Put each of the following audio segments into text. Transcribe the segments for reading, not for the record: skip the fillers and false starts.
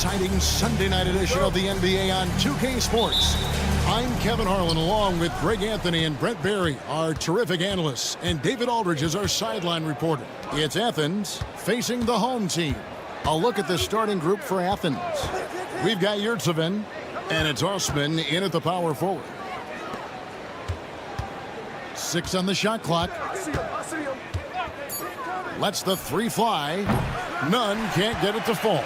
exciting Sunday night edition of the NBA on 2K Sports. I'm Kevin Harlan along with Greg Anthony and Brent Barry, our terrific analysts, and David Aldridge is our sideline reporter. It's Athens facing the home team. A look at the starting group for Athens. We've got Yurtseven, and it's Osman in at the power forward. 6 on the shot clock. Lets the three fly. None, can't get it to fall.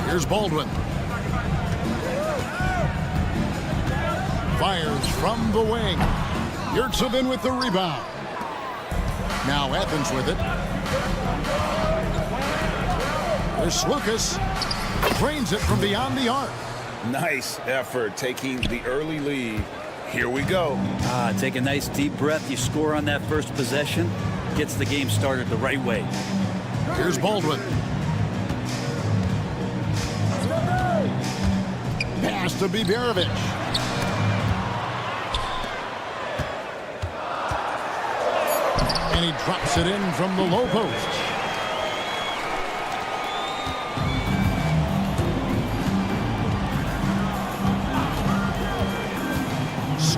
Here's Baldwin. Fires from the wing. Yurtseven with the rebound. Now Athens with it. There's Lucas. Drains it from beyond the arc. Nice effort taking the early lead. Here we go. Take a nice deep breath. You score on that first possession. Gets the game started the right way. Here's Baldwin. Pass to Biberovic. And he drops it in from the low post.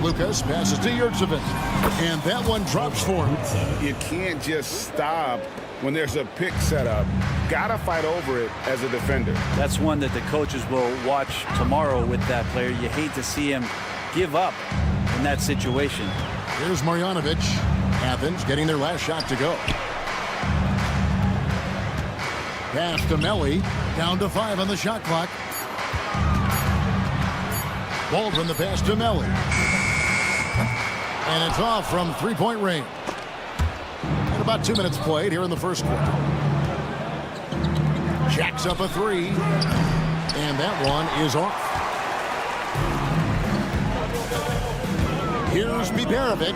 Lucas passes to Yurtseven, and that one drops for him. You can't just stop when there's a pick set up. Gotta fight over it as a defender. That's one that the coaches will watch tomorrow with that player. You hate to see him give up in that situation. Here's Marjanovic. Athens getting their last shot to go. Pass to Melli. Down to 5 on the shot clock. Baldwin the pass to Melli. And it's off from three-point range. And about 2 minutes played here in the first quarter. Jacks up a three. And that one is off. Here's Biberovic.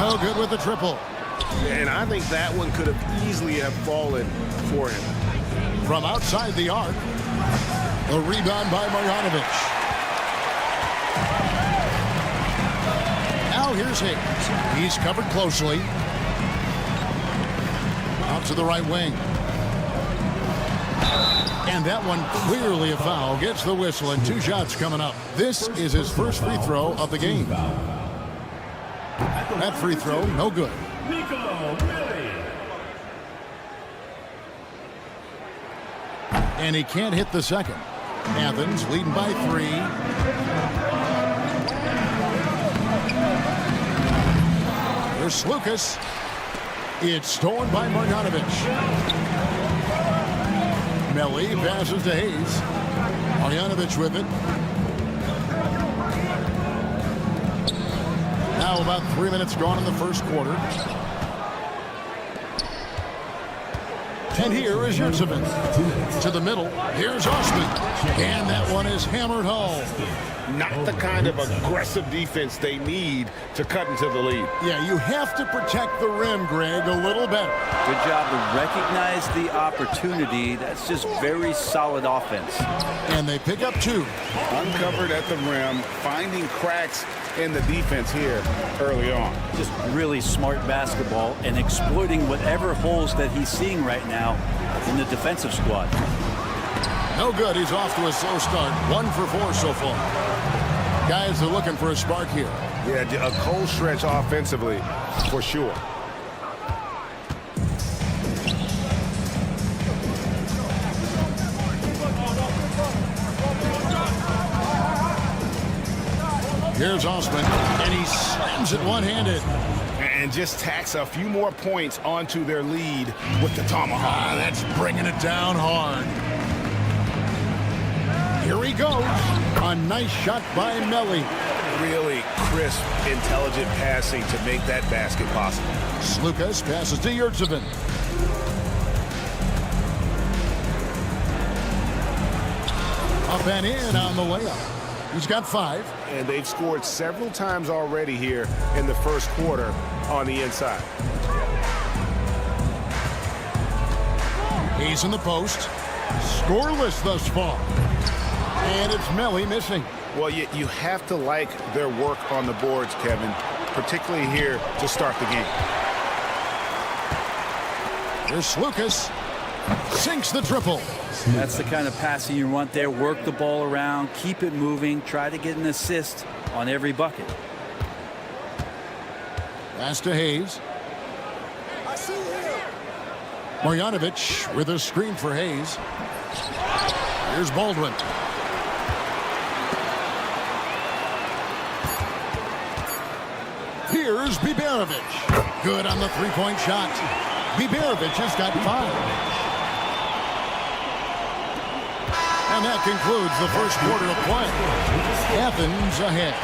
Oh, good with the triple. And I think that one could have easily have fallen for him. From outside the arc. A rebound by Marjanovic. Now here's Hayes. He's covered closely. Out to the right wing. And that one clearly a foul. Gets the whistle and 2 shots coming up. This is his first free throw of the game. That free throw, no good. And he can't hit the second. Athens leading by 3. There's Lucas. It's stolen by Marjanovic. Melli passes to Hayes. Marjanovic with it. Now about 3 minutes gone in the first quarter. And here is Yurtseven. To the middle. Here's Osman. And that one is hammered home. Not the kind of aggressive defense they need to cut into the lead. Yeah, you have to protect the rim, Greg, a little better. Good job to recognize the opportunity. That's just very solid offense. And they pick up 2. Uncovered at the rim, finding cracks in the defense here early on. Just really smart basketball and exploiting whatever holes that he's seeing right now in the defensive squad. No good. He's off to a slow start. 1 for 4 so far. Guys are looking for a spark here. Yeah, a cold stretch offensively for sure. Here's Osman, and he slams it one-handed. And just tacks a few more points onto their lead with the tomahawk. That's bringing it down hard. Here he goes. A nice shot by Melli. Really crisp, intelligent passing to make that basket possible. Lucas passes to Yurtseven. Up and in on the layup. He's got 5. And they've scored several times already here in the first quarter on the inside. He's in the post. Scoreless thus far. And it's Melli missing. Well, you have to like their work on the boards, Kevin. particularly here to start the game. Here's Lucas. Sinks the triple. That's the kind of passing you want there. Work the ball around, keep it moving, try to get an assist on every bucket. Pass to Hayes. Marjanovic with a screen for Hayes. Here's Baldwin. Here's Biberovic. Good on the three-point shot. Biberovic has got 5. And that concludes the first quarter of play. Athens ahead.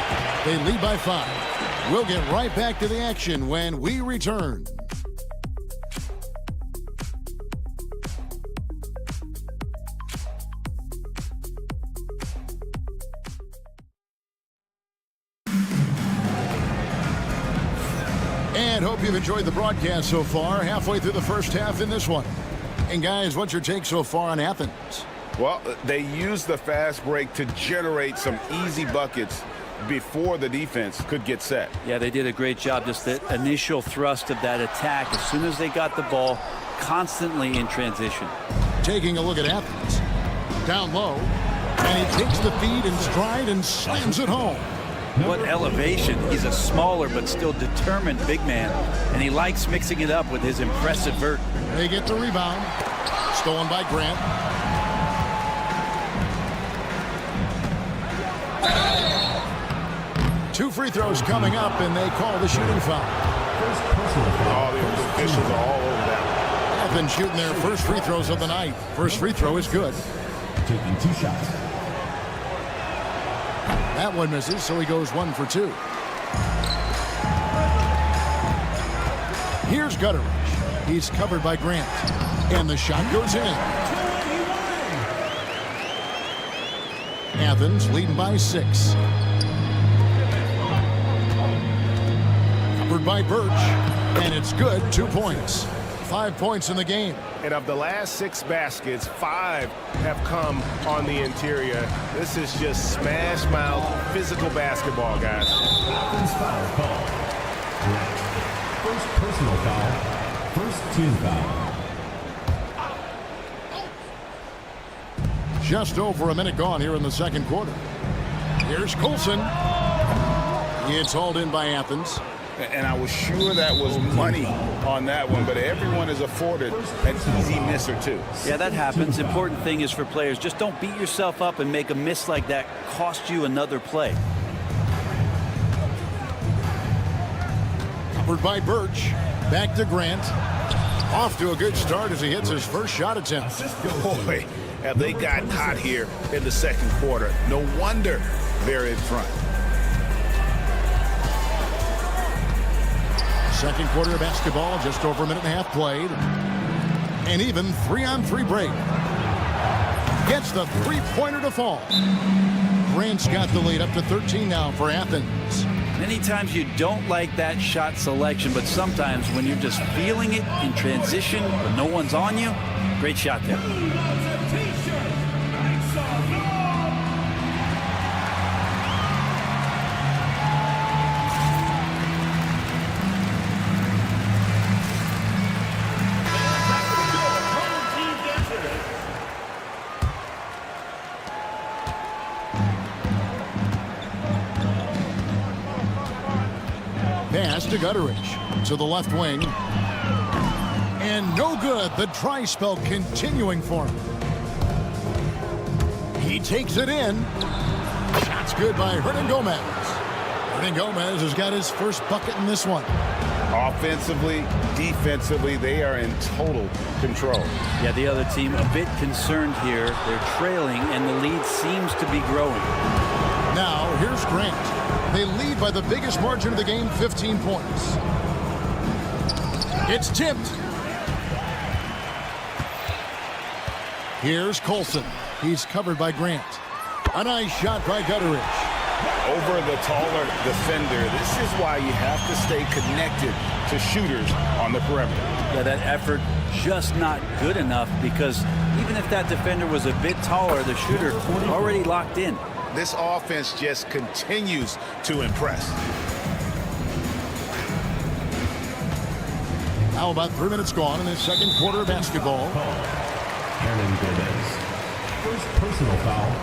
They lead by 5. We'll get right back to the action when we return. And hope you've enjoyed the broadcast so far. Halfway through the first half in this one. And guys, what's your take so far on Athens? Well, they used the fast break to generate some easy buckets before the defense could get set. Yeah, they did a great job. Just the initial thrust of that attack as soon as they got the ball, constantly in transition. Taking a look at Athens. Down low. And he takes the feed in stride and slams it home. What elevation. He's a smaller but still determined big man. And he likes mixing it up with his impressive vert. They get the rebound. Stolen by Grant. Two free throws coming up, and they call the shooting foul. All the officials are all over that. Athens shooting their first free throws of the night. First free throw is good. Taking 2 shots. That one misses, so he goes 1 for 2. Here's Gutteridge. He's covered by Grant. And the shot goes in. Athens leading by 6. Covered by Birch. And it's good. 2 points. 5 points in the game. And of the last 6 baskets, 5 have come on the interior. This is just smash mouth, physical basketball, guys. Athens foul call. First personal foul. First team foul. Just over a minute gone here in the second quarter. Here's Coulson. It's hauled in by Athens. And I was sure that was money on that one, but everyone is afforded an easy miss or two. Yeah, that happens. Important thing is for players, just don't beat yourself up and make a miss like that cost you another play. Covered by Birch. Back to Grant. Off to a good start as he hits his first shot attempt. Boy, have they gotten hot here in the second quarter. No wonder they're in front. Second quarter of basketball, just over a minute and a half played. And even 3-on-3 break. Gets the three-pointer to fall. Grant's got the lead up to 13 now for Athens. Many times you don't like that shot selection, but sometimes when you're just feeling it in transition when no one's on you, great shot there. Pass to Gutteridge to the left wing. And no good. The dry spell continuing for him. He takes it in. Shot's good by Hernan Gomez. Hernan Gomez has got his first bucket in this one. Offensively, defensively, they are in total control. Yeah, the other team a bit concerned here. They're trailing, and the lead seems to be growing. Now, here's Grant. They lead by the biggest margin of the game, 15 points. It's tipped. Here's Coulson. He's covered by Grant. A nice shot by Gutteridge. Over the taller defender. This is why you have to stay connected to shooters on the perimeter. Yeah, that effort just not good enough because even if that defender was a bit taller, the shooter already locked in. This offense just continues to impress. Now about 3 minutes gone in the second quarter of basketball. Aaron Gomez. First personal foul.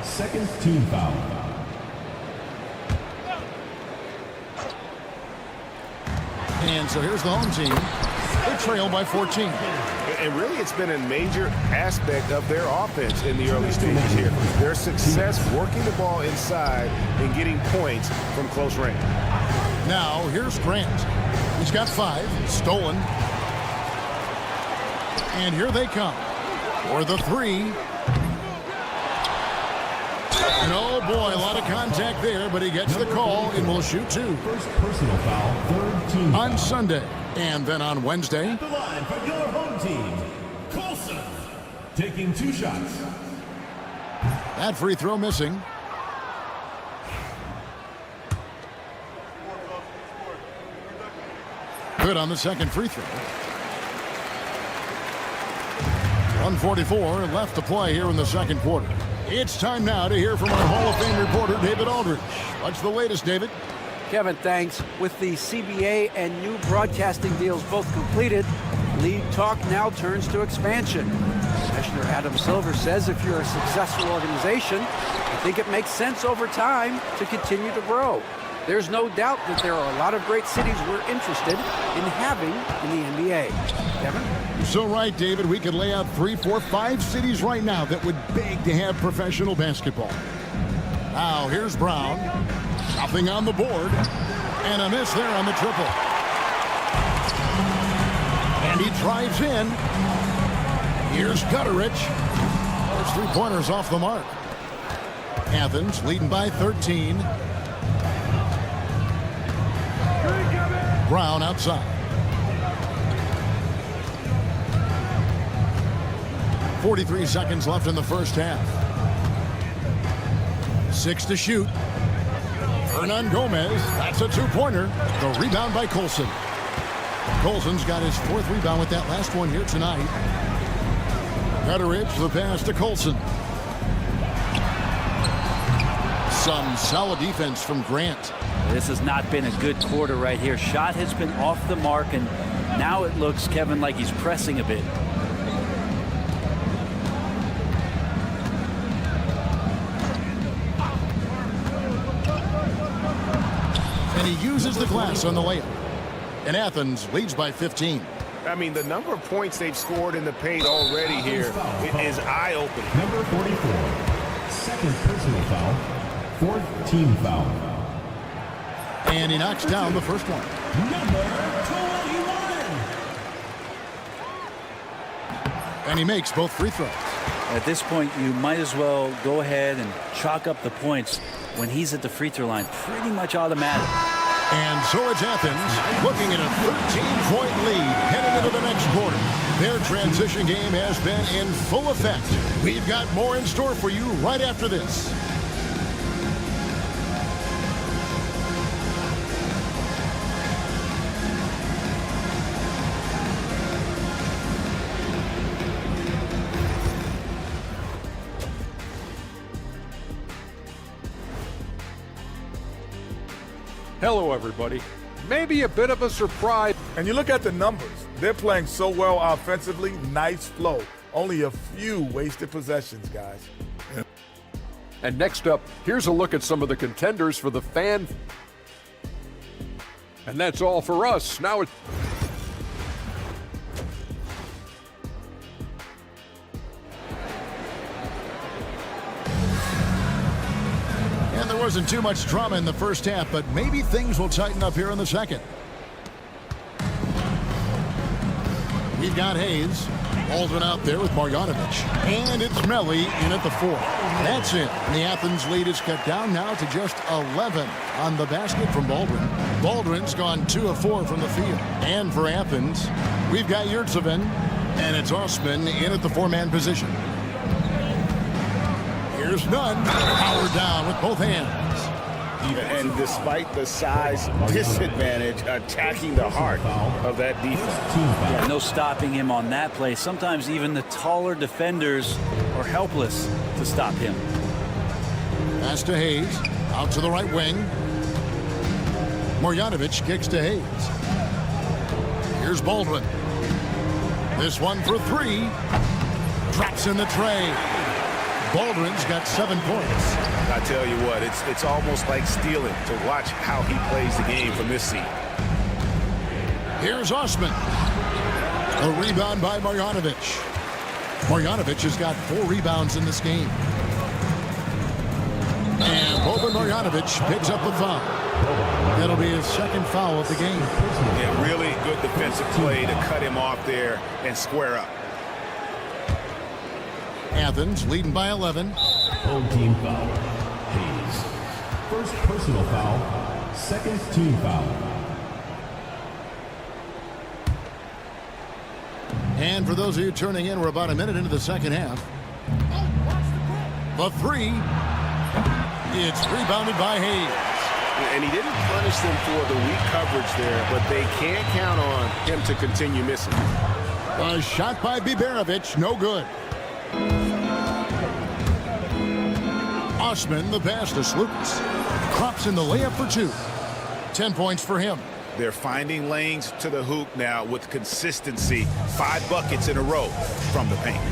Second team foul. And so here's the home team. They trail by 14. And really, it's been a major aspect of their offense in the early stages here. Their success working the ball inside and getting points from close range. Now, here's Grant. He's got 5. Stolen. And here they come. For the 3. And oh boy, a lot of contact there, but he gets the call and will shoot 2. First personal foul. Third team On foul. Sunday. And then on Wednesday. The line for your home team. Coulson. Taking 2 shots. That free throw missing. Good on the second free throw. 1:44 left to play here in the second quarter. It's time now to hear from our Hall of Fame reporter, David Aldridge. What's the latest, David? Kevin, thanks. With the CBA and new broadcasting deals both completed, league talk now turns to expansion. Commissioner Adam Silver says if you're a successful organization, I think it makes sense over time to continue to grow. There's no doubt that there are a lot of great cities we're interested in having in the NBA. Kevin? You're so right, David. We could lay out 3, 4, 5 cities right now that would beg to have professional basketball. Now, here's Brown. Nothing on the board. And a miss there on the triple. And he drives in. Here's Gutterich. There's 3-pointers off the mark. Athens leading by 13. Brown outside. 43 seconds left in the first half. 6 to shoot. Hernan Gomez, that's a 2-pointer. The rebound by Coulson. Coulson's got his 4th rebound with that last one here tonight. Gutterich, the pass to Coulson. Some solid defense from Grant. This has not been a good quarter right here. Shot has been off the mark, and now it looks, Kevin, like he's pressing a bit. And he uses the glass on the layup. And Athens leads by 15. I mean, the number of points they've scored in the paint already here is eye-opening. Number 44. Second personal foul. 4th team foul. And he knocks down the first one. Number 21. And he makes both free throws. At this point, you might as well go ahead and chalk up the points when he's at the free throw line. Pretty much automatic. And so it's Athens looking at a 13-point lead heading into the next quarter. Their transition game has been in full effect. We've got more in store for you right after this. Hello, everybody. Maybe a bit of a surprise. And you look at the numbers. They're playing so well offensively. Nice flow. Only a few wasted possessions, guys. And next up, here's a look at some of the contenders for the Fan. And that's all for us. Now it's... And there wasn't too much drama in the first half, but maybe things will tighten up here in the second. We've got Hayes. Baldwin out there with Marjanovic. And it's Melli in at the 4. That's it. And the Athens lead is cut down now to just 11 on the basket from Baldwin. Baldwin's gone 2 of 4 from the field. And for Athens, we've got Yurtseven. And it's Osman in at the 4-man position. Here's Nunn. Powered down with both hands. And despite the size disadvantage, attacking the heart of that defense. Yeah, no stopping him on that play. Sometimes even the taller defenders are helpless to stop him. Pass to Hayes. Out to the right wing. Marjanovic kicks to Hayes. Here's Baldwin. This one for three. Drops in the tray. Baldwin's got 7 points. I tell you what, it's almost like stealing to watch how he plays the game from this seat. Here's Osman. A rebound by Marjanovic. Marjanovic has got 4 rebounds in this game. And Boban Marjanovic picks up the foul. That'll be his 2nd foul of the game. Yeah, really good defensive play to cut him off there and square up. Athens leading by 11. Home team foul. Hayes. First personal foul. 2nd team foul. And for those of you turning in, we're about a minute into the 2nd half. The three. It's rebounded by Hayes. And he didn't punish them for the weak coverage there, but they can't count on him to continue missing. A shot by Biberovic, no good. Osman, the pass to Slukas. Crops in the layup for 2. 10 points for him. They're finding lanes to the hoop now with consistency. 5 buckets in a row from the paint.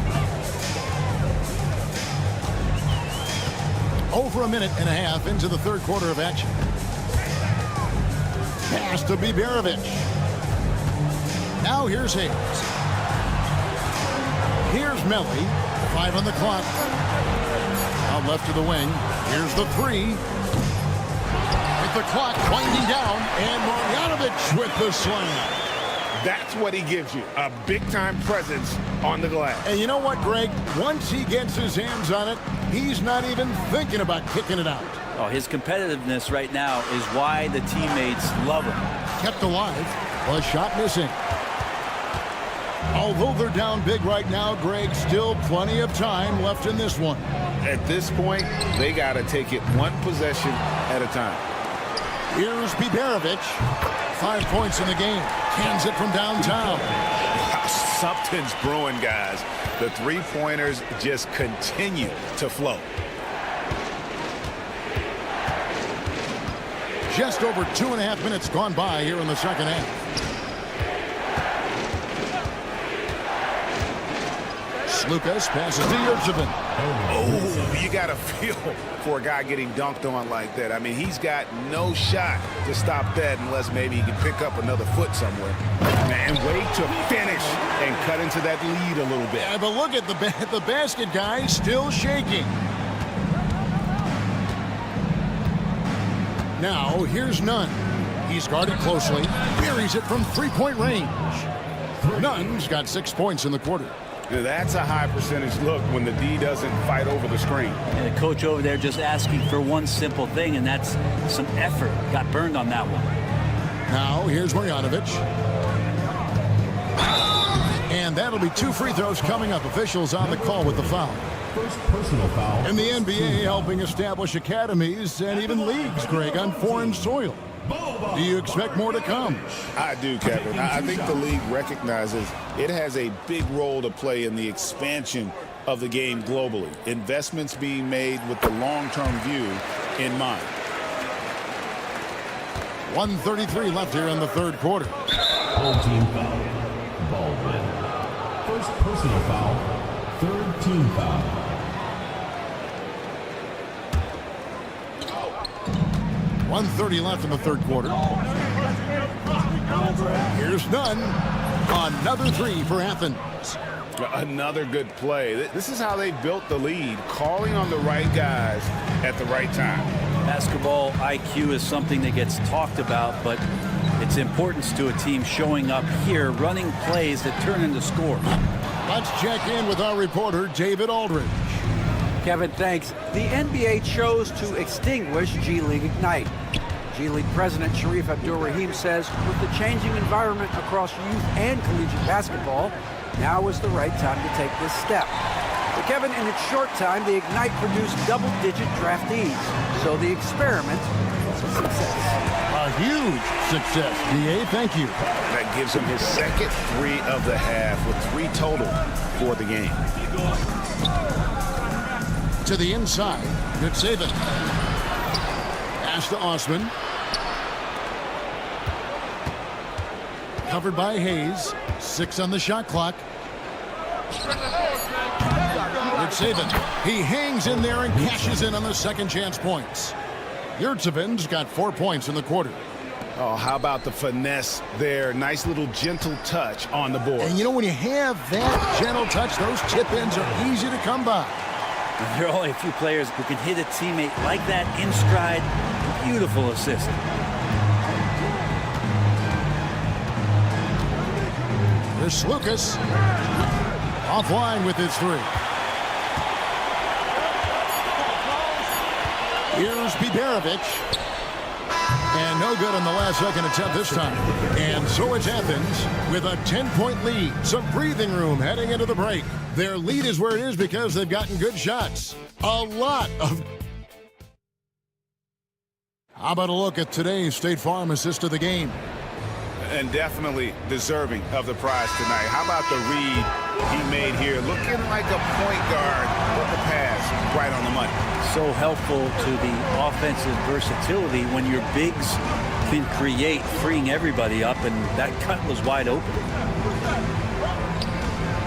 Over a minute and a half into the 3rd quarter of action. Pass to Biberovic. Now here's Hayes. Here's Melly. 5 on the clock. Out left to the wing. Here's the 3. With the clock winding down. And Marjanovic with the slam. That's what he gives you, a big-time presence on the glass. And you know what, Greg? Once he gets his hands on it, he's not even thinking about kicking it out. Oh, his competitiveness right now is why the teammates love him. Kept alive. A shot missing. Although they're down big right now, Greg, still plenty of time left in this one. At this point, they got to take it 1 possession at a time. Here's Biberovic. 5 points in the game. Cans it from downtown. Something's brewing, guys. The 3-pointers just continue to flow. Just over 2.5 minutes gone by here in the 2nd half. Slukas passes to Yurchevin. Oh, you got to feel for a guy getting dunked on like that. I mean, he's got no shot to stop that unless maybe he can pick up another foot somewhere. And wait to finish and cut into that lead a little bit. Yeah, but look at the basket guy still shaking. Now, here's Nunn. He's guarded closely. Buries it from 3-point range. Nunn's got 6 points in the quarter. That's a high percentage look when the D doesn't fight over the screen. And the coach over there just asking for one simple thing, and that's some effort. Got burned on that one. Now, here's Marjanovic. And that'll be 2 free throws coming up. Officials on the call with the foul. First personal foul. And the NBA helping establish academies and even leagues, Greg, on foreign soil. Do you expect more to come? I do, Kevin. I think the league recognizes it has a big role to play in the expansion of the game globally. Investments being made with the long-term view in mind. 1:33 left here in the 3rd quarter. Home team foul. Baldwin. First personal foul. 3rd team foul. .130 left in the 3rd quarter. Here's Nunn. Another 3 for Athens. Another good play. This is how they built the lead, calling on the right guys at the right time. Basketball IQ is something that gets talked about, but its importance to a team showing up here, running plays that turn into scores. Let's check in with our reporter, David Aldridge. Kevin, thanks. The NBA chose to extinguish G League Ignite. G League President Sharif Abdur-Rahim says with the changing environment across youth and collegiate basketball, now is the right time to take this step. But Kevin, in its short time, the Ignite produced double-digit draftees. So the experiment was a success. A huge success, DA. Thank you. That gives him his 2nd 3 of the half with 3 total for the game. To the inside. Good save it. Pass to Osman. Covered by Hayes. 6 on the shot clock. Rich Saban. He hangs in there and cashes in on the second chance points. Yurtseven's got 4 points in the quarter. Oh, how about the finesse there? Nice little gentle touch on the board. And you know, when you have that gentle touch, those chip-ins are easy to come by. There are only a few players who can hit a teammate like that in stride. Beautiful assist. Here's Lucas. Offline with his 3. Here's Biberovic. And no good on the last second attempt this time. And so it's Athens with a 10-point lead. Some breathing room heading into the break. Their lead is where it is because they've gotten good shots. A lot of... How about a look at today's State Farm assist of the game? And definitely deserving of the prize tonight. How about the read he made here? Looking like a point guard with the pass right on the money. So helpful to the offensive versatility when your bigs can create, freeing everybody up, and that cut was wide open.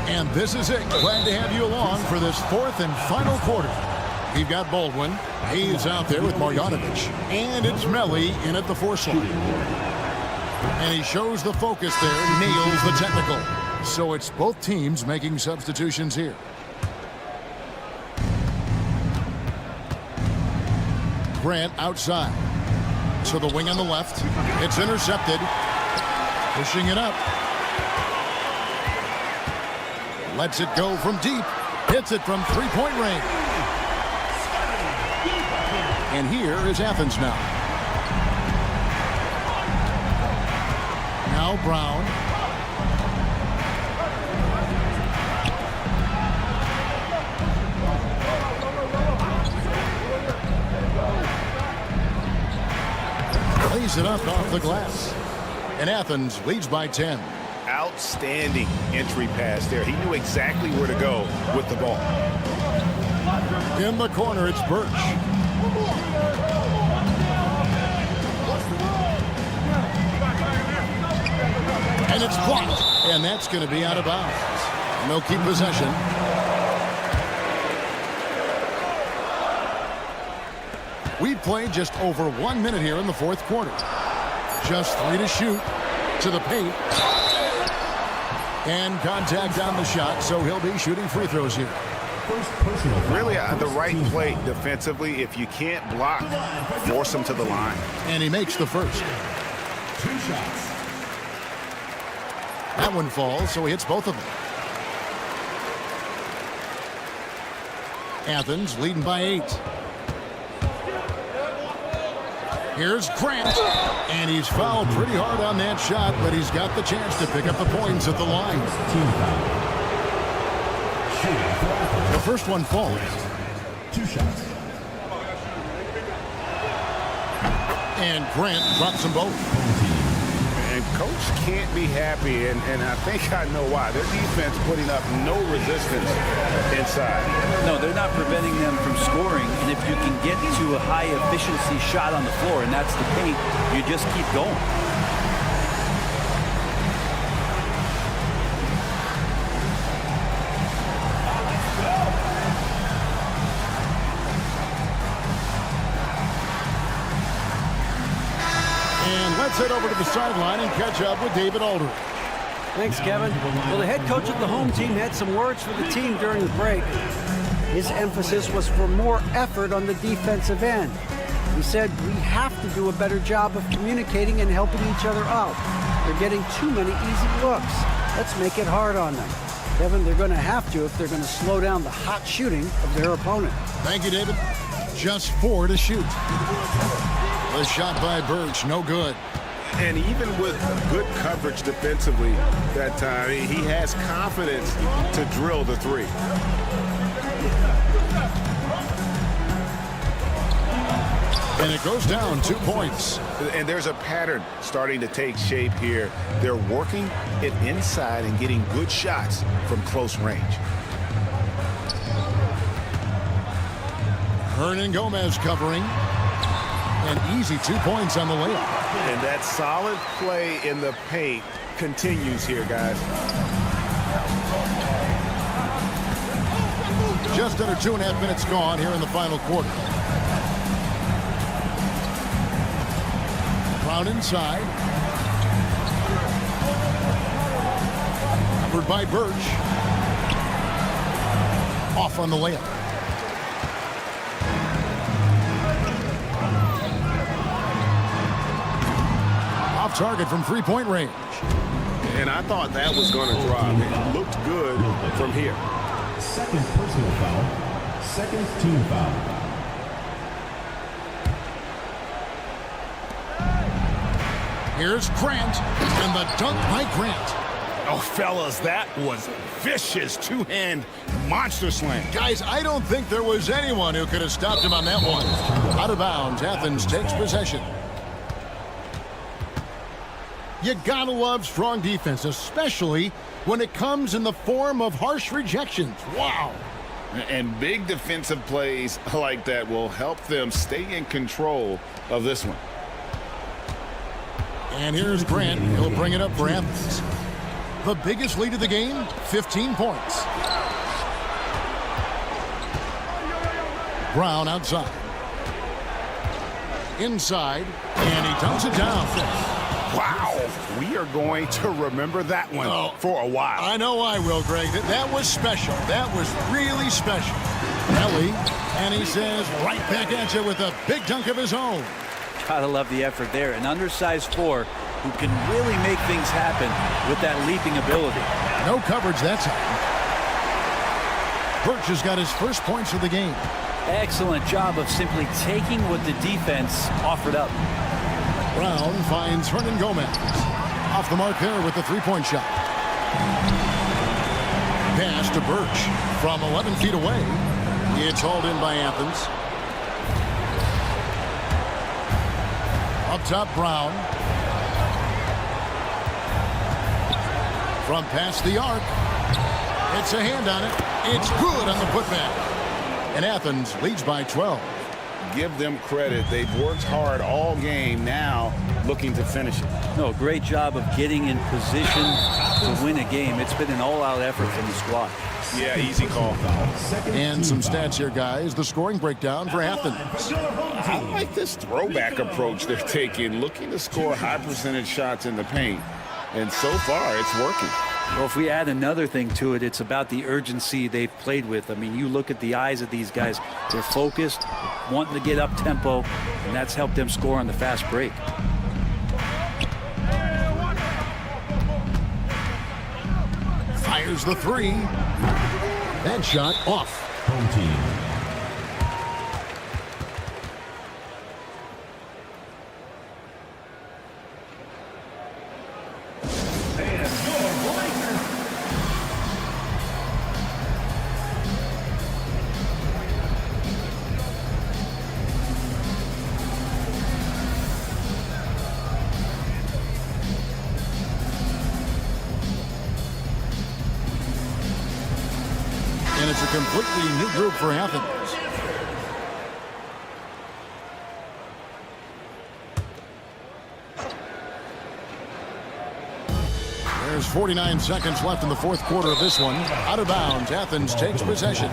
And this is it. Glad to have you along for this 4th and final quarter. We've got Baldwin. He's out there with Marjanovic. And it's Melly in at the 4 slot. And he shows the focus there, nails the technical. So it's both teams making substitutions here. Grant outside. To the wing on the left. It's intercepted. Pushing it up. Lets it go from deep. Hits it from 3-point range. And here is Athens now. Now Brown. Lays it up off the glass. And Athens leads by 10. Outstanding entry pass there. He knew exactly where to go with the ball. In the corner, it's Birch. And it's blocked. And that's going to be out of bounds. No keep possession. We played just over 1 minute here in the 4th quarter. Just 3 to shoot. To the paint. And contact on the shot, so he'll be shooting free throws here. Really the right play defensively. If you can't block, force him to the line. And he makes the first. 2 shots. That one falls, so he hits both of them. Athens leading by 8. Here's Grant. And he's fouled pretty hard on that shot, but he's got the chance to pick up the points at the line. The first one falls. 2 shots. And Grant drops them both. And coach can't be happy, and I think I know why. Their defense putting up no resistance inside. No, they're not preventing them from scoring, and if you can get to a high-efficiency shot on the floor, and that's the paint, you just keep going. Let's head over to the sideline and catch up with David Aldridge. Thanks, Kevin. Well, the head coach of the home team had some words for the team during the break. His emphasis was for more effort on the defensive end. He said, we have to do a better job of communicating and helping each other out. They're getting too many easy looks. Let's make it hard on them. Kevin, they're going to have to if they're going to slow down the hot shooting of their opponent. Thank you, David. Just 4 to shoot. The shot by Birch, no good. And even with good coverage defensively that time, he has confidence to drill the 3. And it goes down 2 points. And there's a pattern starting to take shape here. They're working it inside and getting good shots from close range. Hernan Gomez covering. An easy 2 points on the layup. And that solid play in the paint continues here, guys. Just under 2.5 minutes gone here in the final quarter. Brown inside. Covered by Birch. Off on the layup. Off target from three-point range. And I thought that was going to drop. It looked good from here. Second personal foul. Second team foul. Here's Grant, and the dunk by Grant. Oh, fellas, that was vicious two-hand monster slam. Guys, I don't think there was anyone who could have stopped him on that one. Out of bounds, Athens takes possession. You gotta love strong defense, especially when it comes in the form of harsh rejections. Wow. And big defensive plays like that will help them stay in control of this one. And here's Grant. He'll bring it up for Athens. The biggest lead of the game, 15 points. Brown outside. Inside, and he dumps it down. Wow, we are going to remember that one for a while. I know I will, Greg. That was special. That was really special. Ellie, and he says right back at you with a big dunk of his own. Gotta love the effort there. An undersized four who can really make things happen with that leaping ability. No coverage that time. Birch has got his first points of the game. Excellent job of simply taking what the defense offered up. Brown finds Hernan Gomez. Off the mark there with the three-point shot. Pass to Birch from 11 feet away. It's hauled in by Athens. Up top, Brown. From past the arc. It's a hand on it. It's good on the putback. And Athens leads by 12. Give them credit. They've worked hard all game, now looking to finish it. No, great job of getting in position to win a game. It's been an all-out effort from the squad. Yeah, easy call. And some stats here, guys. The scoring breakdown for Athens. I like this throwback approach they're taking, looking to score high percentage shots in the paint. And so far, it's working. Well, if we add another thing to it, it's about the urgency they've played with. I mean, you look at the eyes of these guys. They're focused, wanting to get up tempo, and that's helped them score on the fast break. Fires the three. That shot off. Home team. And it's a completely new group for Athens. There's 49 seconds left in the fourth quarter of this one. Out of bounds, Athens takes possession.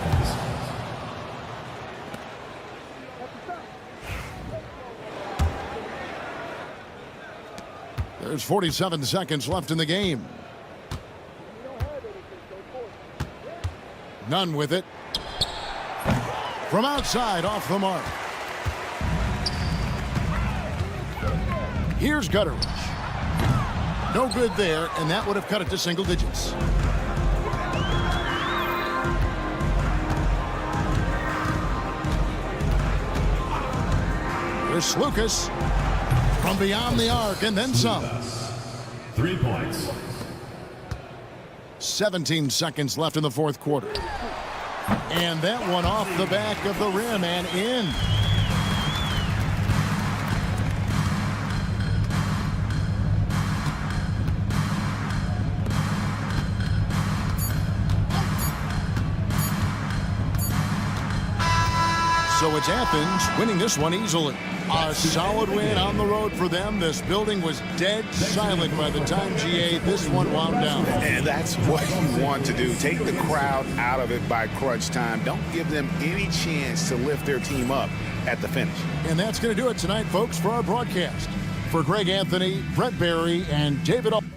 There's 47 seconds left in the game. None with it. From outside, off the mark. Here's Gutteridge. No good there, and that would have cut it to single digits. There's Lucas from beyond the arc, and then some. 3 points. 17 seconds left in the fourth quarter. And that one off the back of the rim and in. So it's Athens winning this one easily. A solid win on the road for them. This building was dead silent by the time, GA, this one wound down. And that's what you want to do. Take the crowd out of it by crunch time. Don't give them any chance to lift their team up at the finish. And that's going to do it tonight, folks, for our broadcast. For Greg Anthony, Brett Barry, and David Aldridge.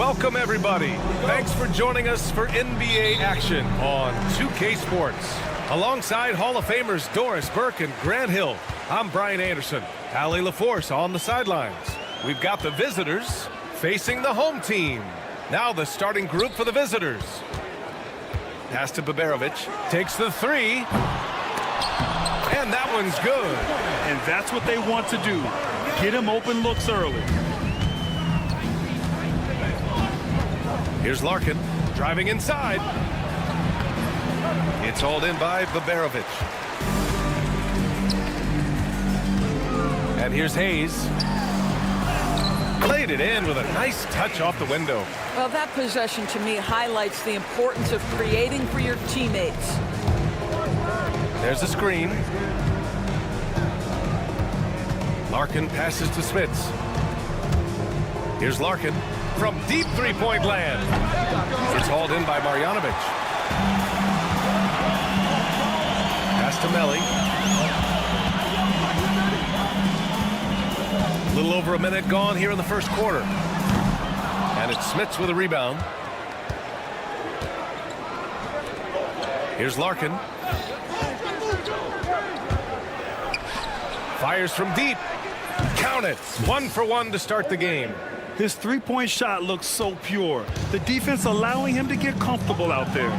Welcome, everybody. Thanks for joining us for NBA action on 2K Sports. Alongside Hall of Famers Doris Burke and Grant Hill, I'm Brian Anderson. Allie LaForce on the sidelines. We've got the visitors facing the home team. Now the starting group for the visitors. Pass to Baberovic. Takes the three. And that one's good. And that's what they want to do. Get him open looks early. Here's Larkin, driving inside. It's hauled in by Baberovic. And here's Hayes. Played it in with a nice touch off the window. Well, that possession to me highlights the importance of creating for your teammates. There's a screen. Larkin passes to Smits. Here's Larkin. From deep three-point land. It's hauled in by Marjanovic. Pass to Melli. A little over a minute gone here in the first quarter. And it's Smits with a rebound. Here's Larkin. Fires from deep. Count it. 1 for 1 to start the game. His three-point shot looks so pure. The defense allowing him to get comfortable out there.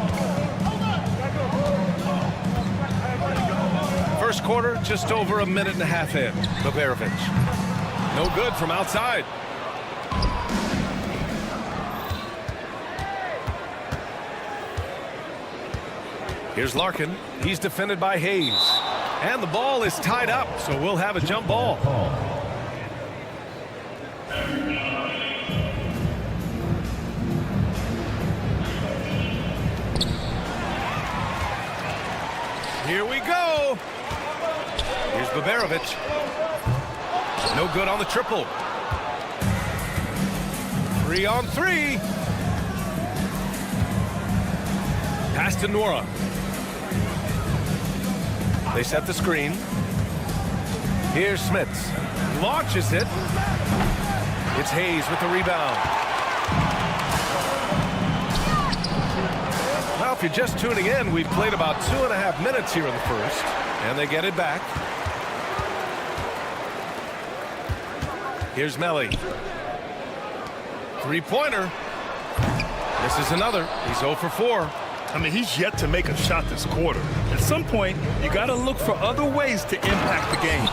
First quarter, just over a minute and a half in. Baberovic. No good from outside. Here's Larkin. He's defended by Hayes. And the ball is tied up, so we'll have a jump ball. Here we go. Here's Baberovic. No good on the triple. 3 on 3. Pass to Nora. They set the screen. Here's Smits. Launches it. It's Hayes with the rebound. Well, if you're just tuning in, we've played about 2.5 minutes here in the first, and they get it back. Here's Melli. Three-pointer. This is another. He's 0 for 4. I mean, he's yet to make a shot this quarter. At some point, you got to look for other ways to impact the game.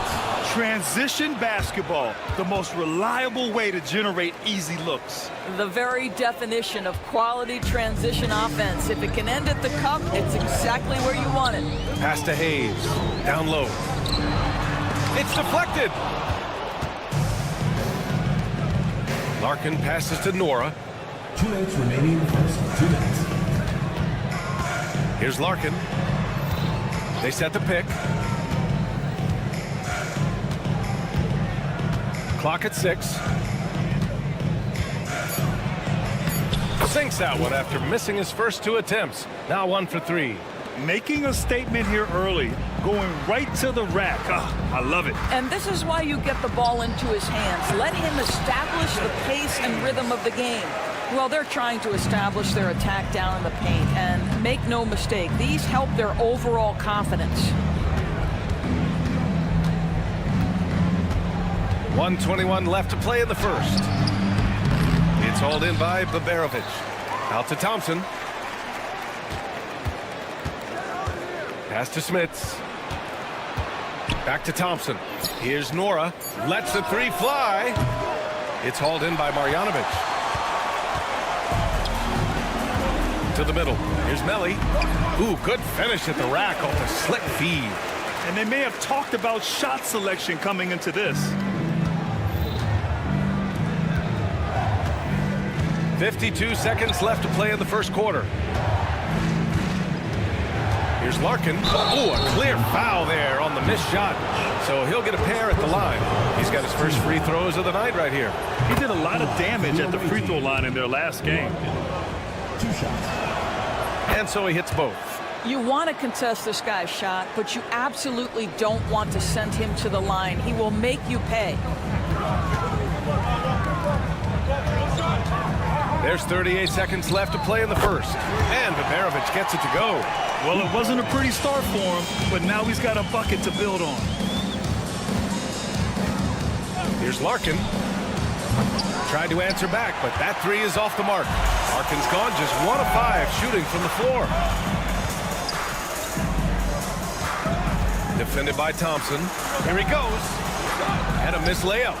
Transition basketball, the most reliable way to generate easy looks. The very definition of quality transition offense. If it can end at the cup, it's exactly where you want it. Pass to Hayes. Down low. It's deflected. Larkin passes to Nora. 2 minutes remaining in the first. 2 minutes. Here's Larkin. They set the pick. Clock at 6. Sinks that one after missing his first 2 attempts. Now 1 for 3. Making a statement here early, going right to the rack. I love it. And this is why you get the ball into his hands. Let him establish the pace and rhythm of the game. Well, they're trying to establish their attack down in the paint, and make no mistake, these help their overall confidence. 1:21 left to play in the first. It's hauled in by Baberovic. Out to Thompson. Pass to Smits. Back to Thompson. Here's Nora. Lets the three fly. It's hauled in by Marjanovic. To the middle. Here's Melli. Ooh, good finish at the rack off a slick feed. And they may have talked about shot selection coming into this. 52 seconds left to play in the first quarter. Here's Larkin. Ooh, a clear foul there on the missed shot. So he'll get a pair at the line. He's got his first free throws of the night right here. He did a lot of damage at the free throw line in their last game. 2 shots. And so he hits both. You want to contest this guy's shot, but you absolutely don't want to send him to the line. He will make you pay. There's 38 seconds left to play in the first. And Babarovic gets it to go. Well, it wasn't a pretty start for him, but now he's got a bucket to build on. Here's Larkin. Tried to answer back, but that three is off the mark. Larkin's gone just 1 of 5 shooting from the floor. Defended by Thompson. Here he goes. And a missed layup.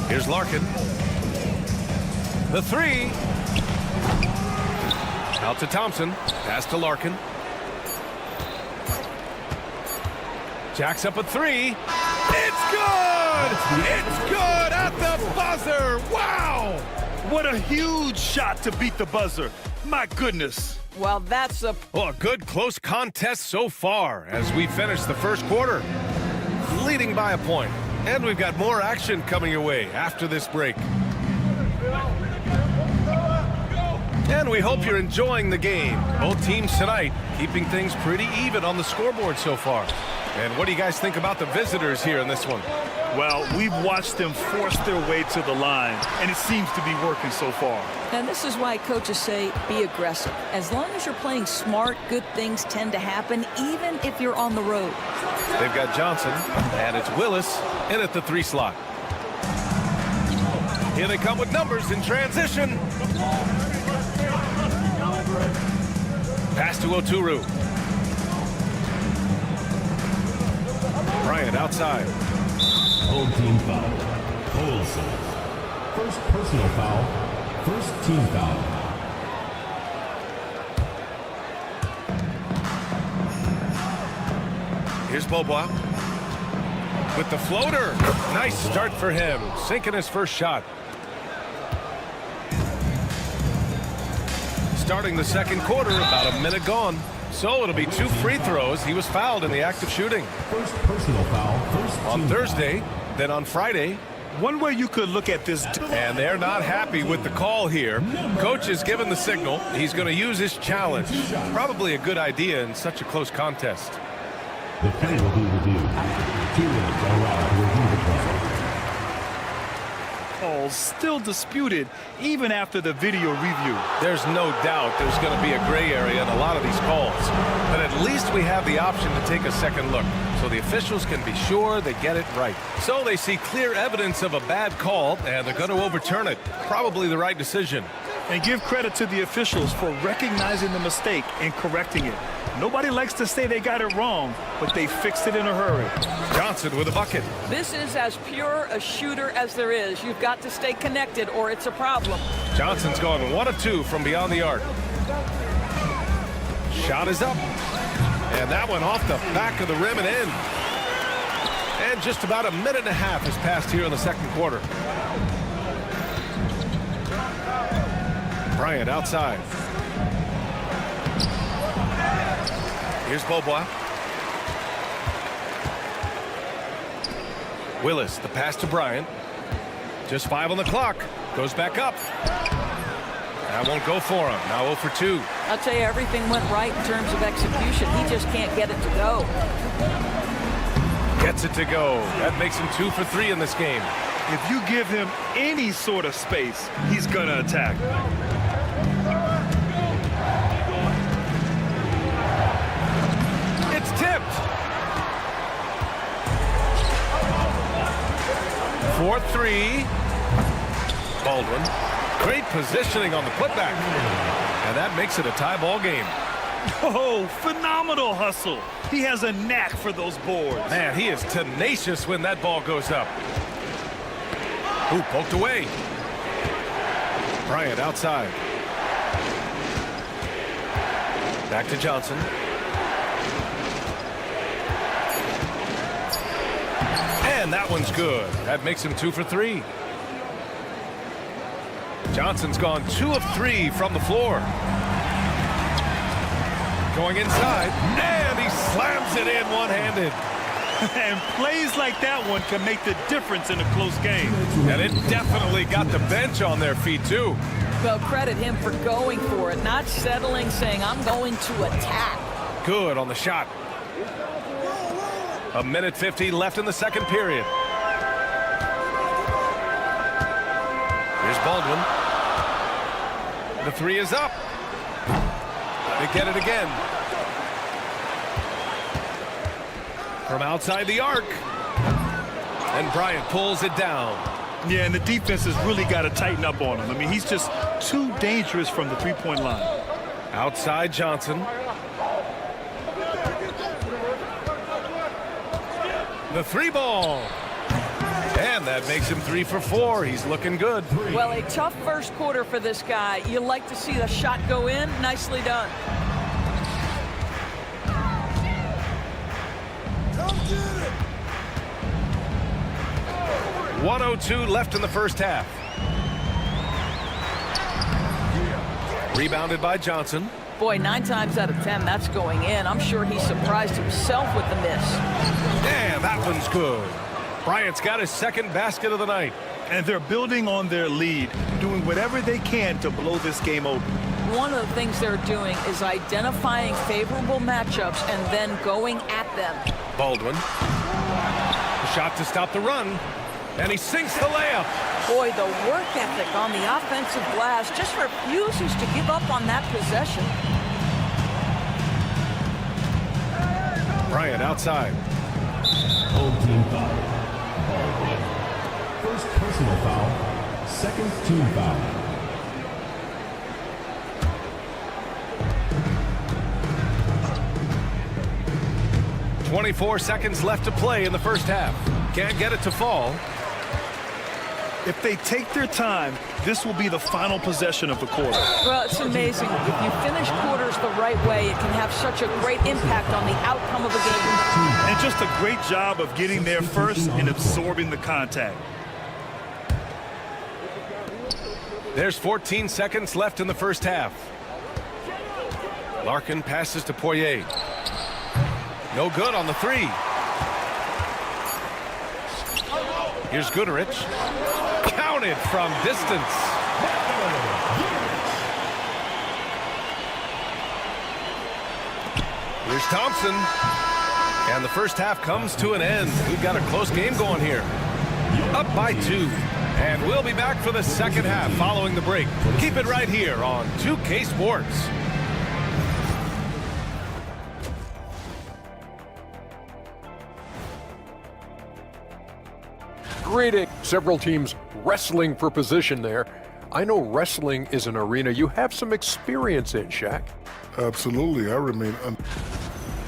Here's Larkin. The three. Out to Thompson. Pass to Larkin. Jacks up a three. It's good! It's good at the buzzer! Wow! What a huge shot to beat the buzzer. My goodness. Well, that's a good close contest so far as we finish the first quarter. Leading by a point. And we've got more action coming your way after this break. And we hope you're enjoying the game. Both teams tonight keeping things pretty even on the scoreboard so far. And what do you guys think about the visitors here in this one? Well, we've watched them force their way to the line, and it seems to be working so far. And this is why coaches say be aggressive. As long as you're playing smart, good things tend to happen, even if you're on the road. They've got Johnson, and it's Willis in at the 3 slot. Here they come with numbers in transition. Pass to Oturu. Bryant outside. Home team foul. Olsen. First personal foul. First team foul. Here's Bobois with the floater. Nice start for him. Sinking his first shot. Starting the second quarter, about a minute gone. So it'll be 2 free throws. He was fouled in the act of shooting. First personal foul. First on team Thursday, foul. then on Friday. One way you could look at this. And they're not happy with the call here. Coach is given the signal. He's going to use his challenge. Probably a good idea in such a close contest. The play will be reviewed. 2 minutes allowed to review the play. Calls still disputed even after the video review. There's no doubt there's going to be a gray area in a lot of these calls. But at least we have the option to take a second look so the officials can be sure they get it right. So they see clear evidence of a bad call and they're going to overturn it. Probably the right decision. And give credit to the officials for recognizing the mistake and correcting it. Nobody likes to say they got it wrong, but they fixed it in a hurry. Johnson with a bucket. This is as pure a shooter as there is. You've got to stay connected or it's a problem. Johnson's gone 1 of 2 from beyond the arc. Shot is up. And that one off the back of the rim and in. And just about a minute and a half has passed here in the second quarter. Bryant outside. Here's Bobois. Willis, the pass to Bryant. Just 5 on the clock. Goes back up. That won't go for him. Now 0 for 2. I'll tell you, everything went right in terms of execution. He just can't get it to go. Gets it to go. That makes him 2 for 3 in this game. If you give him any sort of space, he's going to attack. It's tipped. 4-3. Baldwin. Great positioning on the putback. And that makes it a tie ball game. Oh, phenomenal hustle. He has a knack for those boards. Man, he is tenacious when that ball goes up. Ooh, poked away. Bryant outside. Back to Johnson. And that one's good. That makes him 2 for 3. Johnson's gone 2 of 3 from the floor. Going inside, and he slams it in one-handed. And plays like that one can make the difference in a close game. And it definitely got the bench on their feet, too. Well, credit him for going for it, not settling, saying, I'm going to attack. Good on the shot. 1:50 left in the second period. Here's Baldwin. The three is up. They get it again. From outside the arc. And Bryant pulls it down. Yeah, and the defense has really got to tighten up on him. I mean, he's just too dangerous from the three-point line. Outside Johnson. The three ball. And that makes him 3 for 4. He's looking good. Well, a tough first quarter for this guy. You like to see the shot go in. Nicely done. 1:02 left in the first half. Rebounded by Johnson. Boy, 9 times out of 10, that's going in. I'm sure he surprised himself with the miss. And that one's good. Bryant's got his second basket of the night. And they're building on their lead, doing whatever they can to blow this game open. One of the things they're doing is identifying favorable matchups and then going at them. Baldwin. The shot to stop the run. And he sinks the layup. Boy, the work ethic on the offensive glass just refuses to give up on that possession. Bryant outside. Home team foul. Baldwin. First personal foul. Second team foul. .24 seconds left to play in the first half. Can't get it to fall. If they take their time, this will be the final possession of the quarter. Well, it's amazing. If you finish quarters the right way, it can have such a great impact on the outcome of a game. And just a great job of getting there first and absorbing the contact. There's 14 seconds left in the first half. Larkin passes to Poirier. No good on the three. Here's Goodrich. Counted from distance. Here's Thompson. And the first half comes to an end. We've got a close game going here. Up by 2. And we'll be back for the second half following the break. Keep it right here on 2K Sports. Greeting. Several teams wrestling for position there. I know wrestling is an arena you have some experience in, Shaq. Absolutely. I remain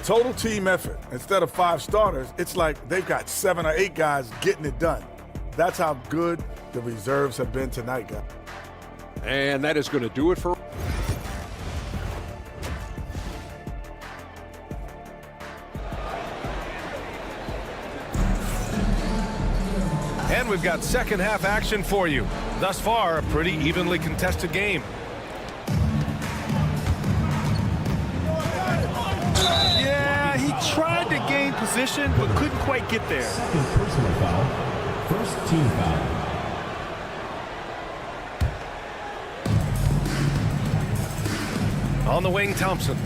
total team effort. Instead of 5 starters, it's like they've got 7 or 8 guys getting it done. That's how good the reserves have been tonight, guys. And that is going to do it for... And we've got second half action for you. Thus far, a pretty evenly contested game. Yeah, he tried to gain position, but couldn't quite get there. Second personal foul. First team foul. On the wing, Thompson.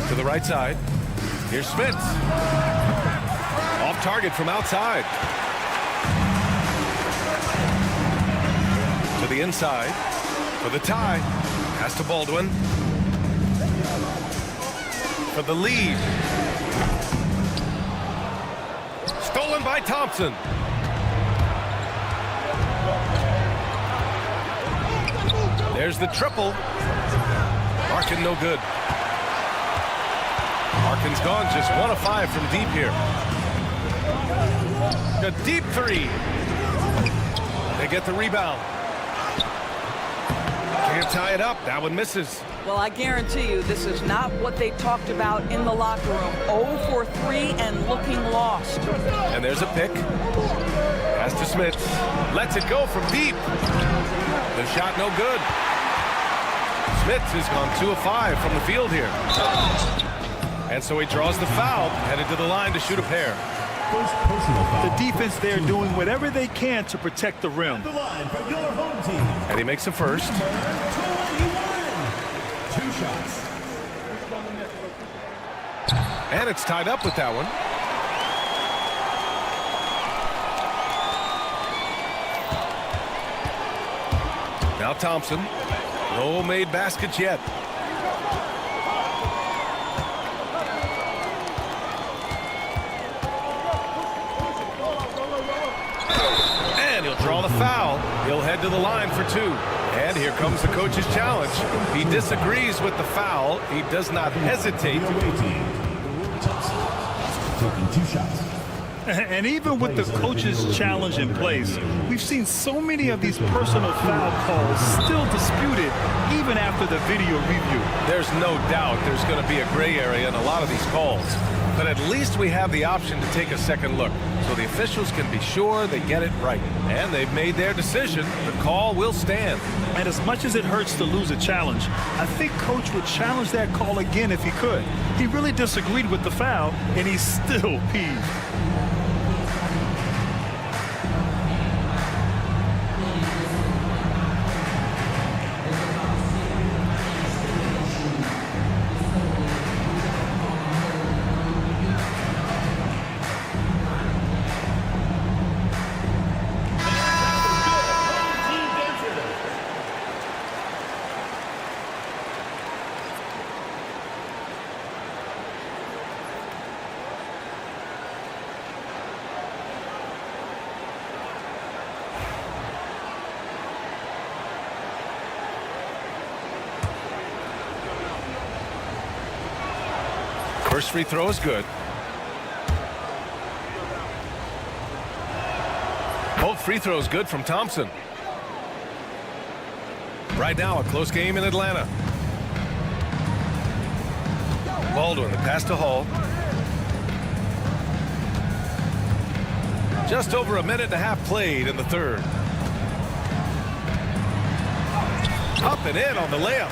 To the right side. Here's Smith. Off target from outside. To the inside. For the tie. Pass to Baldwin. For the lead. Stolen by Thompson. There's the triple. Larkin no good. Larkin's gone just 1 of 5 from deep here. A deep 3. They get the rebound. Can't tie it up. That one misses. Well, I guarantee you this is not what they talked about in the locker room. 0 for 3 and looking lost. And there's a pick. Pass to Smith. Lets it go from deep. The shot no good. Smith has gone 2 of 5 from the field here. And so he draws the foul, headed to the line to shoot a pair. First personal foul. The defense there doing whatever they can to protect the rim. The line for your home team. And he makes a first. 21. 2 shots. And it's tied up with that one. Now Thompson. No made baskets yet. And he'll draw the foul. He'll head to the line for 2. And here comes the coach's challenge. He disagrees with the foul. He does not hesitate. Taking 2 shots. And even with the coach's challenge in place, we've seen so many of these personal foul calls still disputed even after the video review. There's no doubt there's going to be a gray area in a lot of these calls. But at least we have the option to take a second look, so the officials can be sure they get it right. And they've made their decision. The call will stand. And as much as it hurts to lose a challenge, I think Coach would challenge that call again if he could. He really disagreed with the foul, and he's still peeved. First free throw is good. Both free throws good from Thompson. Right now, a close game in Atlanta. Baldwin, the pass to Hall. Just over a minute and a half played in the third. Up and in on the layup.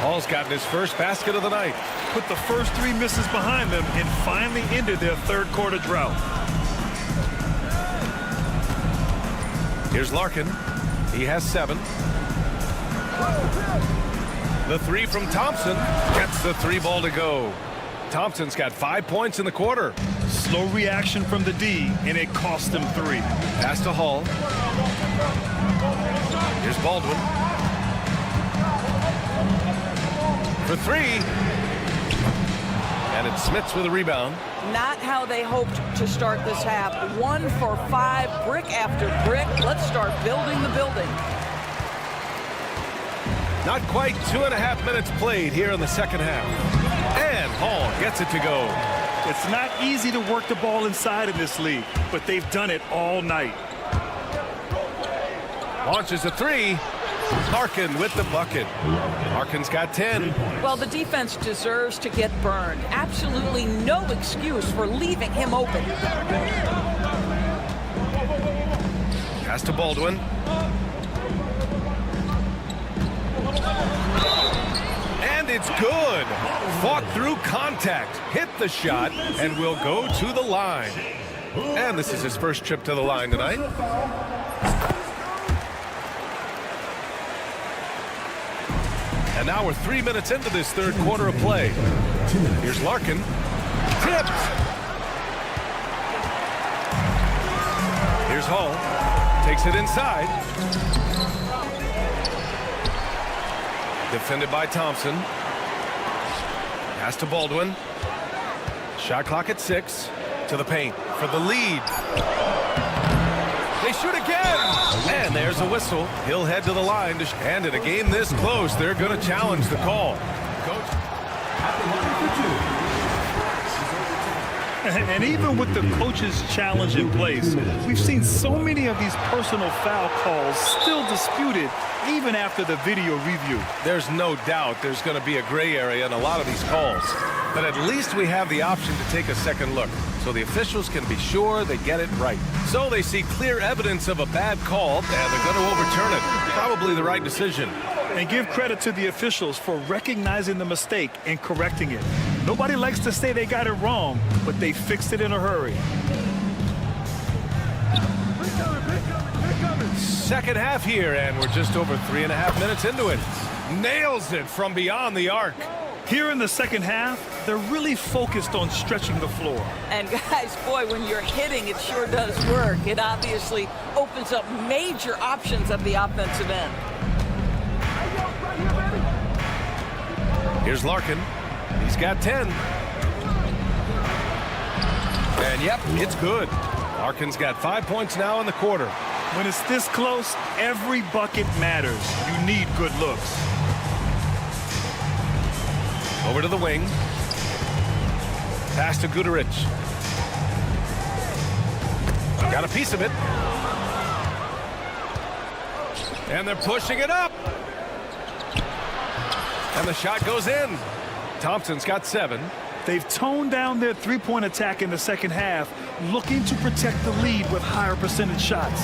Hall's gotten his first basket of the night. Put the first 3 misses behind them and finally ended their third quarter drought. Here's Larkin. He has 7. The 3 from Thompson gets the 3 ball to go. Thompson's got 5 points in the quarter. Slow reaction from the D, and it cost them 3. Pass to Hall. Here's Baldwin. For 3. And it's Smits with a rebound. Not how they hoped to start this half. 1 for 5, brick after brick. Let's start building the building. Not quite 2.5 minutes played here in the second half. And Hall gets it to go. It's not easy to work the ball inside in this league, but they've done it all night. Launches a 3. Larkin with the bucket. Larkin's got 10. Well, the defense deserves to get burned. Absolutely no excuse for leaving him open. Pass to Baldwin. And it's good. Fought through contact. Hit the shot and will go to the line. And this is his first trip to the line tonight. And now we're 3 minutes into this third quarter of play. Here's Larkin. Tipped. Here's Hall. Takes it inside. Defended by Thompson. Pass to Baldwin. Shot clock at 6. To the paint for the lead. They shoot again. And there's a whistle. He'll head to the line. And in a game this close, they're going to challenge the call. Coach. And even with the coach's challenge in place, we've seen so many of these personal foul calls still disputed even after the video review. There's no doubt there's going to be a gray area in a lot of these calls. But at least we have the option to take a second look, so the officials can be sure they get it right. So they see clear evidence of a bad call, and they're going to overturn it. Probably the right decision. And give credit to the officials for recognizing the mistake and correcting it. Nobody likes to say they got it wrong, but they fixed it in a hurry. Second half here, and we're just over 3.5 minutes into it. Nails it from beyond the arc. Here in the second half, they're really focused on stretching the floor. And guys, boy, when you're hitting, it sure does work. It obviously opens up major options at the offensive end. Here's Larkin. He's got 10. And yep, it's good. Larkin's got 5 points now in the quarter. When it's this close, every bucket matters. You need good looks. Over to the wing. Pass to Guduric. Got a piece of it. And they're pushing it up. And the shot goes in. Thompson's got 7. They've toned down their three-point attack in the second half, looking to protect the lead with higher percentage shots.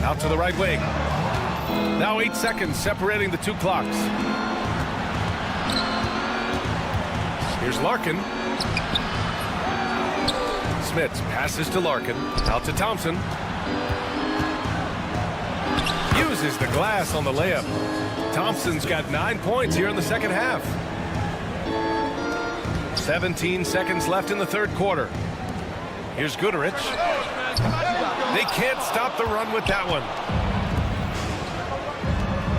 Out to the right wing. Now 8 seconds separating the two clocks. Here's Larkin. Smits passes to Larkin. Out to Thompson. Uses the glass on the layup. Thompson's got 9 points here in the second half. 17 seconds left in the third quarter. Here's Guduric. They can't stop the run with that one.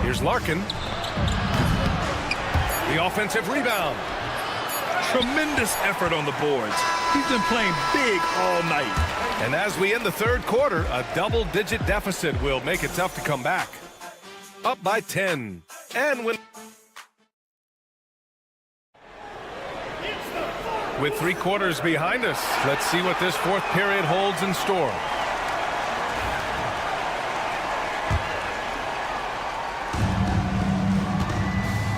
Here's Larkin. The offensive rebound. Tremendous effort on the boards. He's been playing big all night. And as we end the third quarter, a double-digit deficit will make it tough to come back. Up by 10. And with 3 quarters behind us, let's see what this fourth period holds in store.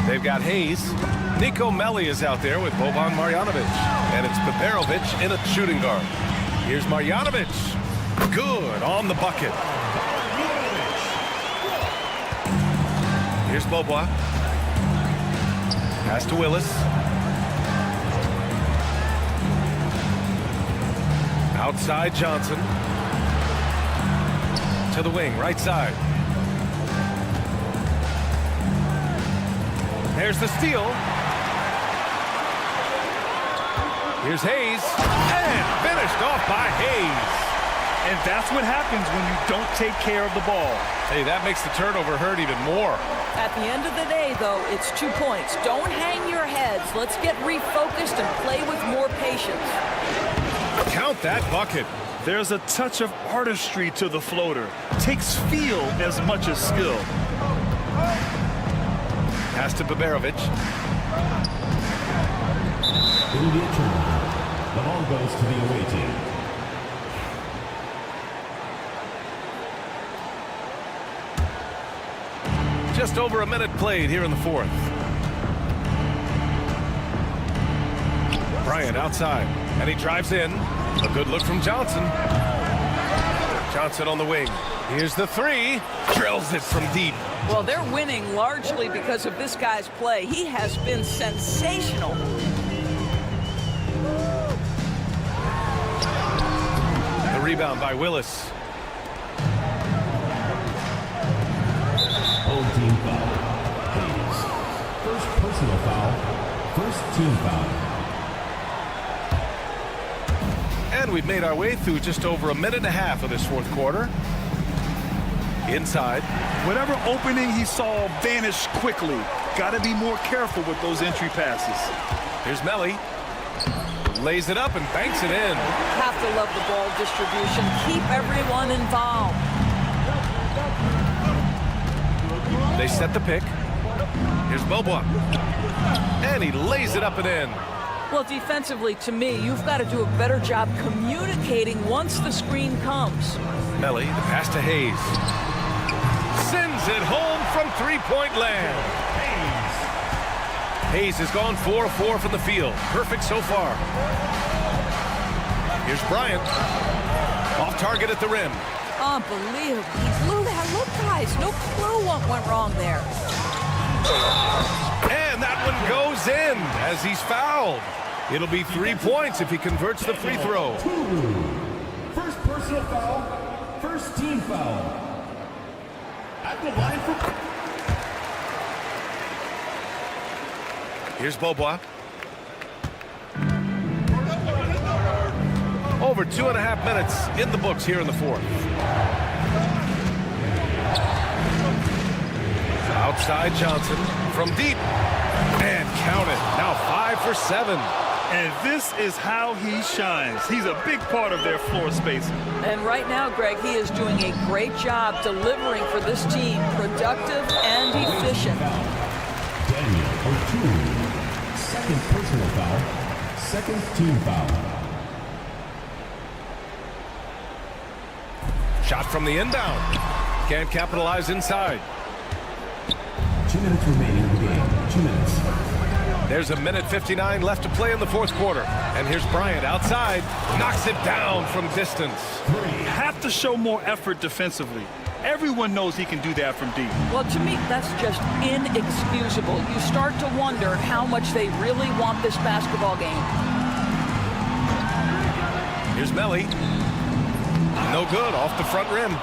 They've got Hayes. Nico Melli is out there with Boban Marjanovic. And it's Peperovic in a shooting guard. Here's Marjanovic. Good on the bucket. Here's Bobois. Pass to Willis. Outside Johnson. To the wing, right side. There's the steal. Here's Hayes. And finished off by Hayes. And that's what happens when you don't take care of the ball. Hey, that makes the turnover hurt even more. At the end of the day, though, it's 2 points. Don't hang your heads. Let's get refocused and play with more patience. Count that bucket. There's a touch of artistry to the floater. Takes feel as much as skill. Pass to Peperovic. It'll be a turnover. The ball goes to the away team. Just over a minute played here in the fourth. Bryant outside, and he drives in. A good look from Johnson. Johnson on the wing. Here's the 3. Drills it from deep. Well, they're winning largely because of this guy's play. He has been sensational. The rebound by Willis. Old team foul. Hayes. First personal foul. First team foul. And we've made our way through just over a minute and a half of this fourth quarter. Inside. Whatever opening he saw vanished quickly. Got to be more careful with those entry passes. Here's Melli. Lays it up and banks it in. Have to love the ball distribution. Keep everyone involved. They set the pick. Here's Bobois. And he lays it up and in. Well, defensively, to me, you've got to do a better job communicating once the screen comes. Melli, the pass to Hayes. Sends it home from three-point land. Hayes has gone 4 of 4 from the field. Perfect so far. Here's Bryant. Off target at the rim. Unbelievable. He blew that. Look, guys, no clue what went wrong there. And that one goes in as he's fouled. It'll be 3 points if he converts the free throw. First personal foul. First team foul. At the line for... Here's Bobois. Over 2.5 minutes in the books here in the fourth. Outside Johnson from deep. And count it. Now 5 for 7. And this is how he shines. He's a big part of their floor spacing. And right now, Greg, he is doing a great job delivering for this team. Productive and efficient. Daniel O'Toole. Second personal foul. Second team foul. Shot from the inbound. Can't capitalize inside. 2 minutes remaining in the game. 2 minutes. There's a minute 59 left to play in the fourth quarter. And here's Bryant outside. Knocks it down from distance. Have to show more effort defensively. Everyone knows he can do that from deep. Well, to me, that's just inexcusable. You start to wonder how much they really want this basketball game. Here's Melly. No good, off the front rim.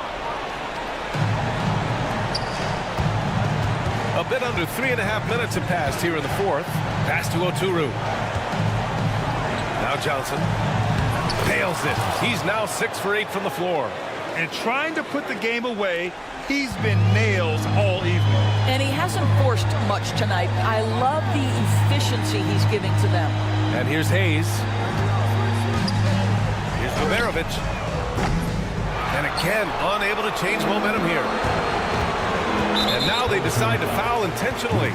A bit under 3.5 minutes have passed here in the fourth. Pass to Oturu. Now Johnson. Nails it. He's now 6 for 8 from the floor. And trying to put the game away, he's been nails all evening. And he hasn't forced much tonight. I love the efficiency he's giving to them. And here's Hayes. Here's Baberovic. And again, unable to change momentum here. And now they decide to foul intentionally.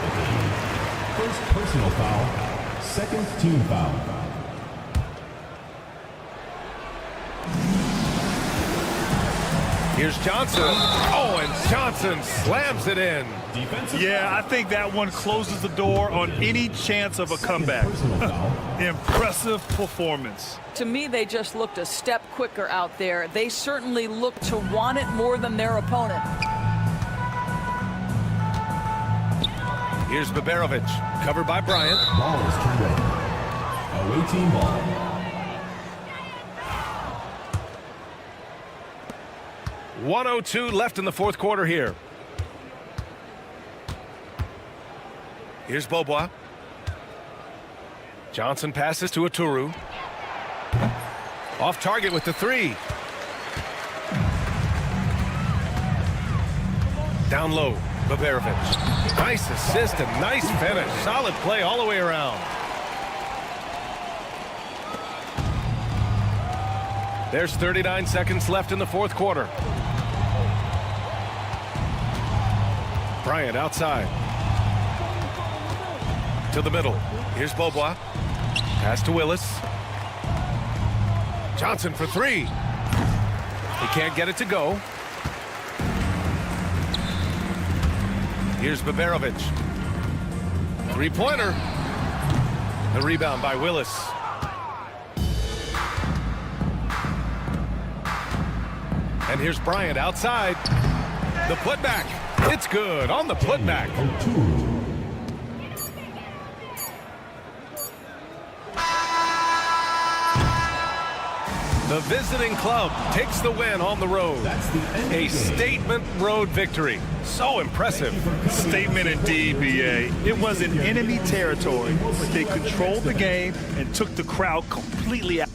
First personal foul. Second team foul. Here's Johnson. Oh, and Johnson slams it in. Yeah, I think that one closes the door on any chance of a comeback. Impressive performance. To me, they just looked a step quicker out there. They certainly looked to want it more than their opponent. Here's Baberovic, covered by Bryant. Ball is turned over. Away team ball. .102 left in the fourth quarter here. Here's Bobois. Johnson passes to Oturu. Off target with the three. Down low, Baberovic. Nice assist and nice finish. Solid play all the way around. There's 39 seconds left in the fourth quarter. Bryant outside. To the middle. Here's Bobois. Pass to Willis. Johnson for three. He can't get it to go. Here's Baberovic. Three-pointer. The rebound by Willis. And here's Bryant outside. The putback. It's good on the putback. The visiting club takes the win on the road. A statement road victory. So impressive. Statement indeed, BA. It was in enemy territory, but they controlled the game and took the crowd completely out.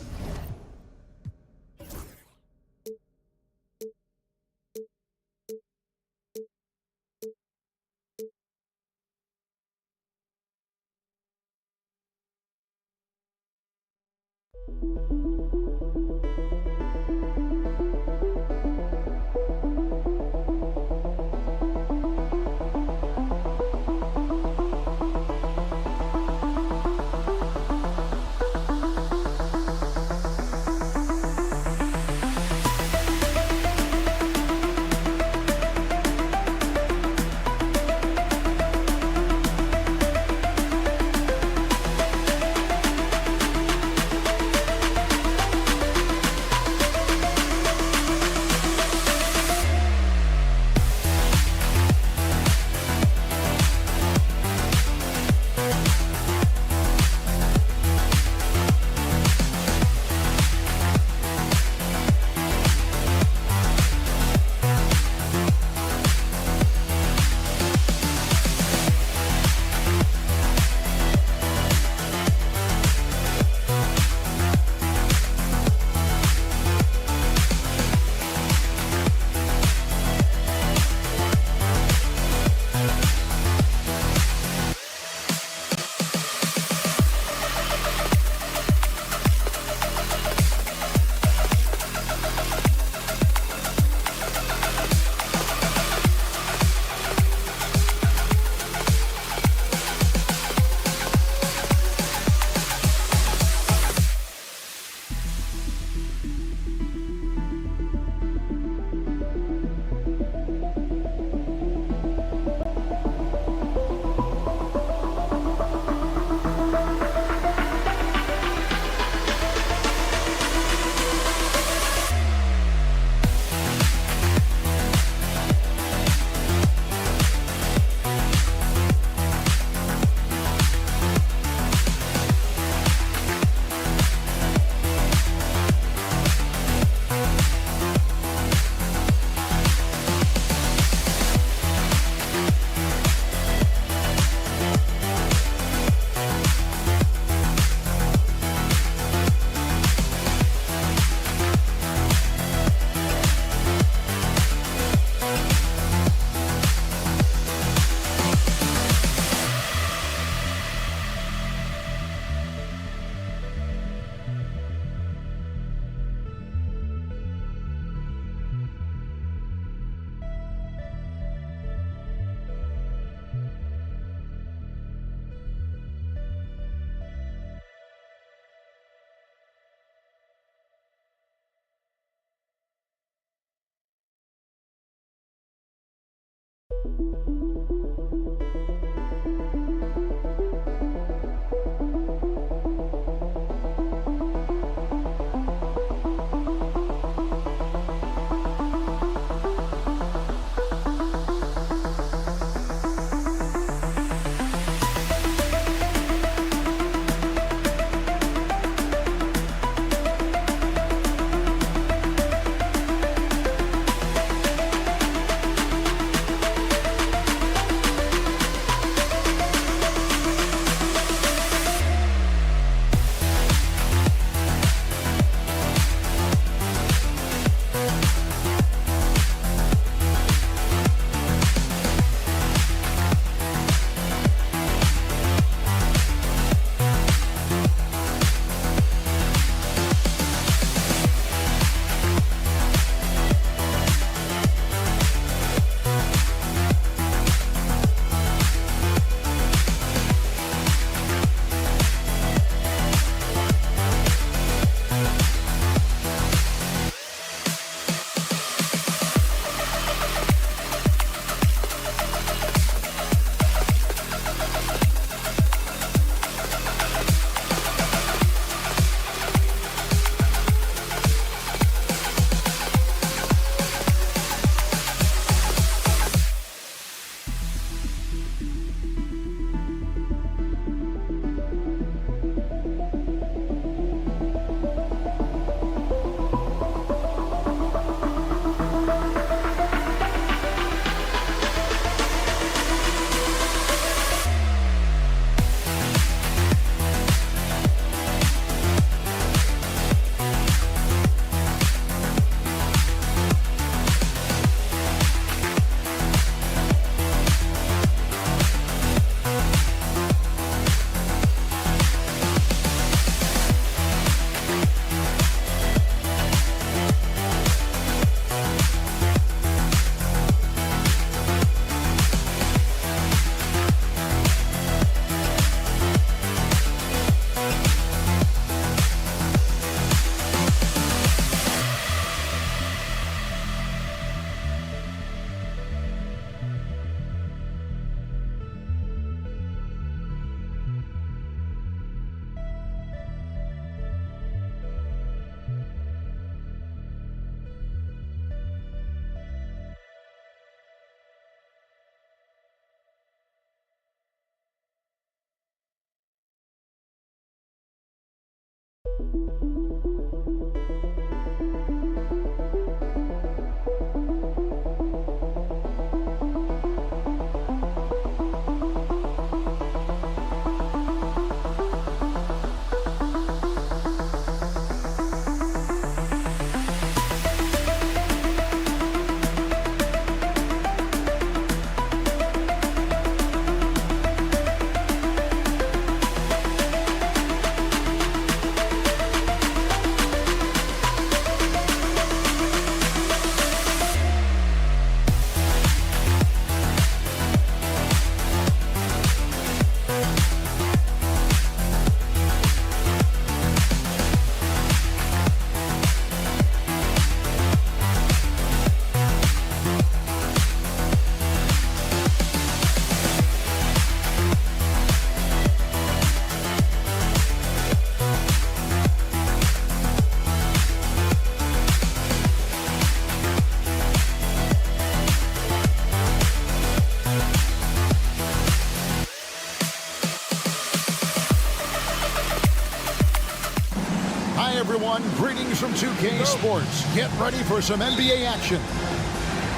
everyone. Greetings from 2K Sports. Get ready for some NBA action.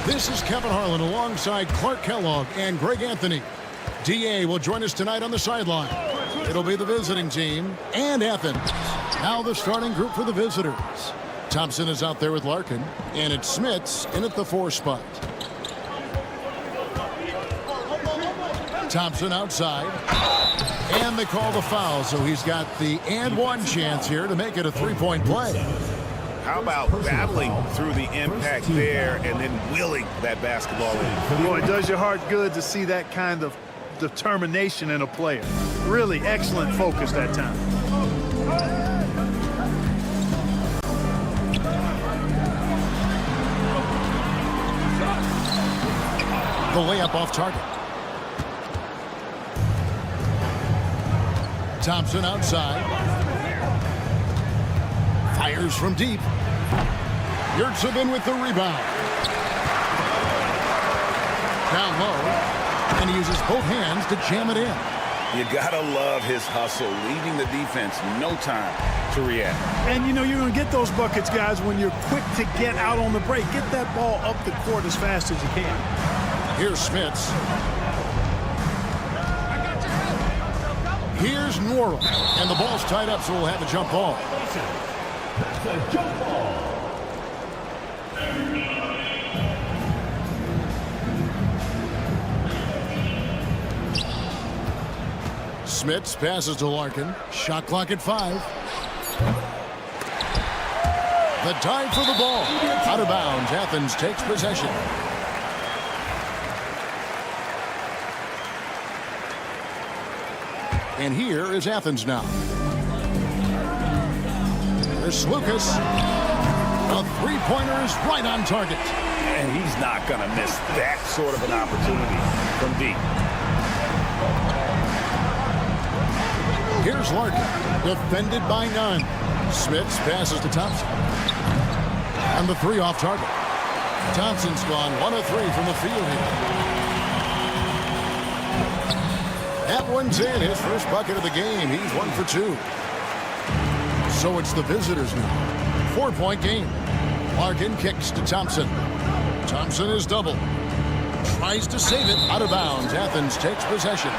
This is Kevin Harlan alongside Clark Kellogg and Greg Anthony. DA will join us tonight on the sideline. It'll be the visiting team and Athens. Now the starting group for the visitors. Thompson is out there with Larkin, and it's Smits in at the 4 spot. Thompson outside, and they call the foul, so he's got the and one chance here to make it a three-point play. How about battling through the impact there and then willing that basketball in? Boy, it does your heart good to see that kind of determination in a player. Really excellent focus that time. The layup off target. Thompson outside. Fires from deep. Yurtsevin with the rebound. Down low. And he uses both hands to jam it in. You gotta love his hustle, leaving the defense no time to react. And you know you're going to get those buckets, guys, when you're quick to get out on the break. Get that ball up the court as fast as you can. Here's Smits. Here's Norrell. And the ball's tied up, so we'll have a jump ball. That's a jump ball. Smits passes to Larkin. Shot clock at 5. The dive for the ball. Out of bounds. Athens takes possession. And here is Athens now. There's Lucas. A three-pointer is right on target. And he's not going to miss that sort of an opportunity from deep. Here's Larkin, defended by none. Smits passes to Thompson. And the 3 off target. Thompson's gone 1 of 3 from the field here. That one's in, his first bucket of the game. He's 1 for 2. So it's the visitors now. 4-point game. Larkin kicks to Thompson. Thompson is doubled. Tries to save it. Out of bounds. Athens takes possession.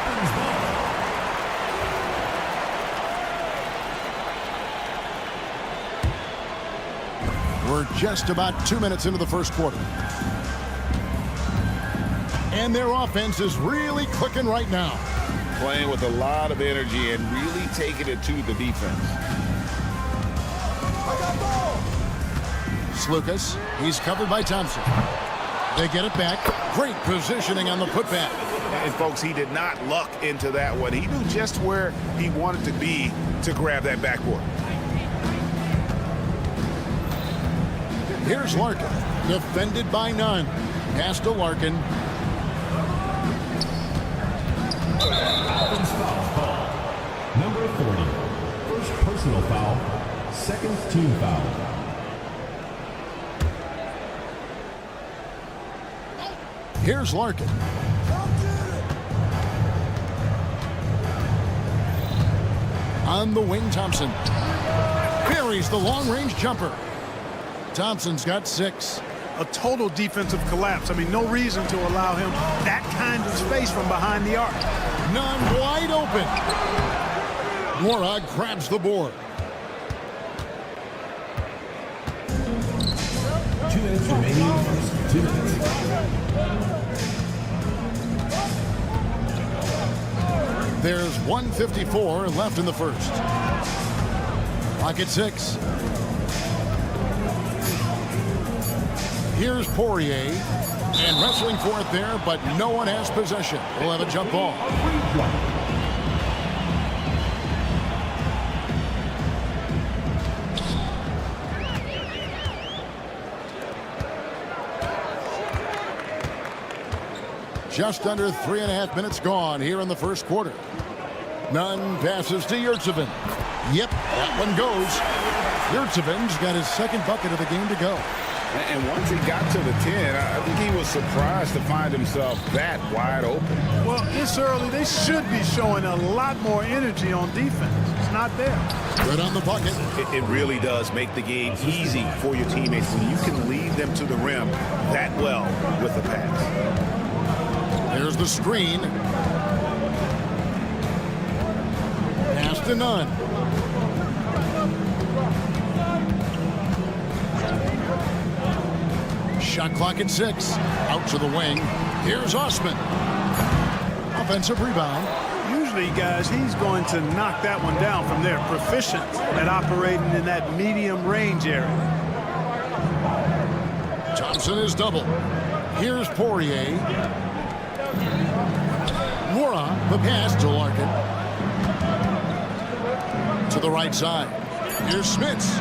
We're just about 2 minutes into the first quarter. And their offense is really clicking right now. Playing with a lot of energy and really taking it to the defense. Lucas, he's covered by Thompson. They get it back. Great positioning on the putback. And folks, he did not luck into that one. He knew just where he wanted to be to grab that backboard. Here's Larkin, defended by none. Pass to Larkin. Athens foul call. Number 40. First personal foul. Second team foul. Here's Larkin. On the wing, Thompson. buries the long-range jumper. Thompson's got 6. A total defensive collapse. I mean, no reason to allow him that kind of space from behind the arc. None wide open. Morag grabs the board. 2 minutes remaining. 2 minutes. There's 1:54 left in the first. Clock at 6. Here's Poirier, and wrestling for it there, but no one has possession. We'll have a jump ball. Just under 3.5 minutes gone here in the first quarter. None passes to Yurtsevin. Yep, that one goes. Yurtsevin's got his second bucket of the game to go. And once he got to the 10, I think he was surprised to find himself that wide open. Well, this early, they should be showing a lot more energy on defense. It's not there. Good on the bucket. It really does make the game easy for your teammates when you can lead them to the rim that well with a pass. There's the screen. Pass to Nunn. Shot clock at 6. Out to the wing. Here's Osman. Offensive rebound. Usually, guys, he's going to knock that one down from there. Proficient at operating in that medium range area. Thompson is double. Here's Poirier. Mora, the pass to Larkin. To the right side. Here's Smits.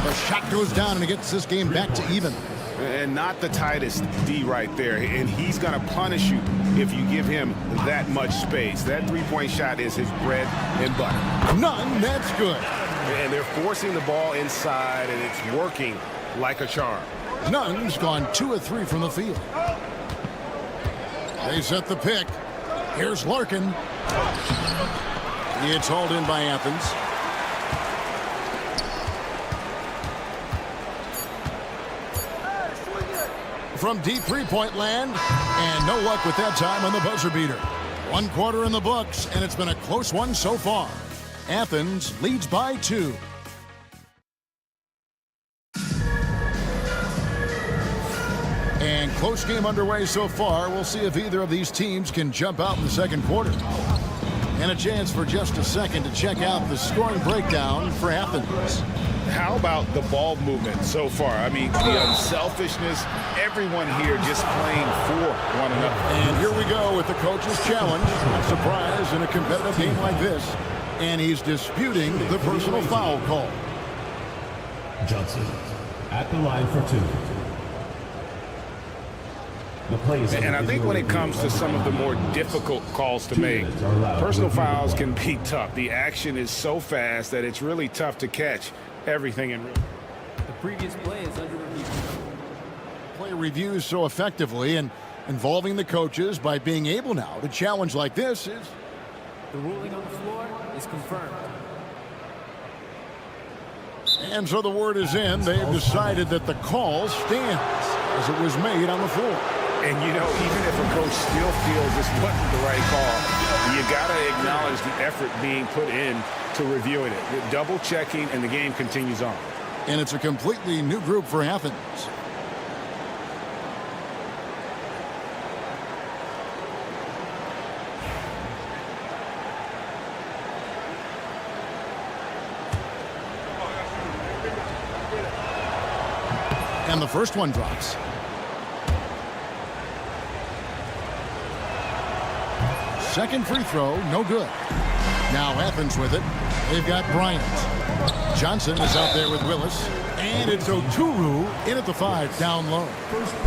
The shot goes down and it gets this game back to even. And not the tightest D right there. And he's going to punish you if you give him that much space. That three-point shot is his bread and butter. None, that's good. And they're forcing the ball inside, and it's working like a charm. Nunn's gone 2 of 3 from the field. They set the pick. Here's Larkin. It's hauled in by Athens. From deep three-point land, and no luck with that time on the buzzer beater. 1 quarter in the books, and it's been a close one so far. Athens leads by 2. And close game underway so far. We'll see if either of these teams can jump out in the second quarter. And a chance for just a second to check out the scoring breakdown for Athens. How about the ball movement so far? I mean, the unselfishness, everyone here just playing for one another. And here we go with the coach's challenge. A surprise in a competitive game like this. And he's disputing the personal foul call. Johnson at the line for 2. And I think when it comes to some of the more difficult calls to make, personal fouls can be tough. The action is so fast that it's really tough to catch everything in real. The previous play is under review. Play reviews so effectively and involving the coaches by being able now to challenge like this is... The ruling on the floor is confirmed. And so the word is in. They've decided that the call stands as it was made on the floor. And, you know, even if a coach still feels this wasn't the right call, you got to acknowledge the effort being put in to reviewing it. The double checking, and the game continues on. And it's a completely new group for Athens. And the first one drops. Second free throw, no good. Now Athens with it. They've got Bryant. Johnson is out there with Willis. And it's Oturu in at the 5, down low.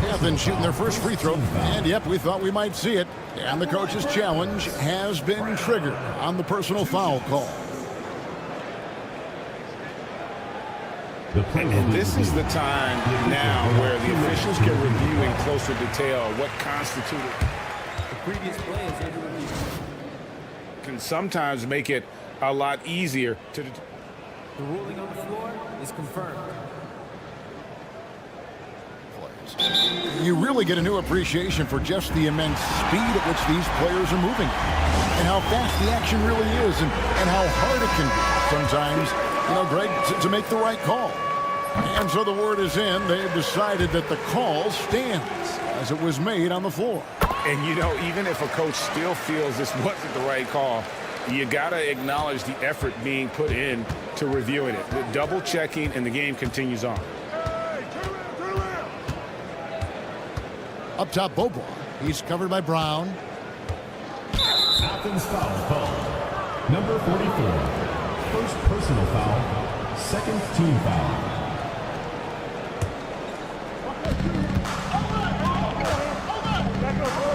Athens shooting their first free throw. And yep, we thought we might see it. And the coach's challenge has been triggered on the personal foul call. And this is the time now where the officials can review in closer detail what constituted. The previous play is under review. Can sometimes make it a lot easier to... The ruling on the floor is confirmed. You really get a new appreciation for just the immense speed at which these players are moving and how fast the action really is and how hard it can be sometimes, Greg, to make the right call. And so the word is in. They've decided that the call stands as it was made on the floor. And, even if a coach still feels this wasn't the right call, you got to acknowledge the effort being put in to reviewing it. The double checking, and the game continues on. Up top, Bobo. He's covered by Brown. Athens foul called. Number 44. First personal foul. Second team foul.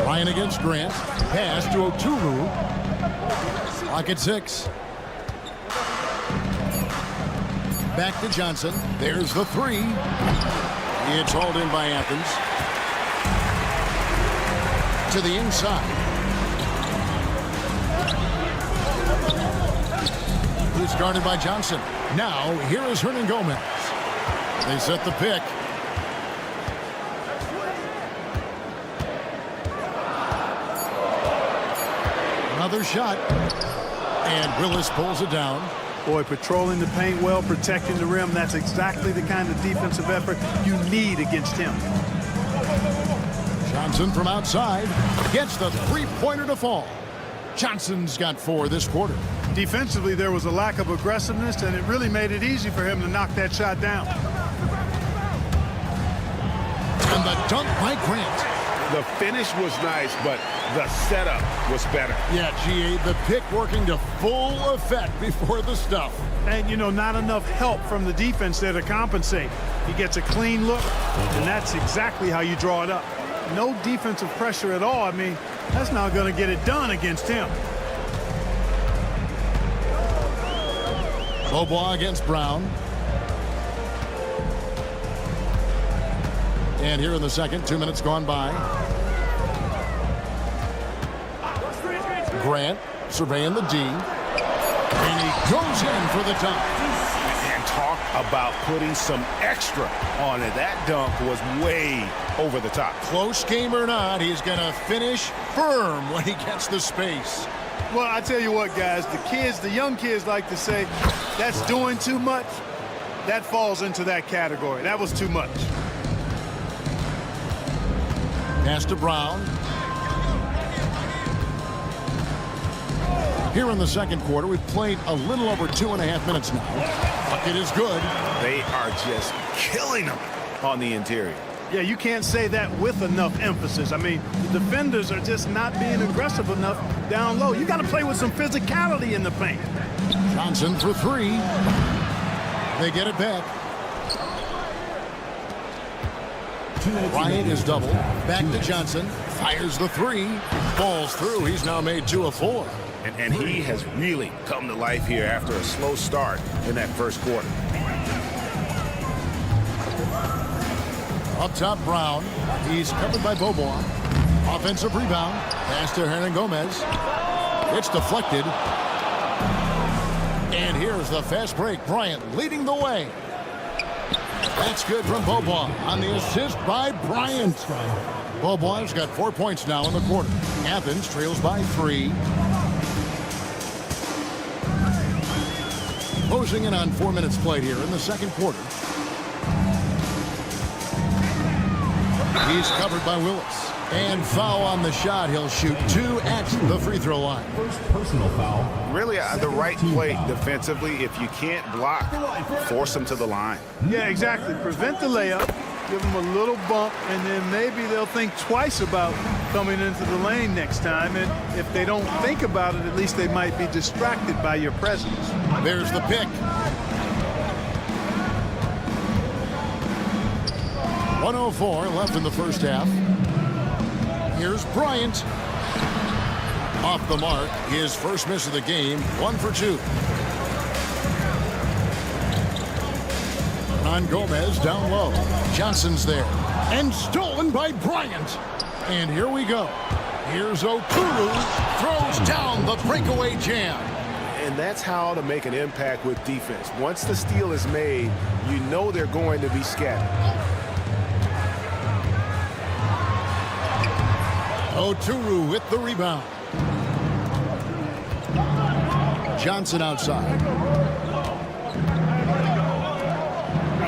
Ryan against Grant. Pass to Oturu. Clock at 6. Back to Johnson. There's the 3. It's hauled in by Athens. To the inside. He's guarded by Johnson. Now, here is Hernan Gomez. They set the pick. Another shot. And Willis pulls it down. Boy, patrolling the paint well, protecting the rim. That's exactly the kind of defensive effort you need against him. Johnson from outside gets the three-pointer to fall. Johnson's got 4 this quarter. Defensively, there was a lack of aggressiveness, and it really made it easy for him to knock that shot down. And the dunk by Grant. The finish was nice, but the setup was better. Yeah, GA, the pick working to full effect before the stuff. And, not enough help from the defense there to compensate. He gets a clean look, and that's exactly how you draw it up. No defensive pressure at all. I mean, that's not going to get it done against him. Bobois against Brown. And here in the second, 2 minutes gone by. Grant surveying the D. And he goes in for the dunk. And talk about putting some extra on it. That dunk was way over the top. Close game or not, he's going to finish firm when he gets the space. Well, I tell you what, guys, the young kids like to say, that's doing too much. That falls into that category. That was too much. Pass to Brown. Here in the second quarter, we've played a little over 2.5 minutes now. Bucket is good. They are just killing them on the interior. Yeah, you can't say that with enough emphasis. I mean, the defenders are just not being aggressive enough down low. You got to play with some physicality in the paint. Johnson for 3. They get it back. Bryant is doubled. Back to Johnson. Fires the 3. Falls through. He's now made 2 of 4. And he has really come to life here after a slow start in that first quarter. Up top, Brown. He's covered by Bobois. Offensive rebound. Pass to Hernan Gomez. It's deflected. And here's the fast break. Bryant leading the way. That's good from Bobois on the assist by Bryant. Bobois got 4 points now in the quarter. Athens trails by 3. Closing in on 4 minutes played here in the second quarter. He's covered by Willis. And foul on the shot. He'll shoot 2 at the free throw line. First personal foul. Really the right play defensively. If you can't block, force them to the line. Yeah, exactly. Prevent the layup. Give them a little bump, and then maybe they'll think twice about coming into the lane next time. And if they don't think about it, at least they might be distracted by your presence. There's the pick. 1:04 left in the first half. Here's Bryant. Off the mark. His first miss of the game. 1 for 2. On Gomez down low. Johnson's there. And stolen by Bryant. And here we go. Here's Oturu. Throws down the breakaway jam. And And that's how to make an impact with defense. Once the steal is made, you know they're going to be scattered. Oturu with the rebound. Johnson outside.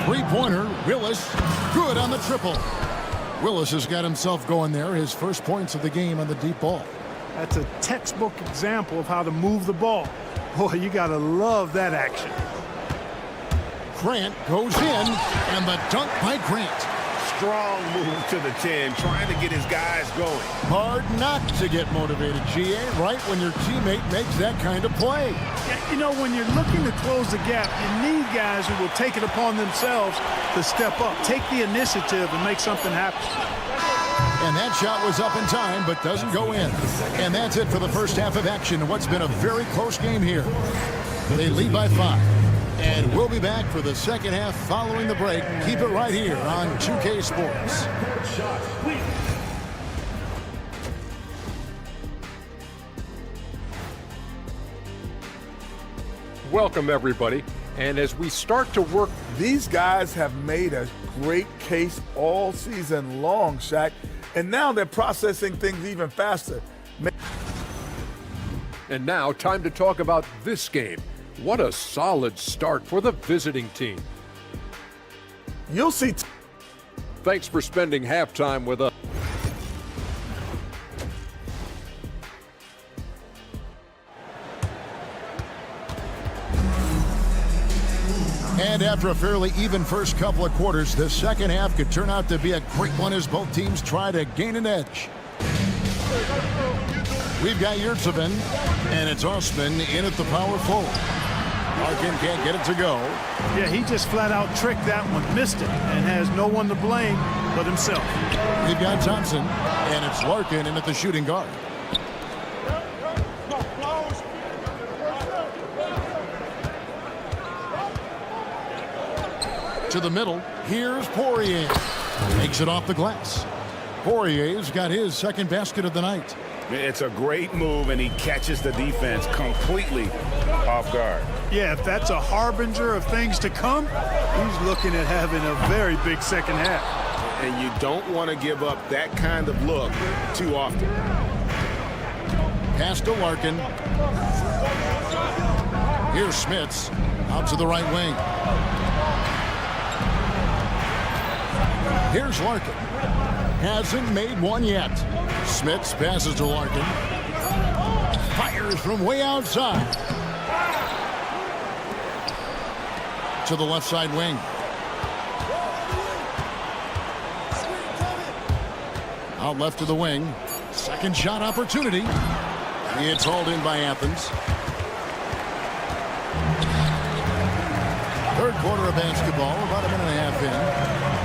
Three-pointer, Willis, good on the triple. Willis has got himself going there, his first points of the game on the deep ball. That's a textbook example of how to move the ball. Boy, you got to love that action. Grant goes in, and the dunk by Grant. Strong move to the 10, trying to get his guys going. Hard not to get motivated, GA, right when your teammate makes that kind of play. Yeah, you know, when you're looking to close the gap, you need guys who will take it upon themselves to step up, take the initiative, and make something happen. And that shot was up in time, but doesn't go in. And that's it for the first half of action in what's been a very close game here. They lead by 5. And we'll be back for the second half following the break. Keep it right here on 2K Sports. Welcome, everybody. And as we start to work, These guys have made a great case all season long, Shaq. And now they're processing things even faster. and now time to talk about this game. What a solid start for the visiting team. You'll see. Thanks for spending halftime with us. And after a fairly even first couple of quarters, the second half could turn out to be a great one as both teams try to gain an edge. We've got Yurtsevin, and it's Osman in at the power forward. Larkin can't get it to go. Yeah, he just flat out tricked that one, missed it, and has no one to blame but himself. We've got Thompson, and it's Larkin in at the shooting guard. To the middle, here's Poirier. Makes it off the glass. Poirier's got his second basket of the night. It's a great move, and he catches the defense completely off guard. Yeah, if that's a harbinger of things to come, he's looking at having a very big second half. And you don't want to give up that kind of look too often. Pass to Larkin. Here's Smits out to the right wing. Here's Larkin. Hasn't made one yet. Smits passes to Larkin. Fires from way outside. To the left side wing. Out left to the wing. Second shot opportunity. It's hauled in by Athens. Third quarter of basketball, about a minute and a half in.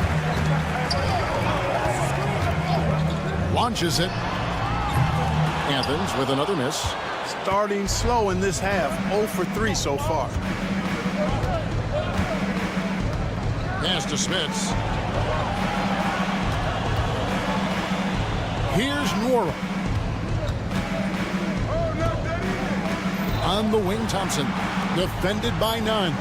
Launches it. Athens with another miss. Starting slow in this half, 0 for 3 so far. Pass to Smits. Here's Nwora. On the wing, Thompson. Defended by none.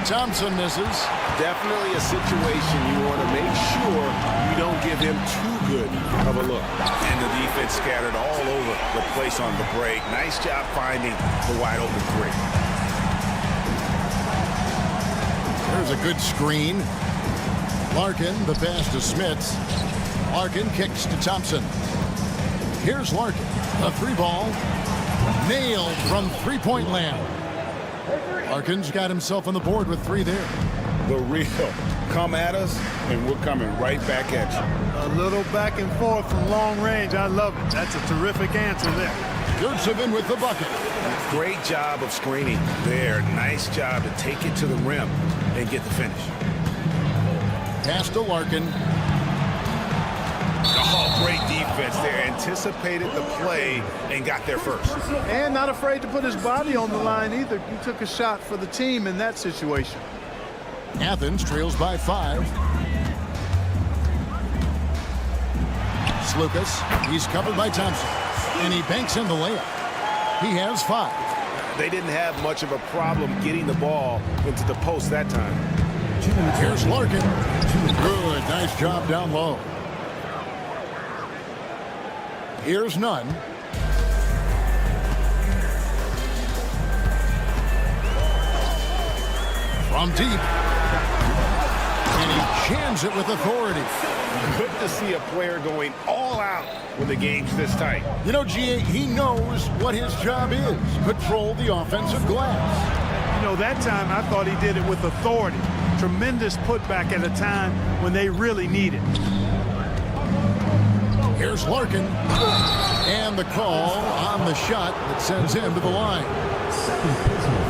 Thompson misses. Definitely a situation you want to make sure you don't give him too good of a look. And the defense scattered all over the place on the break. Nice job finding the wide open three. There's a good screen. Larkin, the pass to Smits. Larkin kicks to Thompson. Here's Larkin. A three ball. Nailed from three-point land. Larkin's got himself on the board with 3 there. The real. Come at us, and we're coming right back at you. A little back and forth from long range. I love it. That's a terrific answer there. Yurtsevin with the bucket. Great job of screening there. Nice job to take it to the rim and get the finish. Pass to Larkin. Oh, great defense there. Anticipated the play and got there first. And not afraid to put his body on the line either. He took a shot for the team in that situation. Athens trails by 5. Slukas, he's covered by Thompson, and he banks in the layup. He has 5. they didn't have much of a problem getting the ball into the post that time. Here's Larkin. Good, nice job down low. Here's Nunn. From deep. And he jams it with authority. Good to see a player going all out when the game's this tight. You know, GA, he knows what his job is. Control the offensive glass. You know, that time I thought he did it with authority. Tremendous putback at a time when they really need it. Here's Larkin. And the call on the shot that sends him to the line.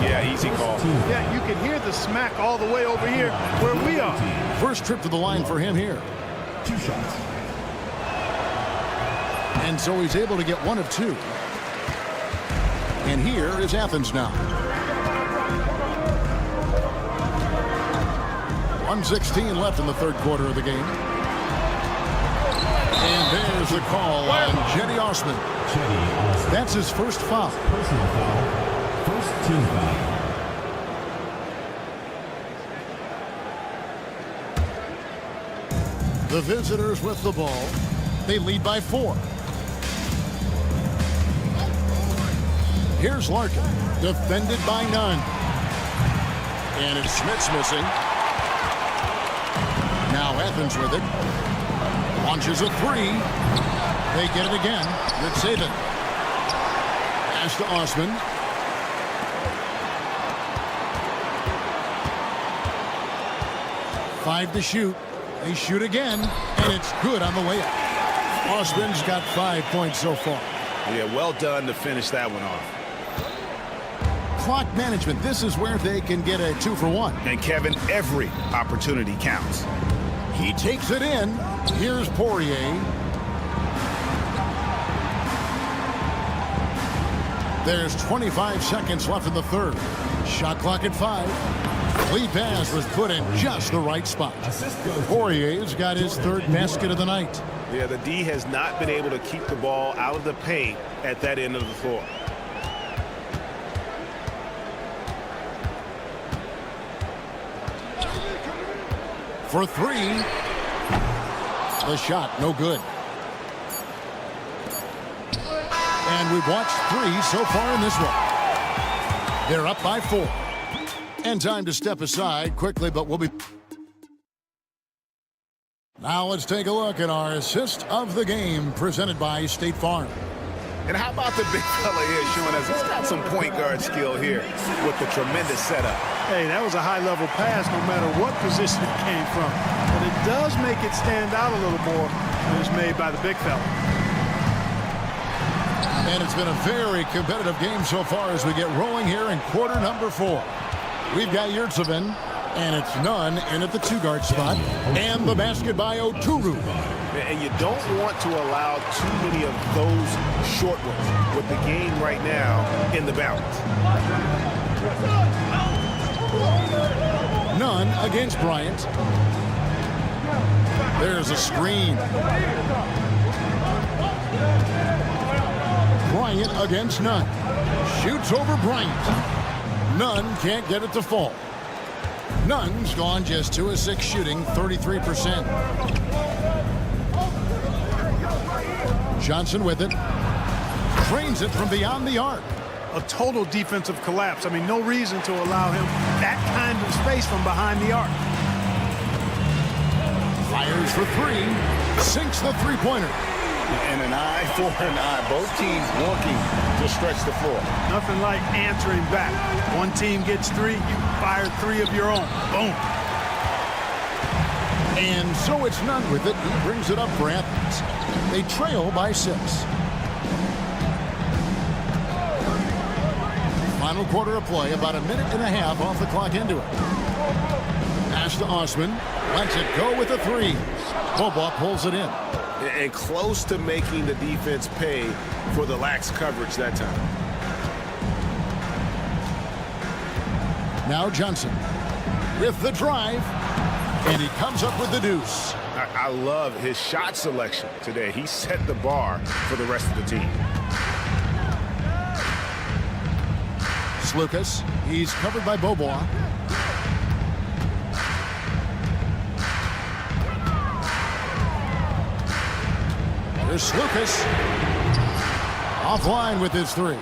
Yeah, easy call. Yeah, you can hear the smack all the way over here where we are. First trip to the line for him here. 2 shots. And so he's able to get 1 of 2. And here is Athens now. 1:16 left in the third quarter of the game. And there's the call on Jetty Osman. That's his first foul. Personal foul. First team foul. The visitors with the ball. They lead by 4. Here's Larkin. Defended by Nunn. And it's Schmidt's missing. Now Athens with it. Launches a 3. They get it again. Good save it. Pass to Osman. Five to shoot. They shoot again, and it's good on the way up. Osman's got 5 points so far. Yeah, well done to finish that one off. Clock management, this is where they can get a 2 for 1. And Kevin, every opportunity counts. He takes it in. Here's Poirier. There's 25 seconds left in the third. Shot clock at 5. Lead pass was put in just the right spot. Poirier's got his third basket of the night. Yeah, the D has not been able to keep the ball out of the paint at that end of the floor. For 3. The shot, no good. And we've watched 3 so far in this one. They're up by 4. And time to step aside quickly, but we'll be... Now let's take a look at our assist of the game presented by State Farm. And how about the big fella here showing us he's got some point guard skill here with the tremendous setup. Hey, that was a high-level pass no matter what position it came from. But it does make it stand out a little more when it's made by the big fella. And it's been a very competitive game so far as we get rolling here in quarter number 4. We've got Yurtsevin, and it's Nunn in at the 2-guard spot, and the basket by Oturu. And you don't want to allow too many of those short ones with the game right now in the balance. Nunn against Bryant. There's a screen. Bryant against Nunn. Shoots over Bryant. Nunn can't get it to fall. Nunn's gone just 2 of 6 shooting, 33%. Johnson with it. Trains it from beyond the arc. A total defensive collapse. I mean, no reason to allow him that kind of space from behind the arc. Fires for 3. Sinks the three-pointer. And an eye for an eye. Both teams working to stretch the floor. Nothing like answering back. One team gets 3, you fire 3 of your own. Boom. And so it's Nunn with it. He brings it up for Athens. They trail by 6. Final quarter of play, about a minute and a half off the clock into it. Pass to Osman. Lets it go with a 3. Boba pulls it in. And close to making the defense pay for the lax coverage that time. Now Johnson with the drive. And he comes up with the deuce. I love his shot selection today. He set the bar for the rest of the team. Here's Lucas. He's covered by Beaubois. Here's Lucas. Offline with his three.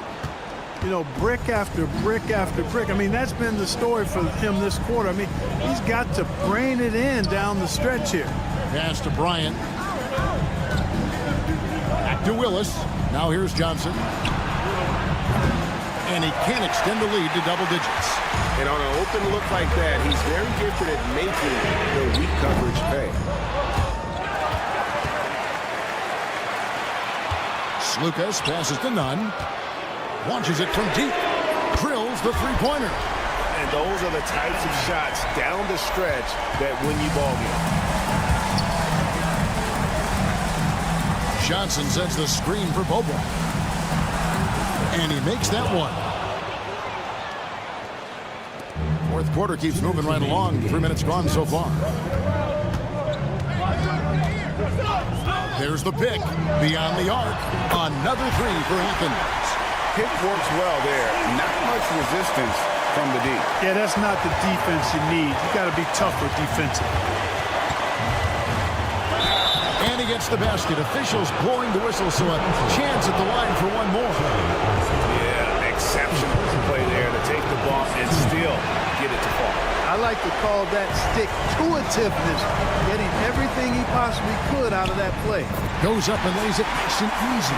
You know, brick after brick after brick. I mean, that's been the story for him this quarter. I mean, he's got to brain it in down the stretch here. Pass to Bryant. Back to Willis. Now here's Johnson. And he can't extend the lead to double digits. And on an open look like that, he's very gifted at making the weak coverage pay. Lucas passes to Nunn. Launches it from deep. Drills the three-pointer. And those are the types of shots down the stretch that win you ball game. Johnson sets the screen for Beaubois. And he makes that one. Fourth quarter keeps moving right along. 3 minutes gone so far. There's the pick. Beyond the arc. Another three for Athens. Pick works well there. Not much resistance from the D. Yeah, that's not the defense you need. You got to be tougher defensively. And he gets the basket. Officials blowing the whistle, so a chance at the line for one more. Yeah, exceptional play there to take the ball and still get it to fall. I like to call that stick-to-itiveness, getting everything he possibly could out of that play. Goes up and lays it nice and easy.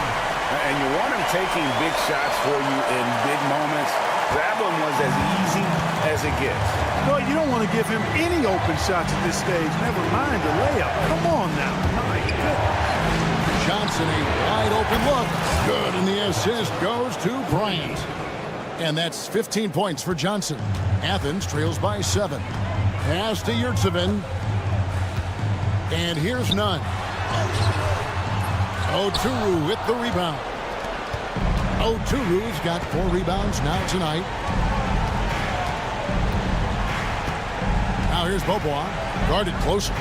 And you want him taking big shots for you in big moments. That one was as easy as it gets. No, you don't want to give him any open shots at this stage. Never mind the layup. Come on now. My goodness. Johnson, a wide open look. Good, and the assist goes to Bryant. And that's 15 points for Johnson. Athens trails by 7. Pass to Yurtsevin. And here's Nunn. Oturu with the rebound. Oturu's got 4 rebounds now tonight. Now here's Beaubois. Guarded closer.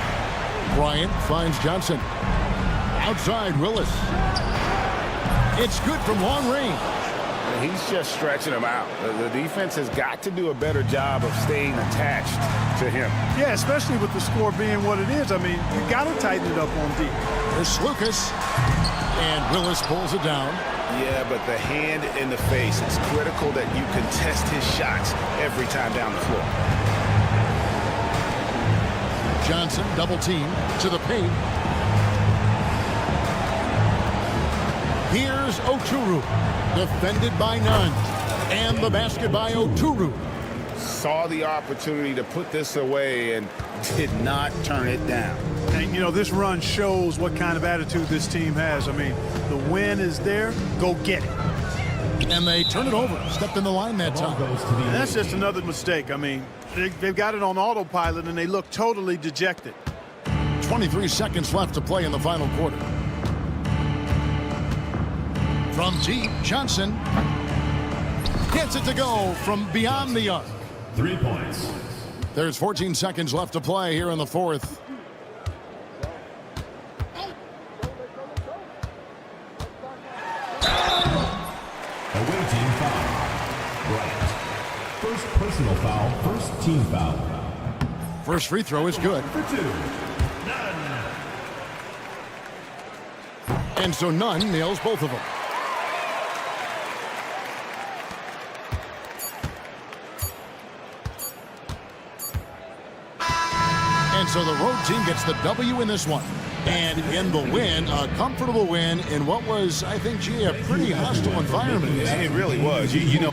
Bryant finds Johnson. Outside Willis. It's good from long range. He's just stretching him out. The defense has got to do a better job of staying attached to him. Yeah, especially with the score being what it is. I mean, you got to tighten it up on D. There's Lucas. And Willis pulls it down. Yeah, but the hand in the face, it's critical that you contest his shots every time down the floor. Johnson double team to the paint. Here's Oturu. Defended by Nunn. And the basket by Oturu. Saw the opportunity to put this away and did not turn it down. And, you know, this run shows what kind of attitude this team has. I mean, the win is there. Go get it. And they turn it over. Stepped in the line that time. And that's just another mistake. I mean, they've got it on autopilot, and they look totally dejected. 23 seconds left to play in the final quarter. From deep, Johnson gets it to go from beyond the arc. 3 points. There's 14 seconds left to play here in the fourth. Away team foul. Right. First personal foul, first team foul. First free throw is good. For 2. And so Nunn nails both of them. And so the road team gets the W in this one. And in the win, a comfortable win in what was, I think, gee, a pretty hostile environment. It really was. You know.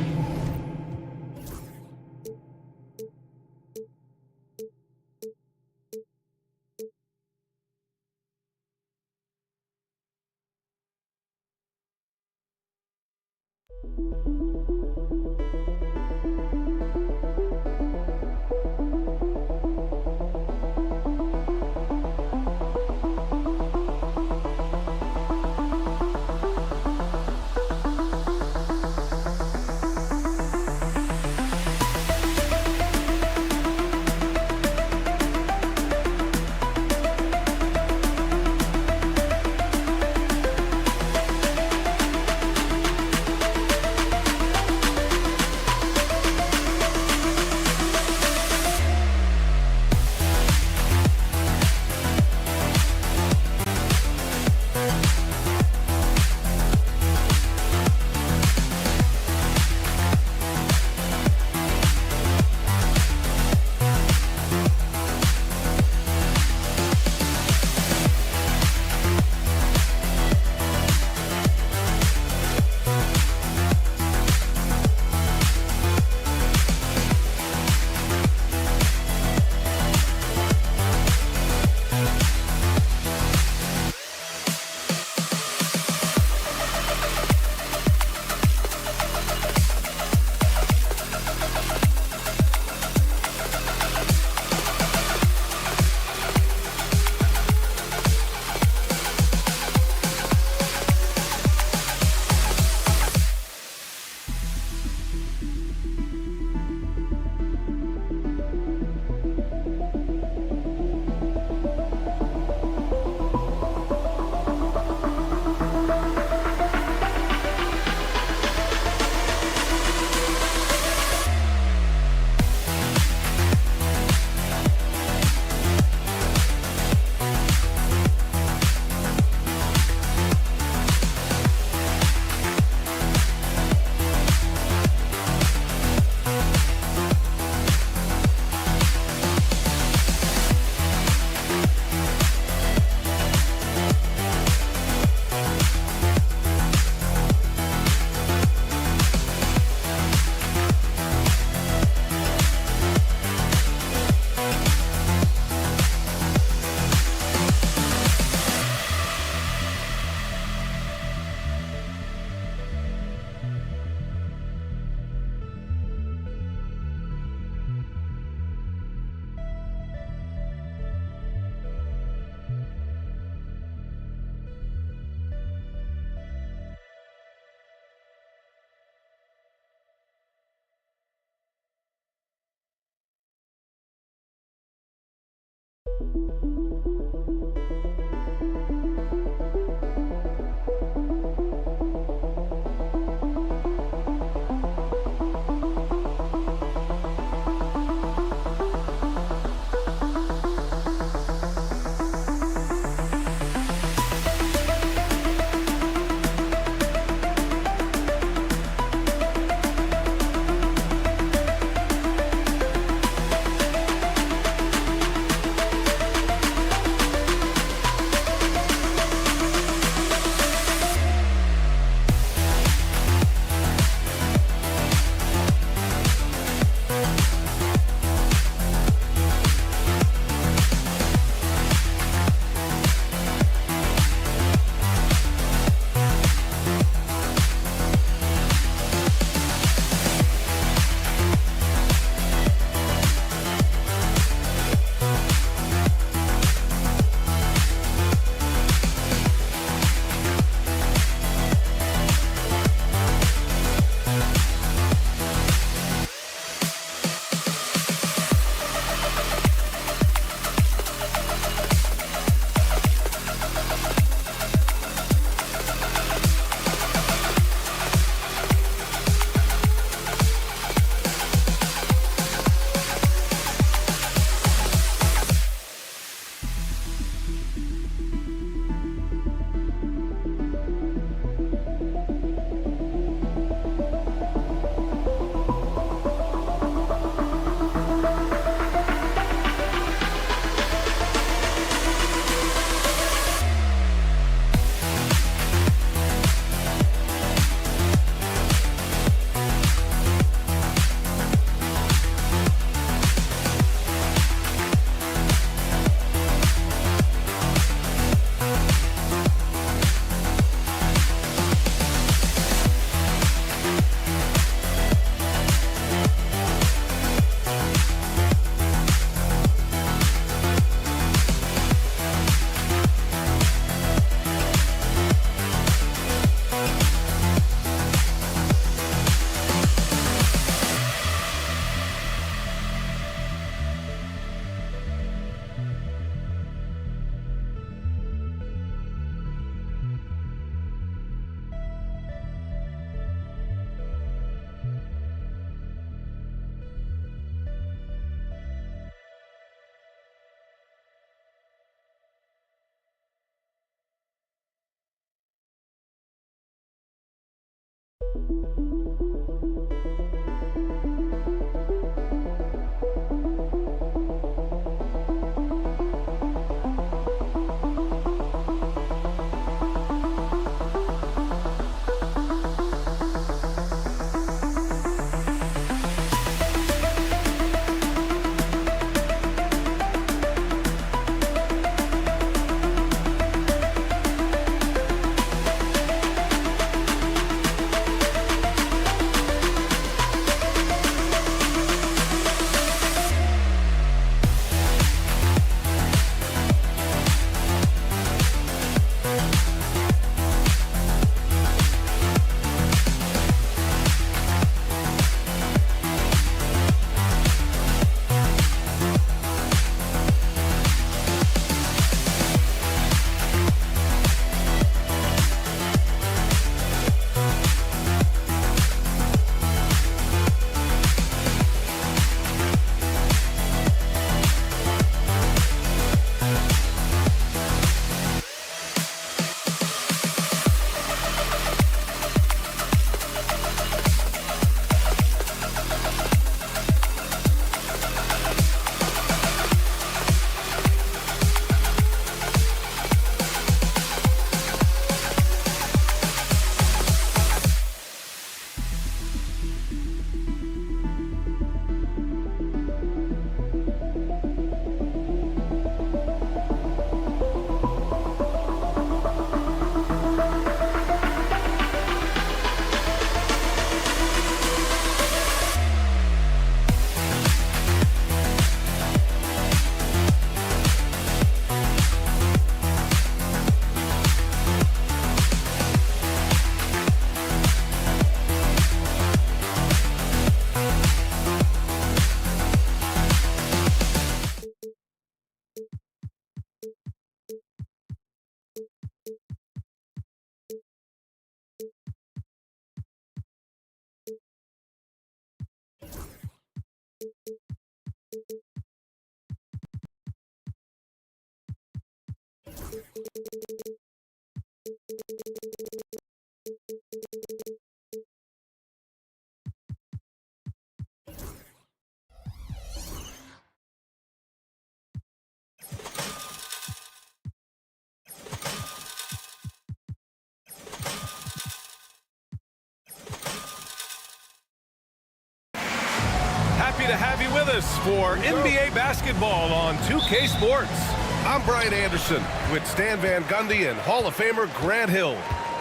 Happy to have you with us for NBA basketball on 2K Sports. I'm Brian Anderson with Stan Van Gundy and Hall of Famer Grant Hill.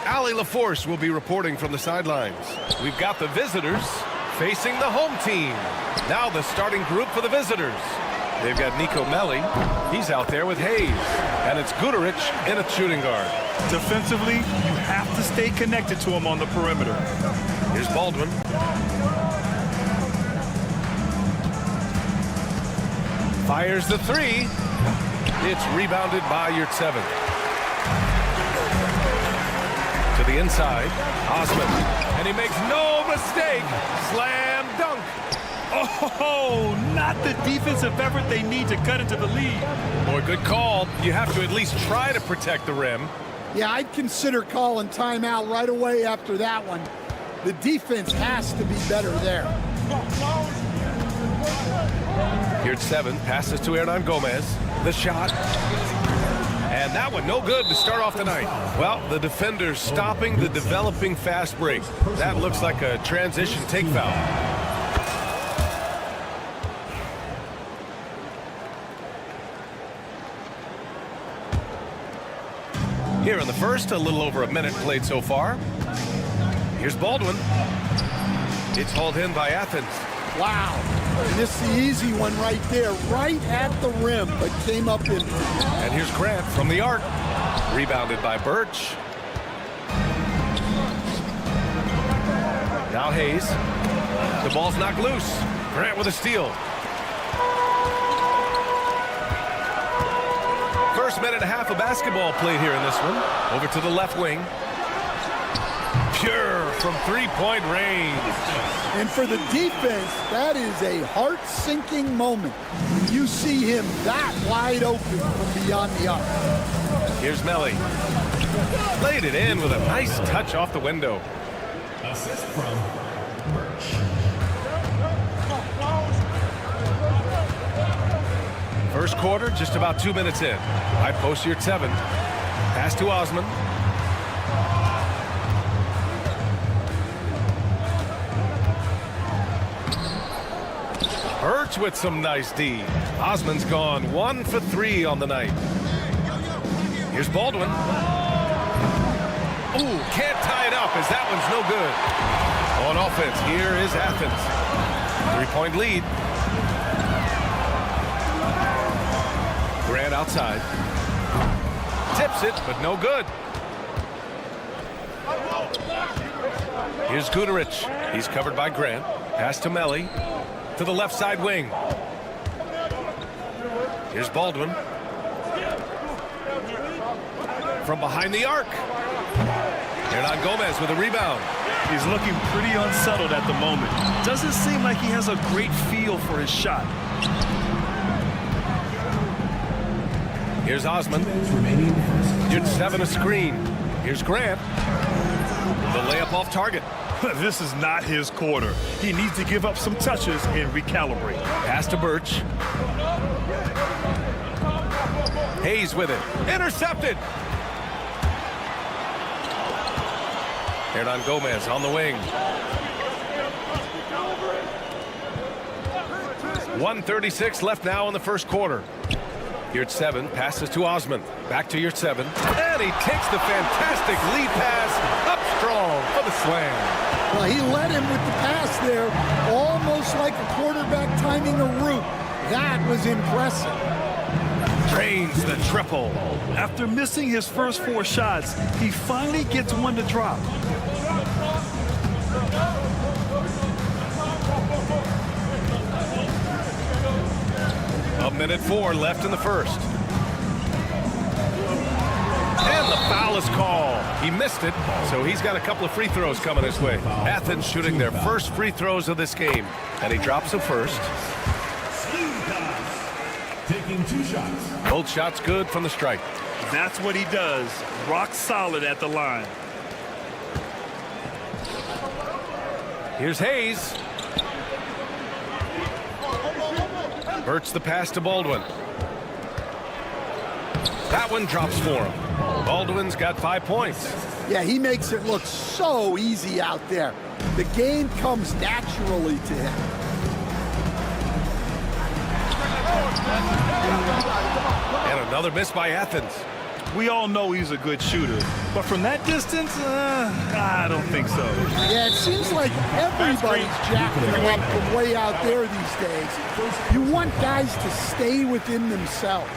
Allie LaForce will be reporting from the sidelines. We've got the visitors facing the home team. Now the starting group for the visitors. They've got Nico Melli. He's out there with Hayes. And it's Guduric in a shooting guard. Defensively, you have to stay connected to him on the perimeter. Here's Baldwin. Fires the three. It's rebounded by Yurtseven. To the inside, Osman. And he makes no mistake. Slam dunk. Oh, not the defensive effort they need to cut into the lead. Boy, good call. You have to at least try to protect the rim. Yeah, I'd consider calling timeout right away after that one. The defense has to be better there. Yurtseven passes to Hernan Gomez. The shot. And that one no good to start off the night. Well, the defender's stopping the developing fast break. That looks like a transition take foul. Here in the first, a little over a minute played so far. Here's Baldwin. It's hauled in by Athens. Wow. And this is the easy one right there, right at the rim, but came up in. And here's Grant from the arc. Rebounded by Birch. Now Hayes. The ball's knocked loose. Grant with a steal. First minute and a half of basketball played here in this one. Over to the left wing. Pure from three-point range. And for the defense, that is a heart-sinking moment. You see him that wide open from beyond the arc. Here's Melli. Laid it in with a nice touch off the window. Assist from Birch. First quarter, just about 2 minutes in. High post Yurtseven. Pass to Osman. Birch with some nice D. Osman's gone 1 for 3 on the night. Here's Baldwin. Ooh, can't tie it up as that one's no good. On offense, here is Athens. 3-point lead. Grant outside. Tips it, but no good. Here's Guduric. He's covered by Grant. Pass to Melli. To the left side wing. Here's Baldwin. From behind the arc. Hernan Gomez with a rebound. He's looking pretty unsettled at the moment. Doesn't seem like he has a great feel for his shot. Here's Osman. Yurtseven a screen. Here's Grant. The layup off target. This is not his quarter. He needs to give up some touches and recalibrate. Pass to Birch. Hayes with it. Intercepted. Hernan Gomez on the wing. 1:36 left now in the first quarter. Yurtseven passes to Osman. Back to Yurtseven. And he takes the fantastic lead pass up strong for the slam. Well, he led him with the pass there, almost like a quarterback timing a route. That was impressive. Drains the triple. After missing his first 4 shots, he finally gets one to drop. A minute 4 left in the first. And And the foul is called. He missed it, so he's got a couple of free throws coming his way. Athens shooting their first free throws of this game. And he drops the first. Taking 2 shots. Both shots good from the strike. That's what he does. Rock solid at the line. Here's Hayes. Hurts the pass to Baldwin. That one drops for him. Baldwin's got 5 points. Yeah, he makes it look so easy out there. The game comes naturally to him. And another miss by Athens. We all know he's a good shooter, but from that distance, I don't think so. Yeah, it seems like everybody's jacking him up from way out there these days. You want guys to stay within themselves.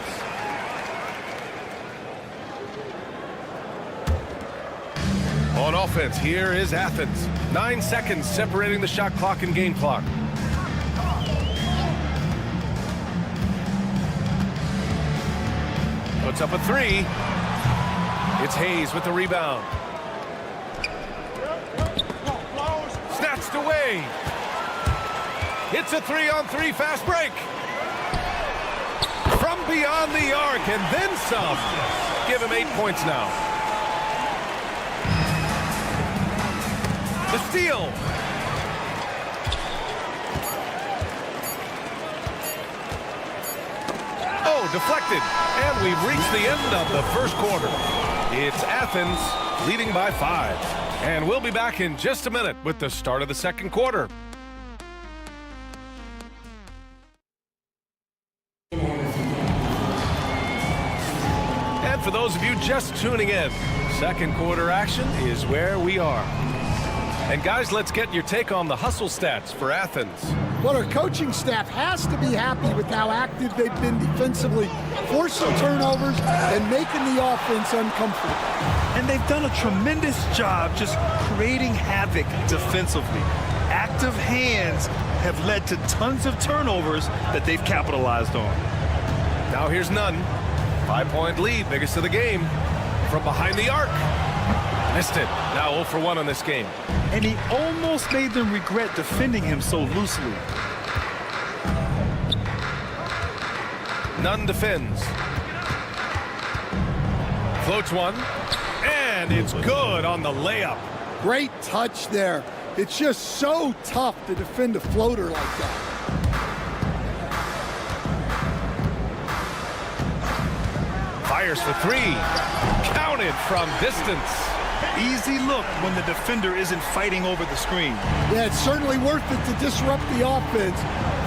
On offense, here is Athens. 9 seconds separating the shot clock and game clock. Puts up a 3. It's Hayes with the rebound. Snatched away. It's a 3-on-3 fast break. From beyond the arc and then some. Give him 8 points now. The steal. Oh, deflected. And we've reached the end of the first quarter. It's Athens leading by 5. And we'll be back in just a minute with the start of the second quarter. And for those of you just tuning in, second quarter action is where we are. And guys, let's get your take on the hustle stats for Athens. Well, our coaching staff has to be happy with how active they've been defensively, forcing turnovers and making the offense uncomfortable. And they've done a tremendous job just creating havoc defensively. Active hands have led to tons of turnovers that they've capitalized on. Now here's Nunn. 5-point lead, biggest of the game. From behind the arc. Missed it. Now 0 for 1 on this game. And he almost made them regret defending him so loosely. Nunn defends. Floats one. And it's good on the layup. Great touch there. It's just so tough to defend a floater like that. Fires for 3. Counted from distance. Easy look when the defender isn't fighting over the screen. Yeah, it's certainly worth it to disrupt the offense.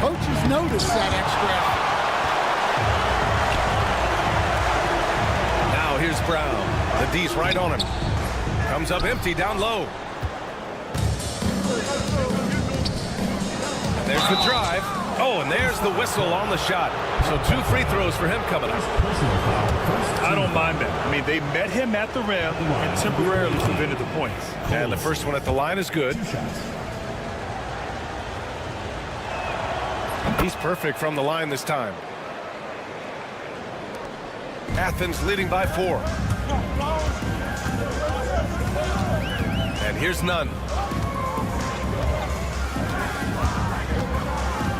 Coaches notice that extra. Now here's Brown. The D's right on him. Comes up empty down low. And there's the drive. Oh, and there's the whistle on the shot. So 2 free throws for him coming up. I don't mind that. I mean, they met him at the rim and temporarily prevented the points. And the first one at the line is good. He's perfect from the line this time. Athens leading by 4. And here's Nunn.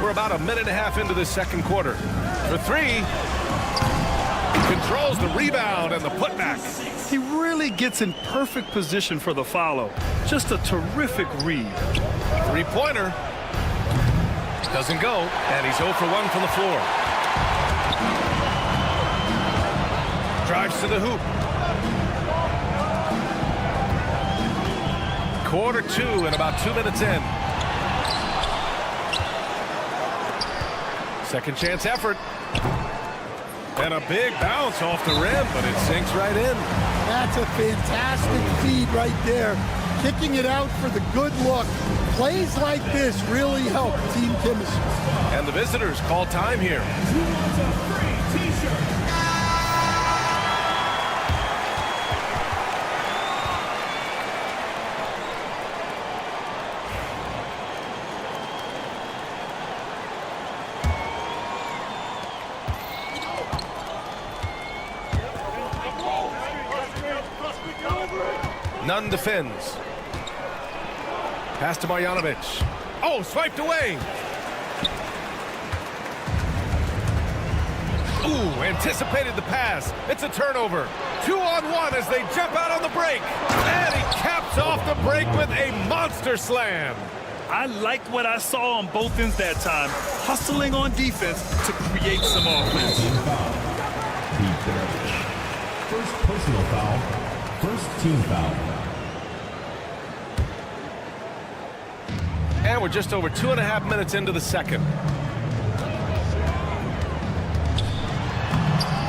We're about a minute and a half into this second quarter. For 3. Controls the rebound and the putback. He really gets in perfect position for the follow. Just a terrific read. 3-pointer. Doesn't go, and he's 0 for 1 from the floor. Drives to the hoop. Quarter 2 and about 2 minutes in. Second chance effort. And a big bounce off the rim, but it sinks right in. That's a fantastic feed right there. Kicking it out for the good look. Plays like this really help team chemistry. And the visitors call time here. Nunn defends. Pass to Marjanovic. Oh, swiped away. Ooh, anticipated the pass. It's a turnover. 2-on-1 as they jump out on the break. And he caps off the break with a monster slam. I liked what I saw on both ends that time, hustling on defense to create some offense. First personal foul, first team foul. And we're just over 2.5 minutes into the second.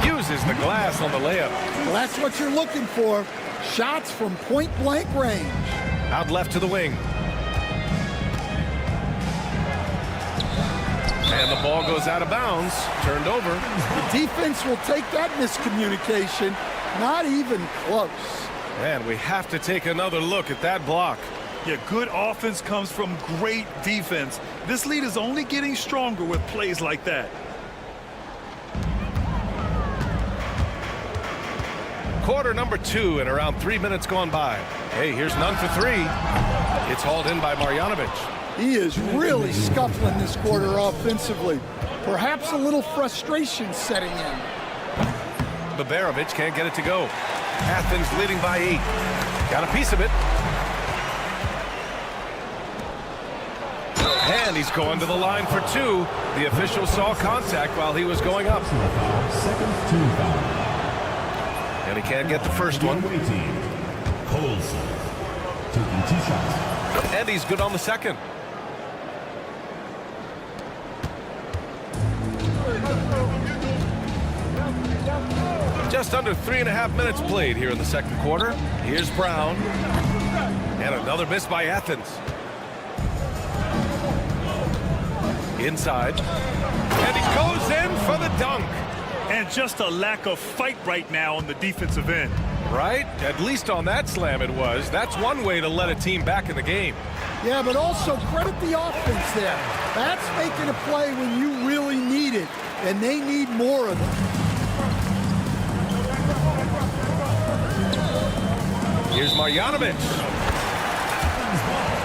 Uses the glass on the layup. Well, that's what you're looking for. Shots from point-blank range. Out left to the wing. And the ball goes out of bounds. Turned over. The defense will take that miscommunication. Not even close. And we have to take another look at that block. Yeah, good offense comes from great defense. This lead is only getting stronger with plays like that. Quarter number 2 and around 3 minutes gone by. Hey, here's Nunn for 3. It's hauled in by Marjanovic. He is really scuffling this quarter offensively. Perhaps a little frustration setting in. Baberovic can't get it to go. Athens leading by 8. Got a piece of it. And he's going to the line for 2. The official saw contact while he was going up. Second team foul. And he can't get the first one. Colson taking 2 shots. And he's good on the second. Just under 3.5 minutes played here in the second quarter. Here's Brown. And another miss by Athens. Inside. And he goes in for the dunk. And just a lack of fight right now on the defensive end. Right? At least on that slam it was. That's one way to let a team back in the game. Yeah, but also credit the offense there. That's making a play when you really need it, and they need more of it. Here's Marjanovic.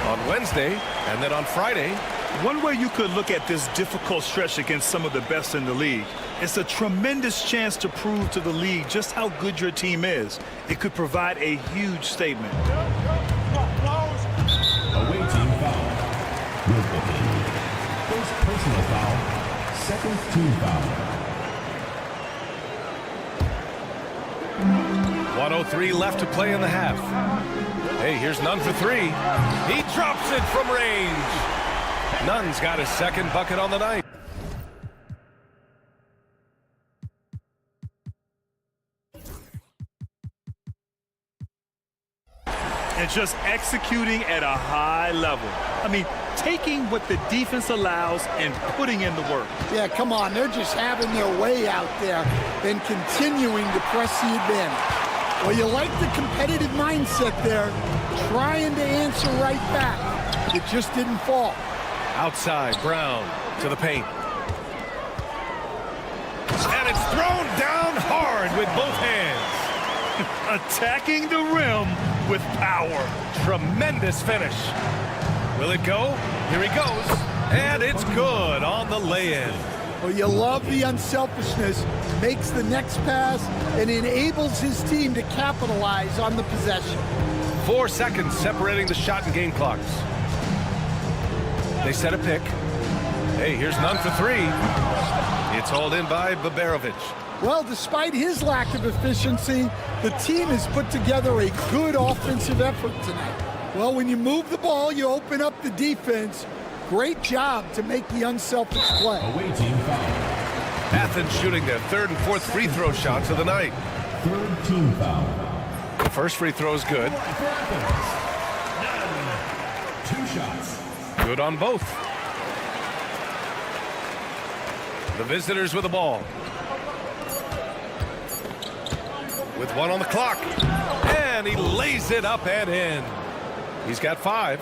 On Wednesday, and then on Friday. One way you could look at this difficult stretch against some of the best in the league, it's a tremendous chance to prove to the league just how good your team is. It could provide a huge statement. Away team foul. First personal foul, second team foul. 1:03 left to play in the half. Hey, here's Nunn for 3. He drops it from range. Nunn's got his second bucket on the night. And just executing at a high level. I mean, taking what the defense allows and putting in the work. Yeah, come on. They're just having their way out there and continuing to press the advantage. Well, you like the competitive mindset there, trying to answer right back. It just didn't fall. Outside, Brown to the paint. And it's thrown down hard with both hands. Attacking the rim with power. Tremendous finish. Will it go? Here he goes. And it's good on the lay-in. Well, you love the unselfishness, makes the next pass, and enables his team to capitalize on the possession. 4 seconds separating the shot and game clocks. They set a pick. Hey, here's Nunn for 3. It's hauled in by Baberovic. Well, despite his lack of efficiency, the team has put together a good offensive effort tonight. Well, when you move the ball, you open up the defense. Great job to make the unselfish play. Away team foul. Athens shooting their 3rd and 4th free throw shots of the night. Third team foul. The first free throw is good. 2 shots. Good on both. The visitors with the ball. With 1 on the clock. And he lays it up and in. He's got 5.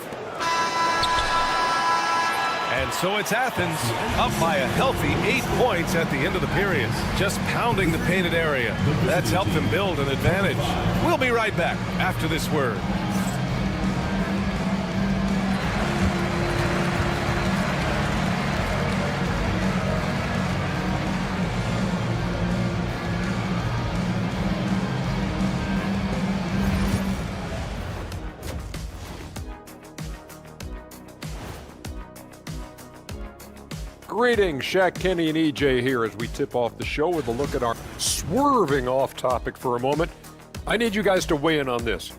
And so it's Athens up by a healthy 8 points at the end of the period. Just pounding the painted area. That's helped them build an advantage. We'll be right back after this word. Greetings, Shaq, Kenny, and EJ here as we tip off the show with a look at our swerving off topic for a moment. I need you guys to weigh in on this.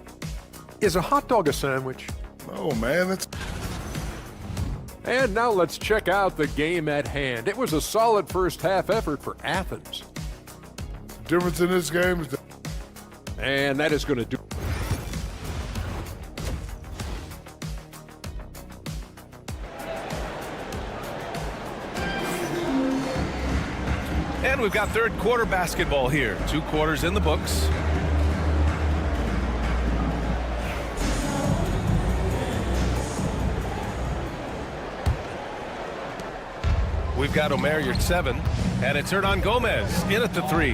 Is a hot dog a sandwich? Oh, man, that's... And now let's check out the game at hand. It was a solid first half effort for Athens. The difference in this game is... And that is going to do... And we've got third quarter basketball here. 2 quarters in the books. We've got Omer Yurtseven, and it's Hernan Gomez in at the 3.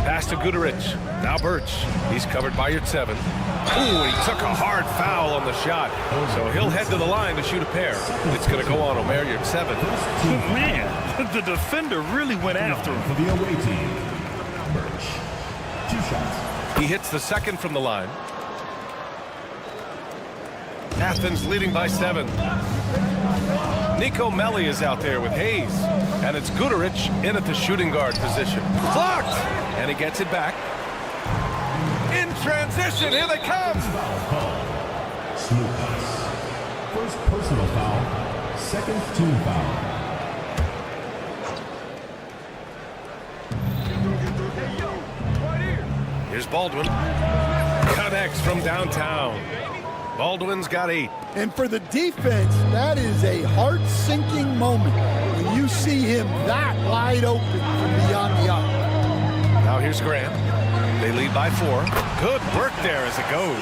Pass to Guduric. Now Birch. He's covered by Yurtseven. Ooh, he took a hard foul on the shot. So he'll head to the line to shoot a pair. It's going to go on Omer Yurtseven. Man, the defender really went after him. For the away team, Birch. 2 shots. He hits the second from the line. Athens leading by 7. Nico Melli is out there with Hayes. And it's Guduric in at the shooting guard position. Blocked! And he gets it back. In transition, here they come! First personal foul, second team foul. Here's Baldwin. Connects from downtown. Baldwin's got 8. And for the defense, that is a heart-sinking moment when you see him that wide open from beyond the arc. Now here's Grant. They lead by 4. Good work there as it goes.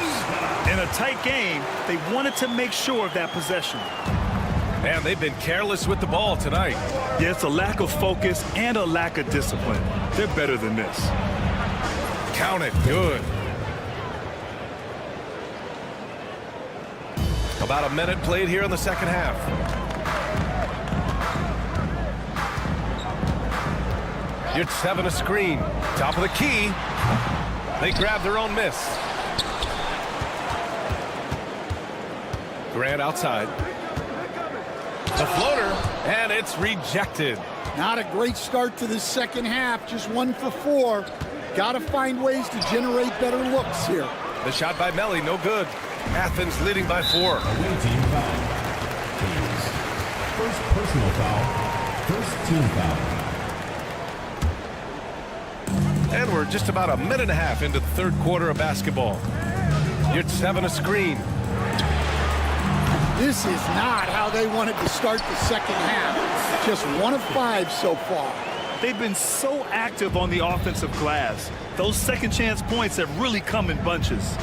In a tight game, they wanted to make sure of that possession. Man, they've been careless with the ball tonight. Yeah, it's a lack of focus and a lack of discipline. They're better than this. Count it. Good. About a minute played here in the second half. Yurtseven a screen. Top of the key. They grab their own miss. Grant outside. The floater, and it's rejected. Not a great start to the second half. Just 1 for 4. Got to find ways to generate better looks here. The shot by Melli, no good. Athens leading by 4. Away team foul. First personal foul, first team foul. And we're just about a minute and a half into the third quarter of basketball. Yurtseven a screen. This is not how they wanted to start the second half. Just 1 of 5 so far. They've been so active on the offensive glass. Those second chance points have really come in bunches.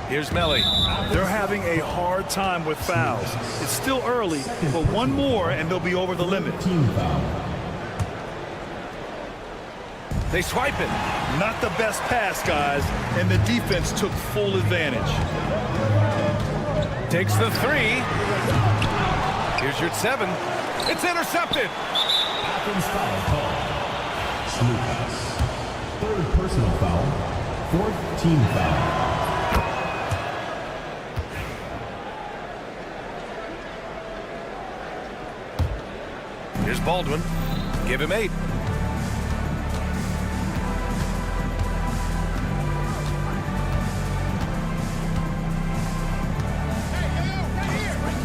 Here's Melli. They're having a hard time with fouls. It's still early, but 1 more and they'll be over the limit. Team foul. They swipe it. Not the best pass, guys, and the defense took full advantage. Takes the 3. Here's Yurtseven. It's intercepted. Athens foul call. Lucas. Third personal foul, fourth team foul. Here's Baldwin. Give him 8.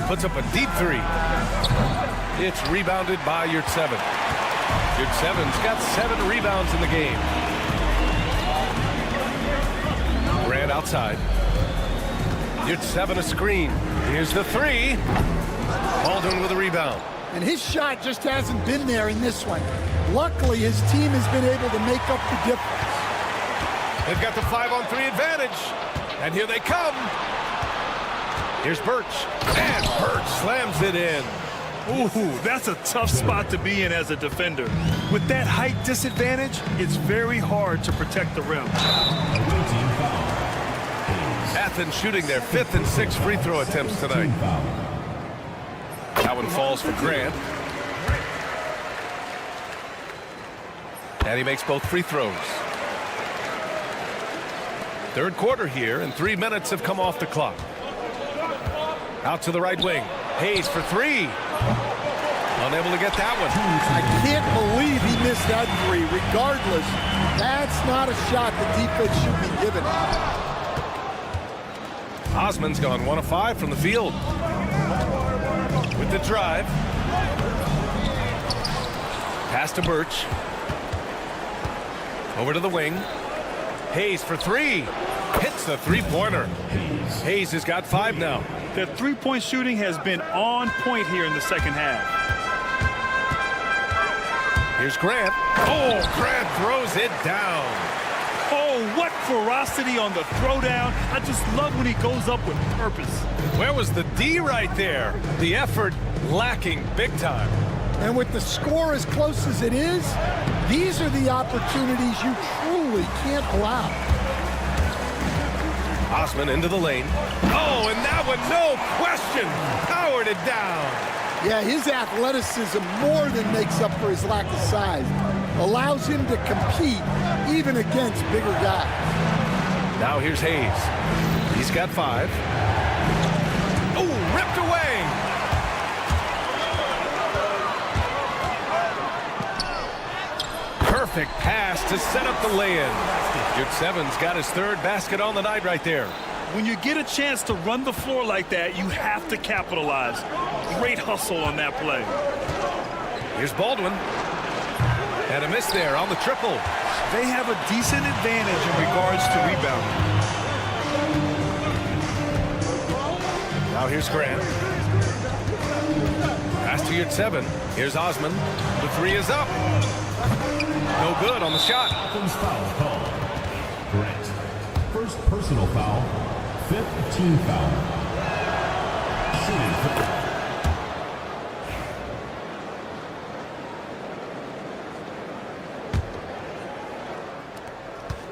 Puts up a deep 3. It's rebounded by Yurtseven. Yurtseven's got 7 rebounds in the game. Grant outside. Yurtseven a screen. Here's the 3. Baldwin with a rebound. And his shot just hasn't been there in this one. Luckily, his team has been able to make up the difference. They've got the 5-on-3 advantage. And here they come. Here's Birch. And Birch slams it in. Ooh, that's a tough spot to be in as a defender. With that height disadvantage, it's very hard to protect the rim. Athens shooting their 5th and 6th free throw attempts tonight. That one falls for Grant. And he makes both free throws. Third quarter here, and 3 minutes have come off the clock. Out to the right wing. Hayes for 3. Unable to get that one. I can't believe he missed that three. Regardless, that's not a shot the defense should be given. Osman's gone 1 of 5 from the field. With the drive. Pass to Birch. Over to the wing. Hayes for 3. Hits the three-pointer. Hayes has got 5 now. Their three-point shooting has been on point here in the second half. Here's Grant. Oh, Grant throws it down. Oh, what ferocity on the throwdown. I just love when he goes up with purpose. Where was the D right there? The effort lacking big time. And with the score as close as it is, these are the opportunities you truly can't allow. Osman into the lane. Oh, and that one, no question, powered it down. Yeah, his athleticism more than makes up for his lack of size. Allows him to compete even against bigger guys. Now here's Hayes. He's got 5. Oh, ripped away. Perfect pass to set up the lay-in. Yurtseven's got his 3rd basket on the night right there. When you get a chance to run the floor like that, you have to capitalize. Great hustle on that play. Here's Baldwin. And a miss there on the triple. They have a decent advantage in regards to rebounding. Now here's Grant. Pass to Yurtseven. Here's Osman. The 3 is up. No good on the shot. Offense foul call. Grant. First personal foul. 5th team foul. Shooting foul.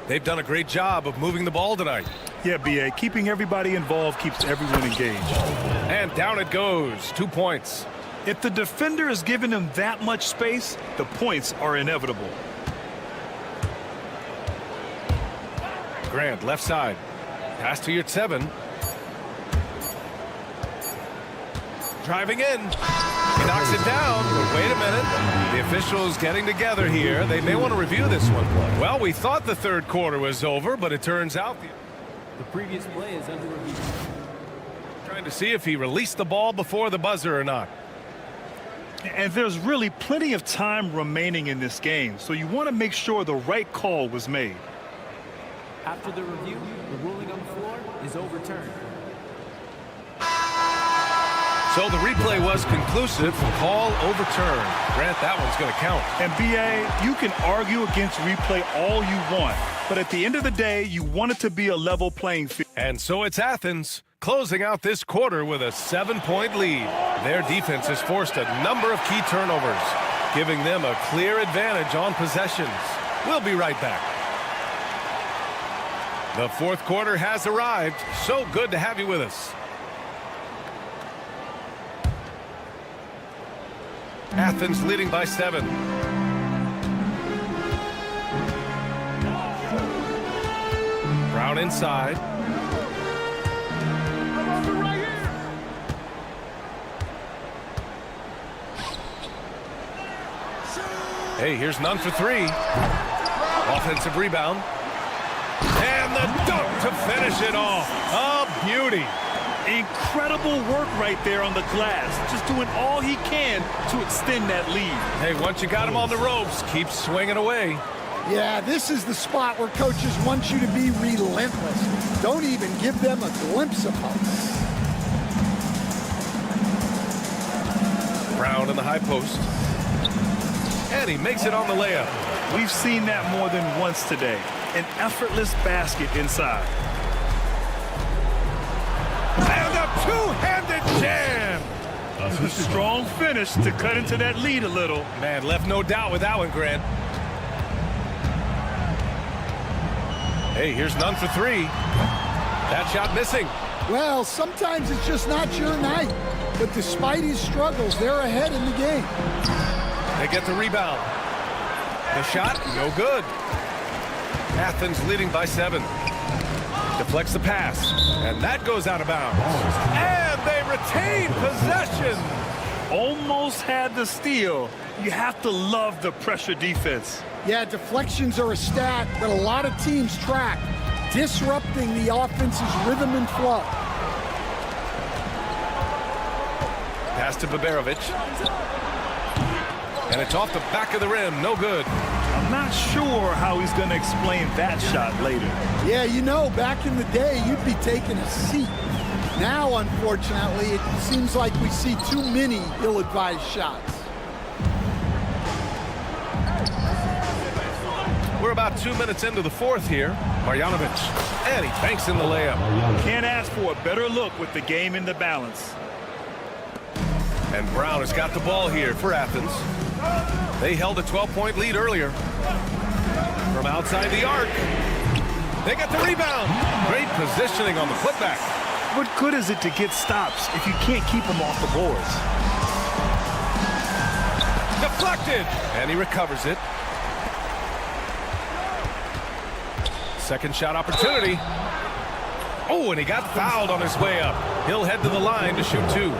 They've done a great job of moving the ball tonight. Yeah, B.A. Keeping everybody involved keeps everyone engaged. And down it goes. 2 points. If the defender is giving them that much space, the points are inevitable. Grant, left side. Pass to Yurtseven. Driving in. He knocks it down. But wait a minute. The officials getting together here. They may want to review this one. Well, we thought the 3rd quarter was over, but it turns out the previous play is under review. Trying to see if he released the ball before the buzzer or not. And there's really plenty of time remaining in this game, so you want to make sure the right call was made. After the review, the ruling on the floor is overturned. So the replay was conclusive. Call overturned. Grant, that one's going to count. And B.A., you can argue against replay all you want, but at the end of the day, you want it to be a level playing field. And so it's Athens closing out this quarter with a 7-point lead. Their defense has forced a number of key turnovers, giving them a clear advantage on possessions. We'll be right back. The 4th quarter has arrived. So good to have you with us. Athens leading by 7. Brown inside. Hey, here's none for 3. Offensive rebound. And the dunk to finish it off. A beauty. Incredible work right there on the glass. Just doing all he can to extend that lead. Hey, once you got him on the ropes, keep swinging away. Yeah, this is the spot where coaches want you to be relentless. Don't even give them a glimpse of hope. Brown in the high post. And he makes it on the layup. We've seen that more than once today. An effortless basket inside. And a two-handed jam. A strong finish to cut into that lead a little. Man, left no doubt with that one, Grant. Hey, here's none for 3. That shot missing. Well, sometimes it's just not your night. But despite his struggles, they're ahead in the game. They get the rebound. The shot, no good. Athens leading by 7. Deflects the pass. And that goes out of bounds. And they retain possession. Almost had the steal. You have to love the pressure defense. Yeah, deflections are a stat that a lot of teams track, disrupting the offense's rhythm and flow. Pass to Baberovic. And it's off the back of the rim. No good. I'm not sure how he's going to explain that shot later. Yeah, you know, back in the day, you'd be taking a seat. Now, unfortunately, it seems like we see too many ill-advised shots. We're about 2 minutes into the fourth here. Marjanovic. And he banks in the layup. Can't ask for a better look with the game in the balance. And Brown has got the ball here for Athens. They held a 12-point lead earlier. From outside the arc. They get the rebound. Great positioning on the putback. What good is it to get stops if you can't keep them off the boards? Deflected. And he recovers it. Second shot opportunity. Oh, and he got fouled on his way up. He'll head to the line to shoot two.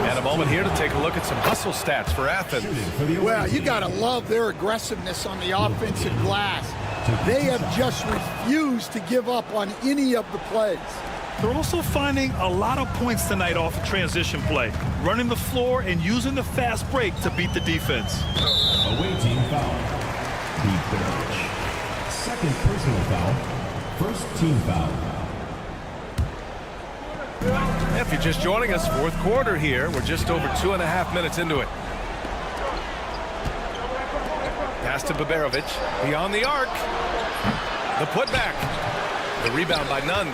And a moment here to take a look at some hustle stats for Athens. Well, you got to love their aggressiveness on the offensive glass. They have just refused to give up on any of the plays. They're also finding a lot of points tonight off of transition play, running the floor and using the fast break to beat the defense. Away team foul. Beat. Second personal foul. First team foul. If you're just joining us, fourth quarter here. We're just over 2.5 minutes into it. Pass to Baberovic. Beyond the arc. The putback. The rebound by Nunn.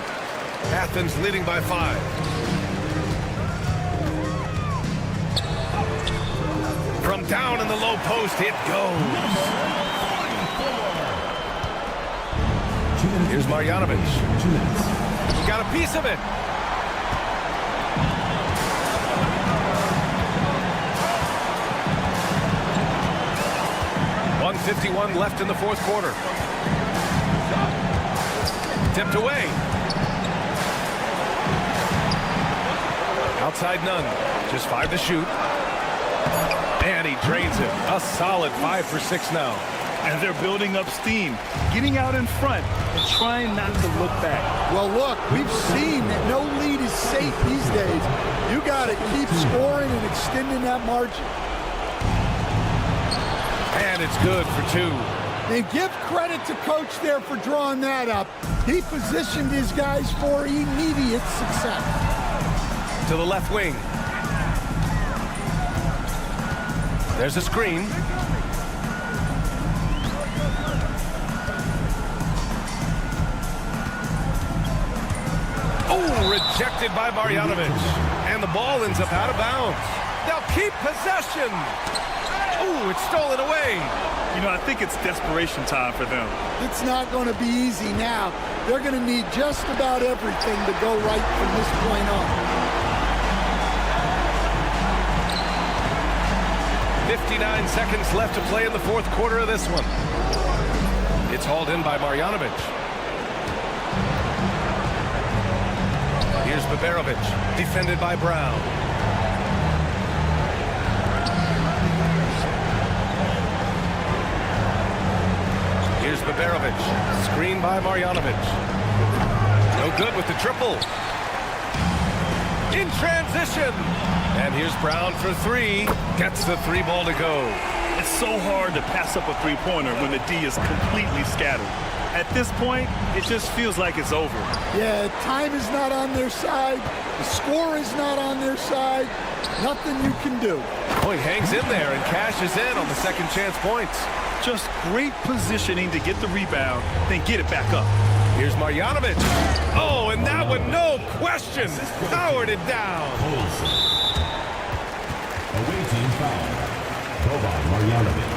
Athens leading by 5. From down in the low post, it goes. Here's Marjanovic. He got a piece of it. .51 left in the fourth quarter. Tipped away. Outside Nunn. Just 5 to shoot. And he drains it. A solid 5 for 6 now. And they're building up steam, getting out in front and trying not to look back. Well, look, we've seen that no lead is safe these days. You got to keep scoring and extending that margin. And it's good for 2. And give credit to coach there for drawing that up. He positioned his guys for immediate success. To the left wing. There's a screen. Oh, rejected by Marjanovic. And the ball ends up out of bounds. They'll keep possession. Oh, it's stolen away. You know, I think it's desperation time for them. It's not going to be easy now. They're going to need just about everything to go right from this point on. 59 seconds left to play in the fourth quarter of this one. It's hauled in by Marjanovic. Here's Baberovic, defended by Brown. Here's Baberovic, screened by Marjanovic. No good with the triple. In transition. And here's Brown for 3. Gets the 3 ball to go. It's so hard to pass up a three-pointer when the D is completely scattered. At this point, it just feels like it's over. Yeah, time is not on their side. The score is not on their side. Nothing you can do. Oh, he hangs in there and cashes in on the second chance points. Just great positioning to get the rebound, then get it back up. Here's Marjanovic. Oh, and that one, no question, powered it down. Away team foul. Boban Marjanovic.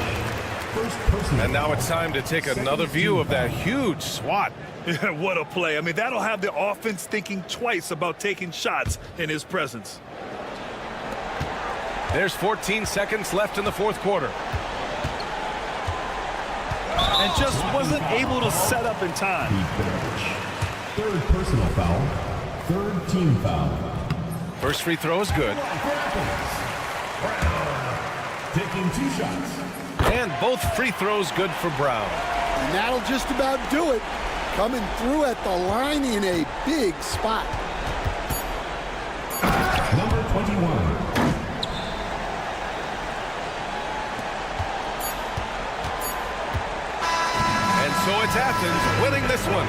First personal. And now it's time to take another view of that huge swat. What a play. I mean, that'll have the offense thinking twice about taking shots in his presence. There's 14 seconds left in the fourth quarter. And just wasn't able to set up in time. Third personal foul. Third team foul. First free throw is good. Taking 2 shots. And both free throws good for Brown. And that'll just about do it. Coming through at the line in a big spot. Number 21. So it's Athens winning this one.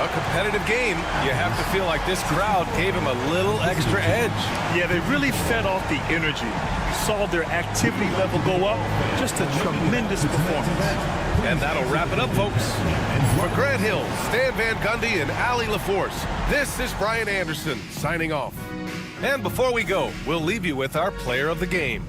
A competitive game. You have to feel like this crowd gave him a little extra edge. Yeah, they really fed off the energy. You saw their activity level go up. Just a tremendous performance. And that'll wrap it up, folks. For Grant Hill, Stan Van Gundy, and Allie LaForce, this is Brian Anderson signing off. And before we go, we'll leave you with our player of the game.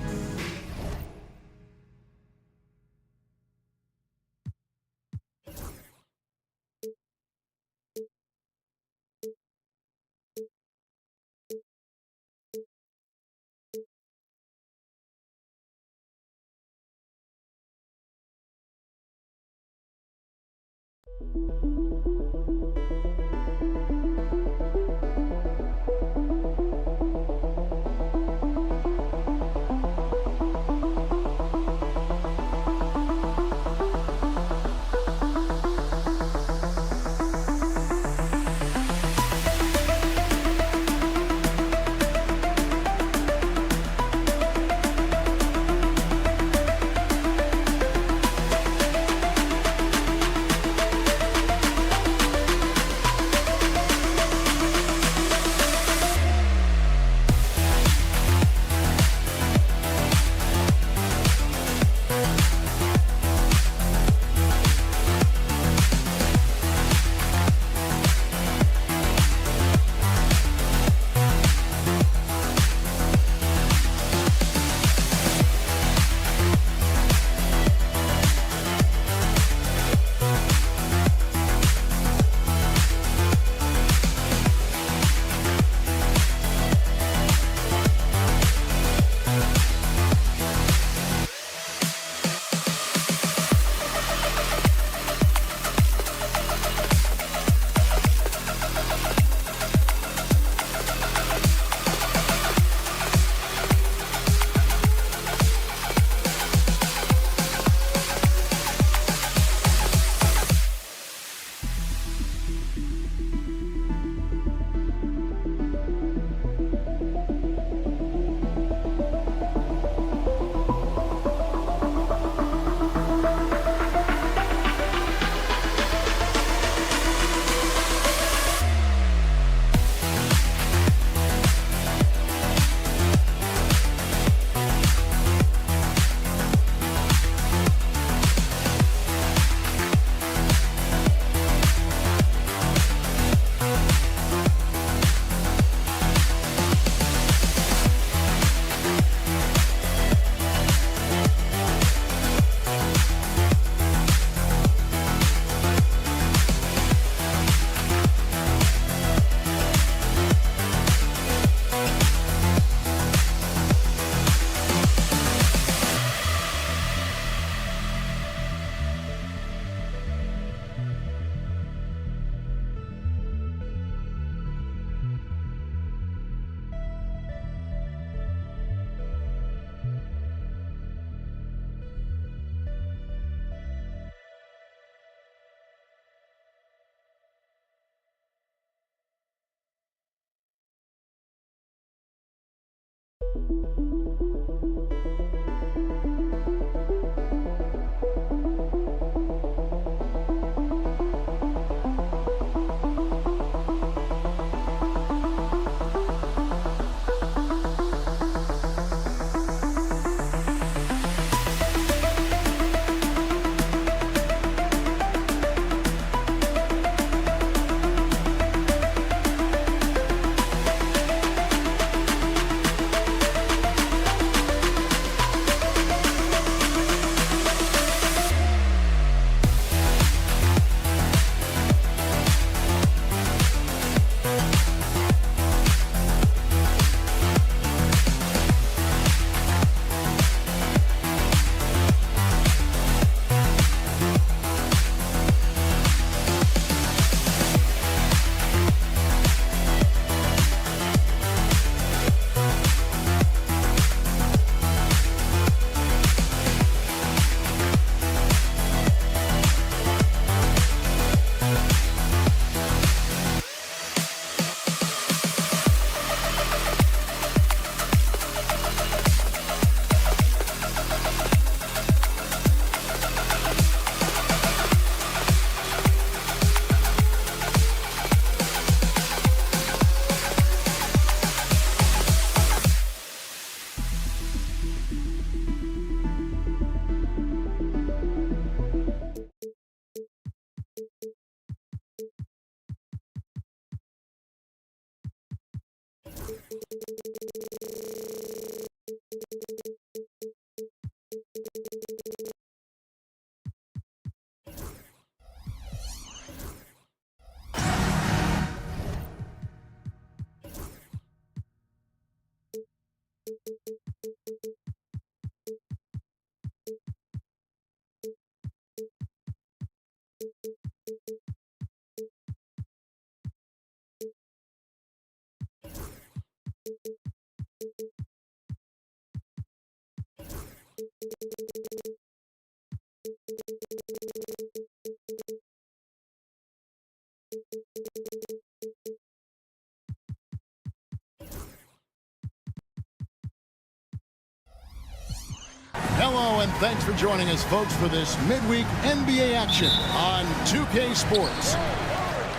Hello, and thanks for joining us, folks, for this midweek NBA action on 2K Sports.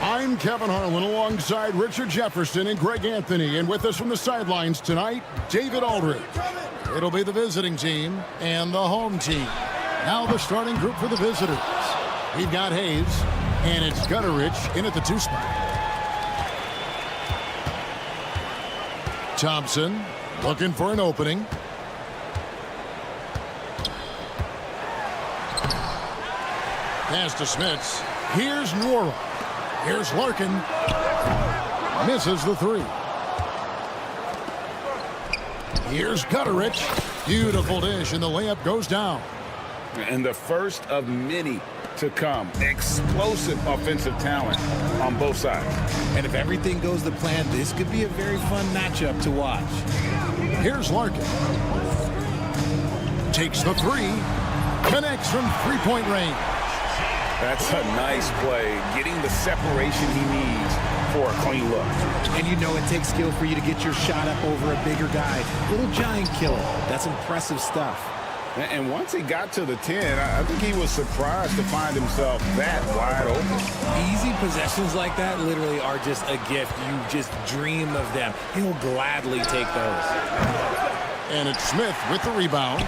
I'm Kevin Harlan alongside Richard Jefferson and Greg Anthony, and with us from the sidelines tonight, David Aldridge. It'll be the visiting team and the home team. Now the starting group for the visitors. We've got Hayes, and it's Gutterich in at the 2 spot. Thompson looking for an opening. Pass to Smits. Here's Nwora. Here's Larkin. Misses the 3. Here's Gutterich. Beautiful dish, and the layup goes down. And the first of many to come. Explosive offensive talent on both sides. And if everything goes to plan, this could be a very fun matchup to watch. Here's Larkin. Takes the 3. Connects from three-point range. That's a nice play, getting the separation he needs for a clean look. And you know it takes skill for you to get your shot up over a bigger guy. Little giant killer. That's impressive stuff. And once he got to the 10, I think he was surprised to find himself that wide open. Easy possessions like that literally are just a gift. You just dream of them. He'll gladly take those. And it's Smith with the rebound.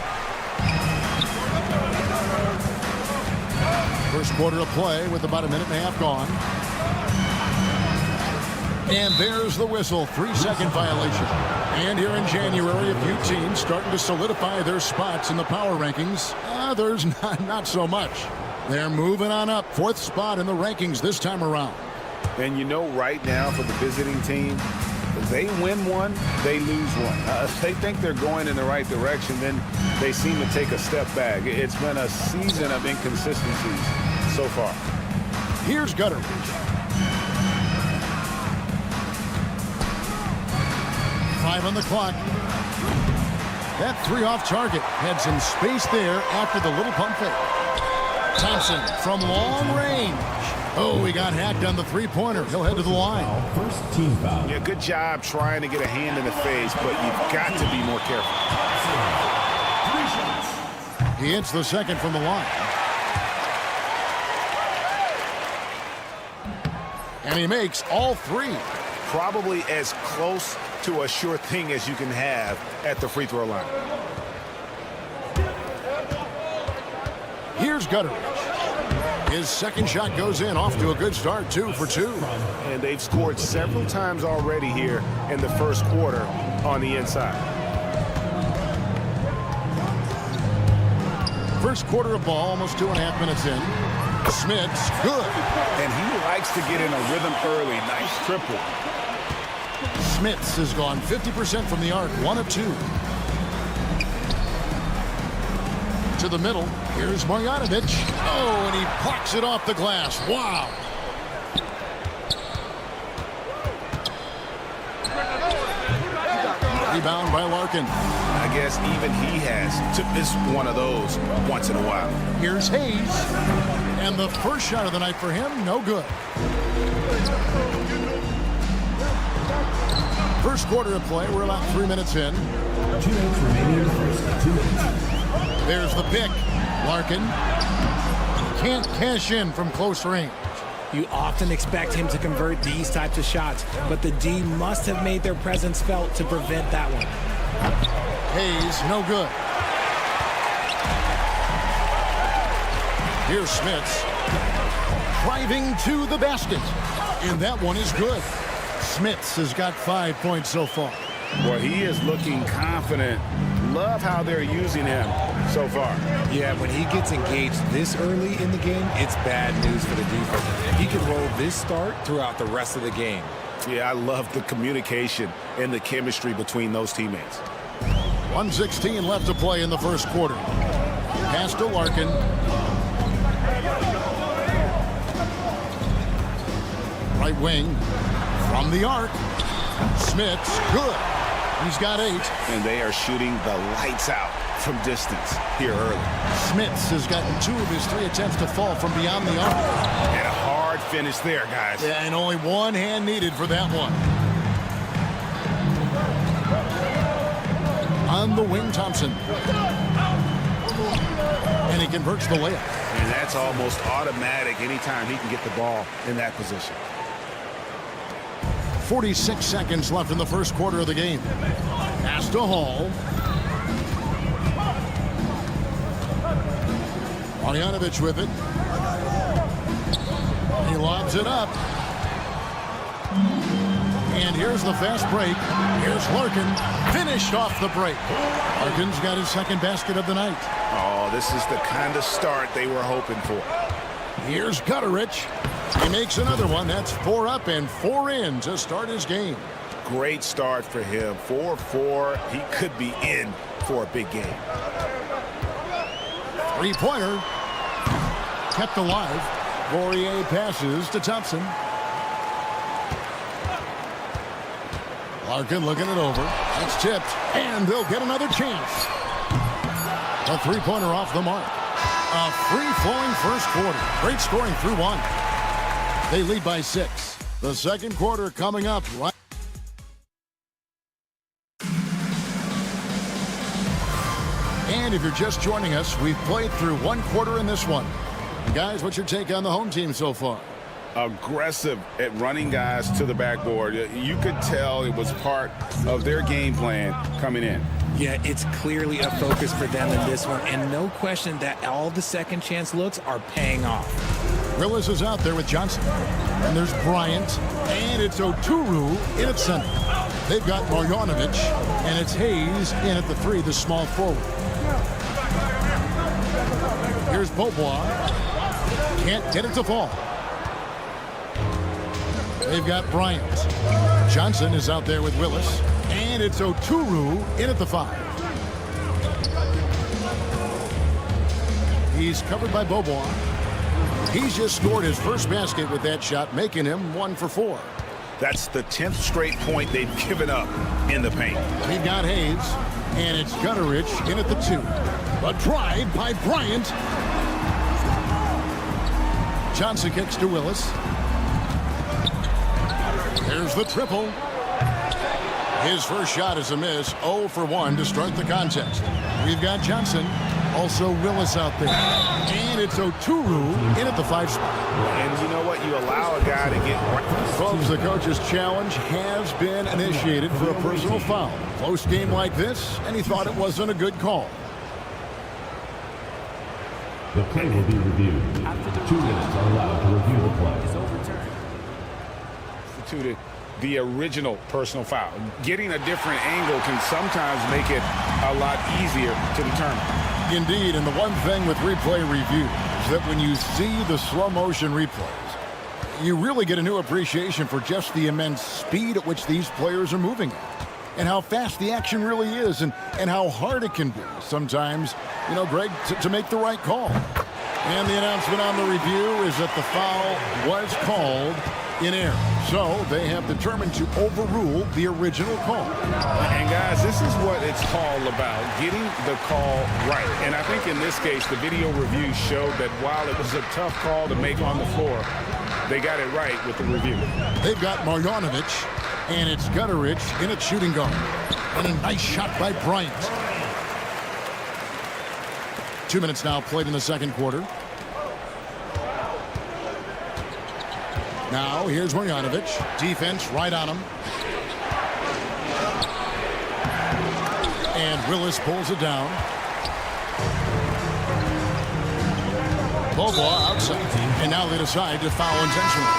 First quarter of play with about a minute and a half gone. And there's the whistle, 3-second violation. And here in January, a few teams starting to solidify their spots in the power rankings. Others not so much. They're moving on up, 4th spot in the rankings this time around. And you know right now for the visiting team, if they win one, they lose one. If they think they're going in the right direction, then they seem to take a step back. It's been a season of inconsistencies so far. Here's Gutterich. Five on the clock. That 3 off target. Had some space there after the little pump fake. Thompson from long range. Oh, he got hacked on the 3-pointer. He'll head to the line. First team foul. Yeah, good job trying to get a hand in the face, but you've got to be more careful. He hits the second from the line. And he makes all 3. Probably as close to a sure thing as you can have at the free throw line. Here's Gutterich. His second shot goes in, off to a good start, 2 for 2. And they've scored several times already here in the first quarter on the inside. First quarter of ball, almost 2.5 minutes in. Smith's good. And he likes to get in a rhythm early. Nice triple. Smiths has gone 50% from the arc, 1 of 2. To the middle, here's Marjanovic. Oh, and he plucks it off the glass. Wow. Rebound by Larkin. I guess even he has to miss one of those once in a while. Here's Hayes. And the first shot of the night for him, no good. First quarter of play, we're about 3 minutes in. 2 minutes remaining in the first 2 minutes. There's the pick. Larkin can't cash in from close range. You often expect him to convert these types of shots, but the D must have made their presence felt to prevent that one. Hayes, no good. Here's Smits. Driving to the basket. And that one is good. Smits has got 5 points so far. Well, he is looking confident. Love how they're using him so far. Yeah, when he gets engaged this early in the game, it's bad news for the defense. He could roll this start throughout the rest of the game. Yeah, I love the communication and the chemistry between those teammates. 1:16 left to play in the first quarter. Pass to Larkin. Right wing from the arc. Smith's good. He's got 8. And they are shooting the lights out from distance here early. Smiths has gotten 2 of his 3 attempts to fall from beyond the arc. And a hard finish there, guys. Yeah, and only 1 hand needed for that one. On the wing, Thompson. And he converts the layup. And that's almost automatic anytime he can get the ball in that position. 46 seconds left in the first quarter of the game. Pass to Hall. Marjanovic with it. He lobs it up. And here's the fast break. Here's Larkin. Finished off the break. Larkin's got his second basket of the night. Oh, this is the kind of start they were hoping for. Here's Gutterich. He makes another one. That's 4 up and 4 in to start his game. Great start for him. 4-4. He could be in for a big game. 3-pointer. Kept alive. Poirier passes to Thompson. Larkin looking it over. That's tipped. And they'll get another chance. A 3-pointer off the mark. A free-flowing first quarter. Great scoring through 1. They lead by 6. The second quarter coming up right. And if you're just joining us, we've played through 1 quarter in this one. Guys, what's your take on the home team so far? Aggressive at running guys to the backboard. You could tell it was part of their game plan coming in. Yeah, it's clearly a focus for them in this one, and no question that all the second chance looks are paying off. Willis is out there with Johnson. And there's Bryant. And it's Oturu in at center. They've got Marjanovic. And it's Hayes in at the 3, the small forward. Here's Beaubois. Can't get it to fall. They've got Bryant. Johnson is out there with Willis. And it's Oturu in at the 5. He's covered by Beaubois. He's just scored his first basket with that shot, making him 1 for 4. That's the 10th straight point they've given up in the paint. We've got Hayes, and it's Gutterich in at the 2. A drive by Bryant. Johnson kicks to Willis. There's the triple. His first shot is a miss. 0 for 1 to start the contest. We've got Johnson. Also Willis out there. And it's Oturu in at the 5 spot. And you know what? You allow a guy to get... Folks, the coach's challenge has been initiated for a personal foul. Close game like this, and he thought it wasn't a good call. The play will be reviewed. 2 minutes are allowed to review the play. Instituted the original personal foul. Getting a different angle can sometimes make it a lot easier to determine. Indeed, and the one thing with replay review is that when you see the slow motion replays, you really get a new appreciation for just the immense speed at which these players are moving at, and how fast the action really is, and how hard it can be sometimes, you know, Greg, to make the right call. And the announcement on the review is that the foul was called in error. So they have determined to overrule the original call. And guys, this is what it's all about, getting the call right. And I think in this case, the video review showed that while it was a tough call to make on the floor, they got it right with the review. They've got Marjanovic, and it's Gutterich in at shooting guard. And a nice shot by Bryant. 2 minutes now played in the second quarter. Now, here's Marjanovic. Defense right on him. And Willis pulls it down. Beaubois outside. And now they decide to foul intentionally.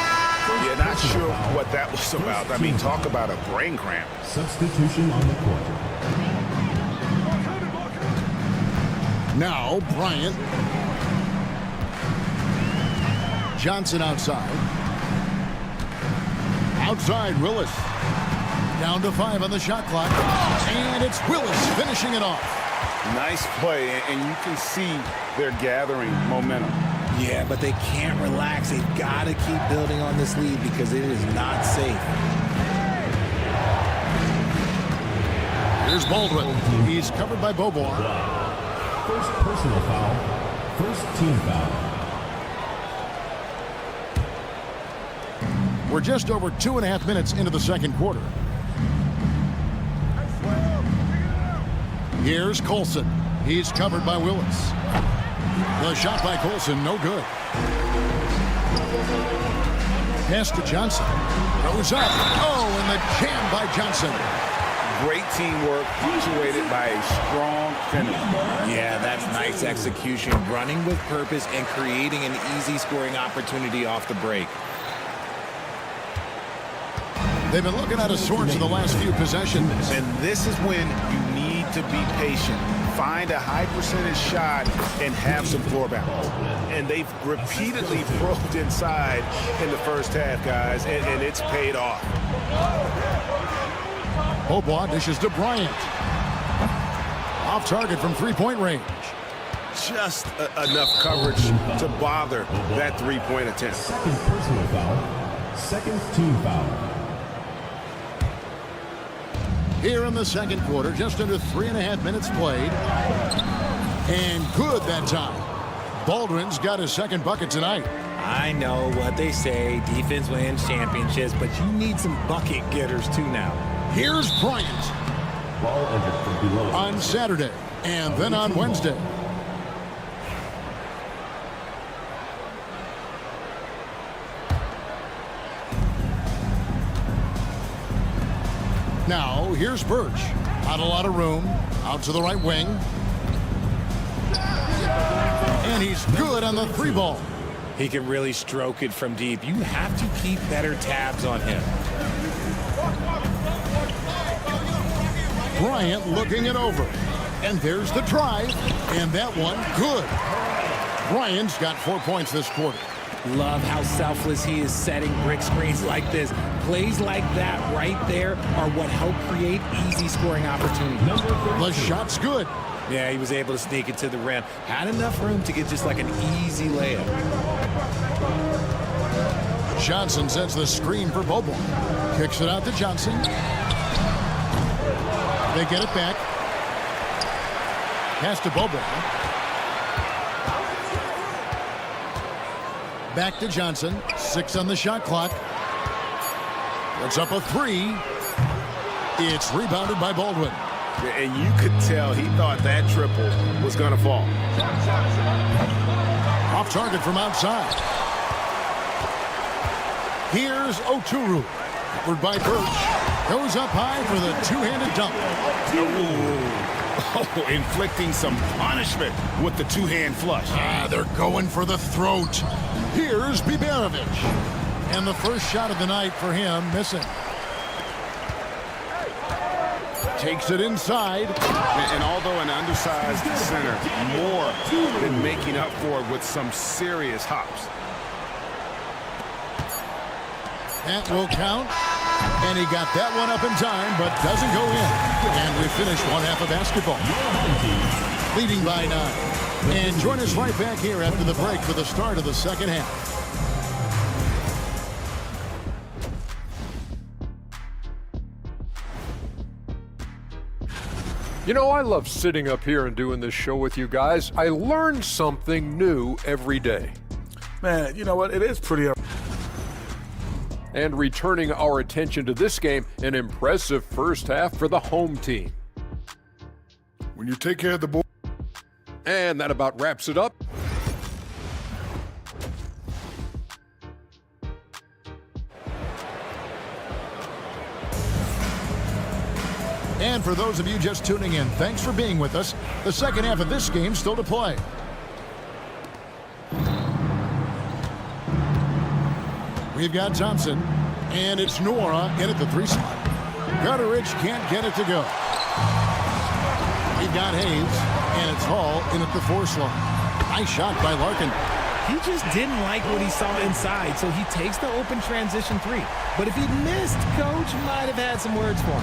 Yeah, not sure what that was about. I mean, talk about a brain cramp. Substitution on the court. Now, Bryant. Johnson outside. Outside, Willis. Down to 5 on the shot clock. And it's Willis finishing it off. Nice play, and you can see they're gathering momentum. Yeah, but they can't relax. They've got to keep building on this lead because it is not safe. Here's Baldwin. He's covered by Bobois. First personal foul. First team foul. We're just over 2.5 minutes into the second quarter. Here's Colson. He's covered by Willis. The shot by Colson, no good. Pass to Johnson. Goes up. Oh, and the jam by Johnson. Great teamwork, punctuated by a strong finish. Yeah, that's nice execution, running with purpose and creating an easy scoring opportunity off the break. They've been looking out of sorts in the last few possessions. And this is when you need to be patient. Find a high percentage shot and have some floor balance. And they've repeatedly probed inside in the first half, guys, and it's paid off. Bobois dishes to Bryant. Off target from three-point range. Just enough coverage to bother that three-point attempt. Second personal foul. Second team foul. Here in the second quarter, just under 3.5 minutes played. And good that time. Baldwin's got his second bucket tonight. I know what they say, defense wins championships, but you need some bucket getters too now. Here's Bryant. Ball entered from below. On Saturday, and then on Wednesday. Now, here's Birch. Not a lot of room. Out to the right wing. And he's good on the three ball. He can really stroke it from deep. You have to keep better tabs on him. Bryant looking it over. And there's the drive. And that one, good. Bryant's got 4 points this quarter. Love how selfless he is setting brick screens like this. Plays like that right there are what help create easy scoring opportunities. The shot's good. Yeah, he was able to sneak it to the rim. Had enough room to get just like an easy layup. Johnson sets the screen for Bobo. Kicks it out to Johnson. They get it back. Pass to Bobo. Back to Johnson. 6 on the shot clock. Puts up a 3. It's rebounded by Baldwin. And you could tell he thought that triple was going to fall. Off target from outside. Here's Oturu. Covered by Birch. Goes up high for the two-handed dunk. Oh, inflicting some punishment with the two-hand flush. They're going for the throat. Here's Biberovic. And the first shot of the night for him, missing. Takes it inside. And although an undersized center, more than making up for it with some serious hops. That will count. And he got that one up in time, but doesn't go in. And we finish one half of basketball. Leading by 9. And join us right back here after the break for the start of the second half. You know, I love sitting up here and doing this show with you guys. I learn something new every day. Man, you know what? It is pretty... And returning our attention to this game, an impressive first half for the home team. When you take care of the ball... And that about wraps it up. And for those of you just tuning in, thanks for being with us. The second half of this game still to play. We've got Thompson, and it's Nora in at the 3 spot. Gutteridge can't get it to go. We've got Hayes, and it's Hall in at the 4 slot. Nice shot by Larkin. He just didn't like what he saw inside, so he takes the open transition 3. But if he missed, Coach might have had some words for him.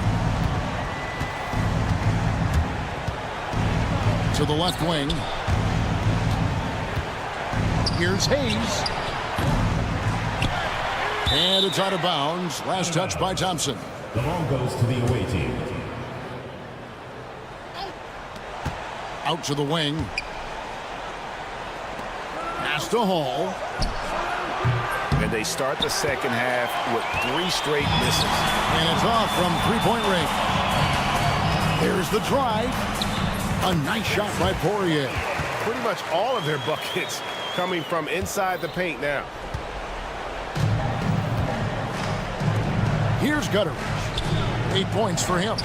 To the left wing. Here's Hayes. And it's out of bounds. Last touch by Thompson. The ball goes to the away team. Out to the wing. Pass to Hall. And they start the second half with 3 straight misses. And it's off from 3-point range. There's the drive. A nice shot by Poirier. Pretty much all of their buckets coming from inside the paint now. Here's Gutteridge. 8 points for him.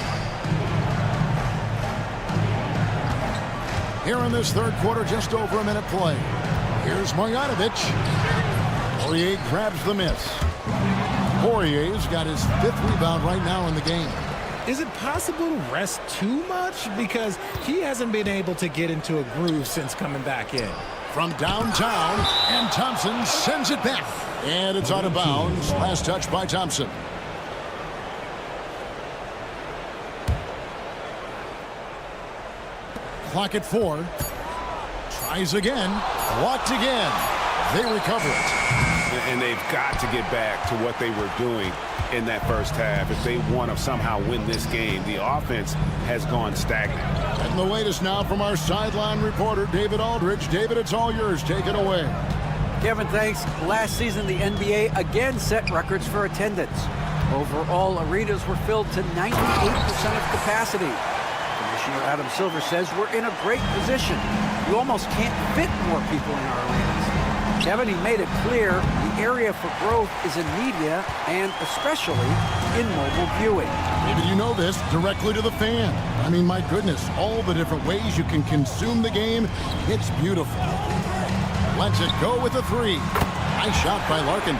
Here in this third quarter, just over a minute play. Here's Marjanovic. Poirier grabs the miss. Poirier's got his 5th rebound right now in the game. Is it possible to rest too much? Because he hasn't been able to get into a groove since coming back in. From downtown, and Thompson sends it back. And it's out of bounds. Last touch by Thompson. Clock at 4. Tries again. Blocked again. They recover it. And they've got to get back to what they were doing in that first half if they want to somehow win this game. The offense has gone stagnant. And the latest now from our sideline reporter, David Aldridge. David, it's all yours. Take it away. Kevin, thanks. Last season, the NBA again set records for attendance. Overall, arenas were filled to 98% of capacity. Commissioner Adam Silver says we're in a great position. You almost can't fit more people in our arenas. Kevin, he made it clear the area for growth is in media and especially in mobile viewing. David, you know this, directly to the fan. I mean, my goodness, all the different ways you can consume the game, it's beautiful. Lets it go with a 3. Nice shot by Larkin.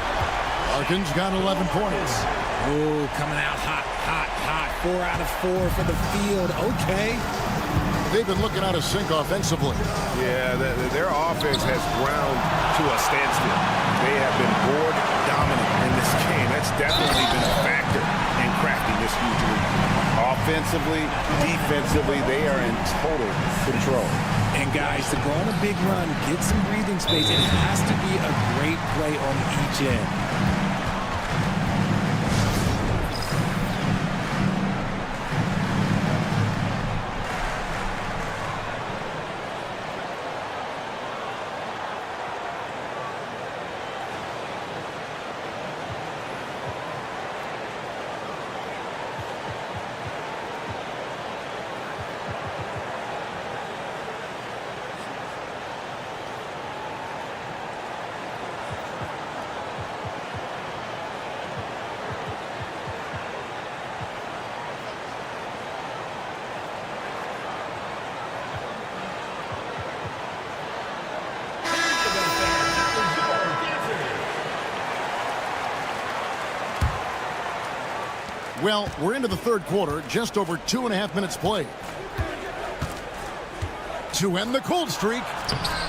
Larkin's got 11 points. Oh, coming out hot, hot, hot. 4 out of 4 for the field. Okay. They've been looking out of sync offensively. Yeah, their offense has ground to a standstill. They have been board dominant in this game. That's definitely been a factor in crafting this huge lead. Offensively, defensively, they are in total control. And guys, to go on a big run, get some breathing space, it has to be a great play on each end. Well, we're into the third quarter, just over 2.5 minutes played. To end the cold streak,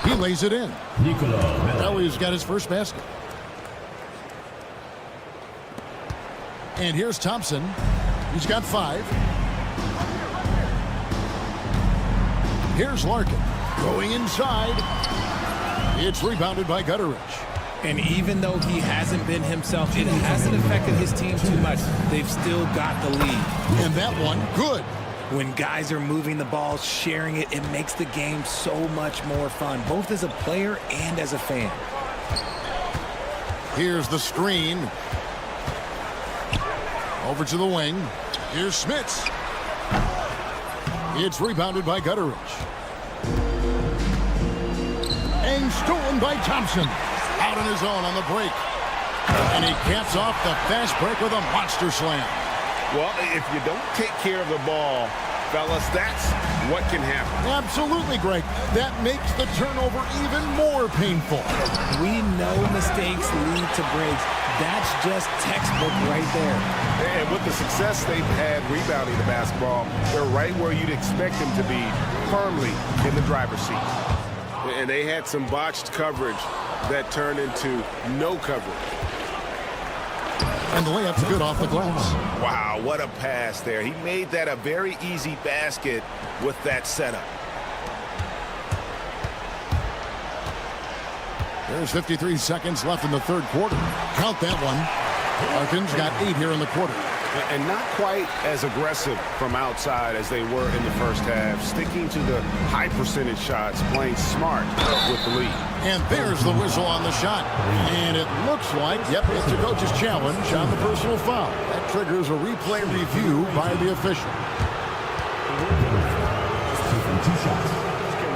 he lays it in. Now he's got his first basket. And here's Thompson. He's got 5. Here's Larkin. Going inside. It's rebounded by Gutteridge. And even though he hasn't been himself, it hasn't affected his team too much. They've still got the lead. And that one, good. When guys are moving the ball, sharing it, it makes the game so much more fun, both as a player and as a fan. Here's the screen. Over to the wing. Here's Smits. It's rebounded by Gutteridge. And stolen by Thompson. Out on his own on the break. And he caps off the fast break with a monster slam. Well, if you don't take care of the ball, fellas, that's what can happen. Absolutely, Greg. That makes the turnover even more painful. We know mistakes lead to breaks, That's just textbook right there. And with the success they've had rebounding the basketball, they're right where you'd expect them to be, firmly in the driver's seat. And they had some botched coverage that turned into no coverage. And the layup's good off the glass. Wow, what a pass there. He made that a very easy basket with that setup. There's 53 seconds left in the third quarter. Count that one. Larkin's got 8 here in the quarter. And not quite as aggressive from outside as they were in the first half, sticking to the high percentage shots, playing smart with the lead. And there's the whistle on the shot. And it looks like, yep, it's a coach's challenge on the personal foul. That triggers a replay review by the official.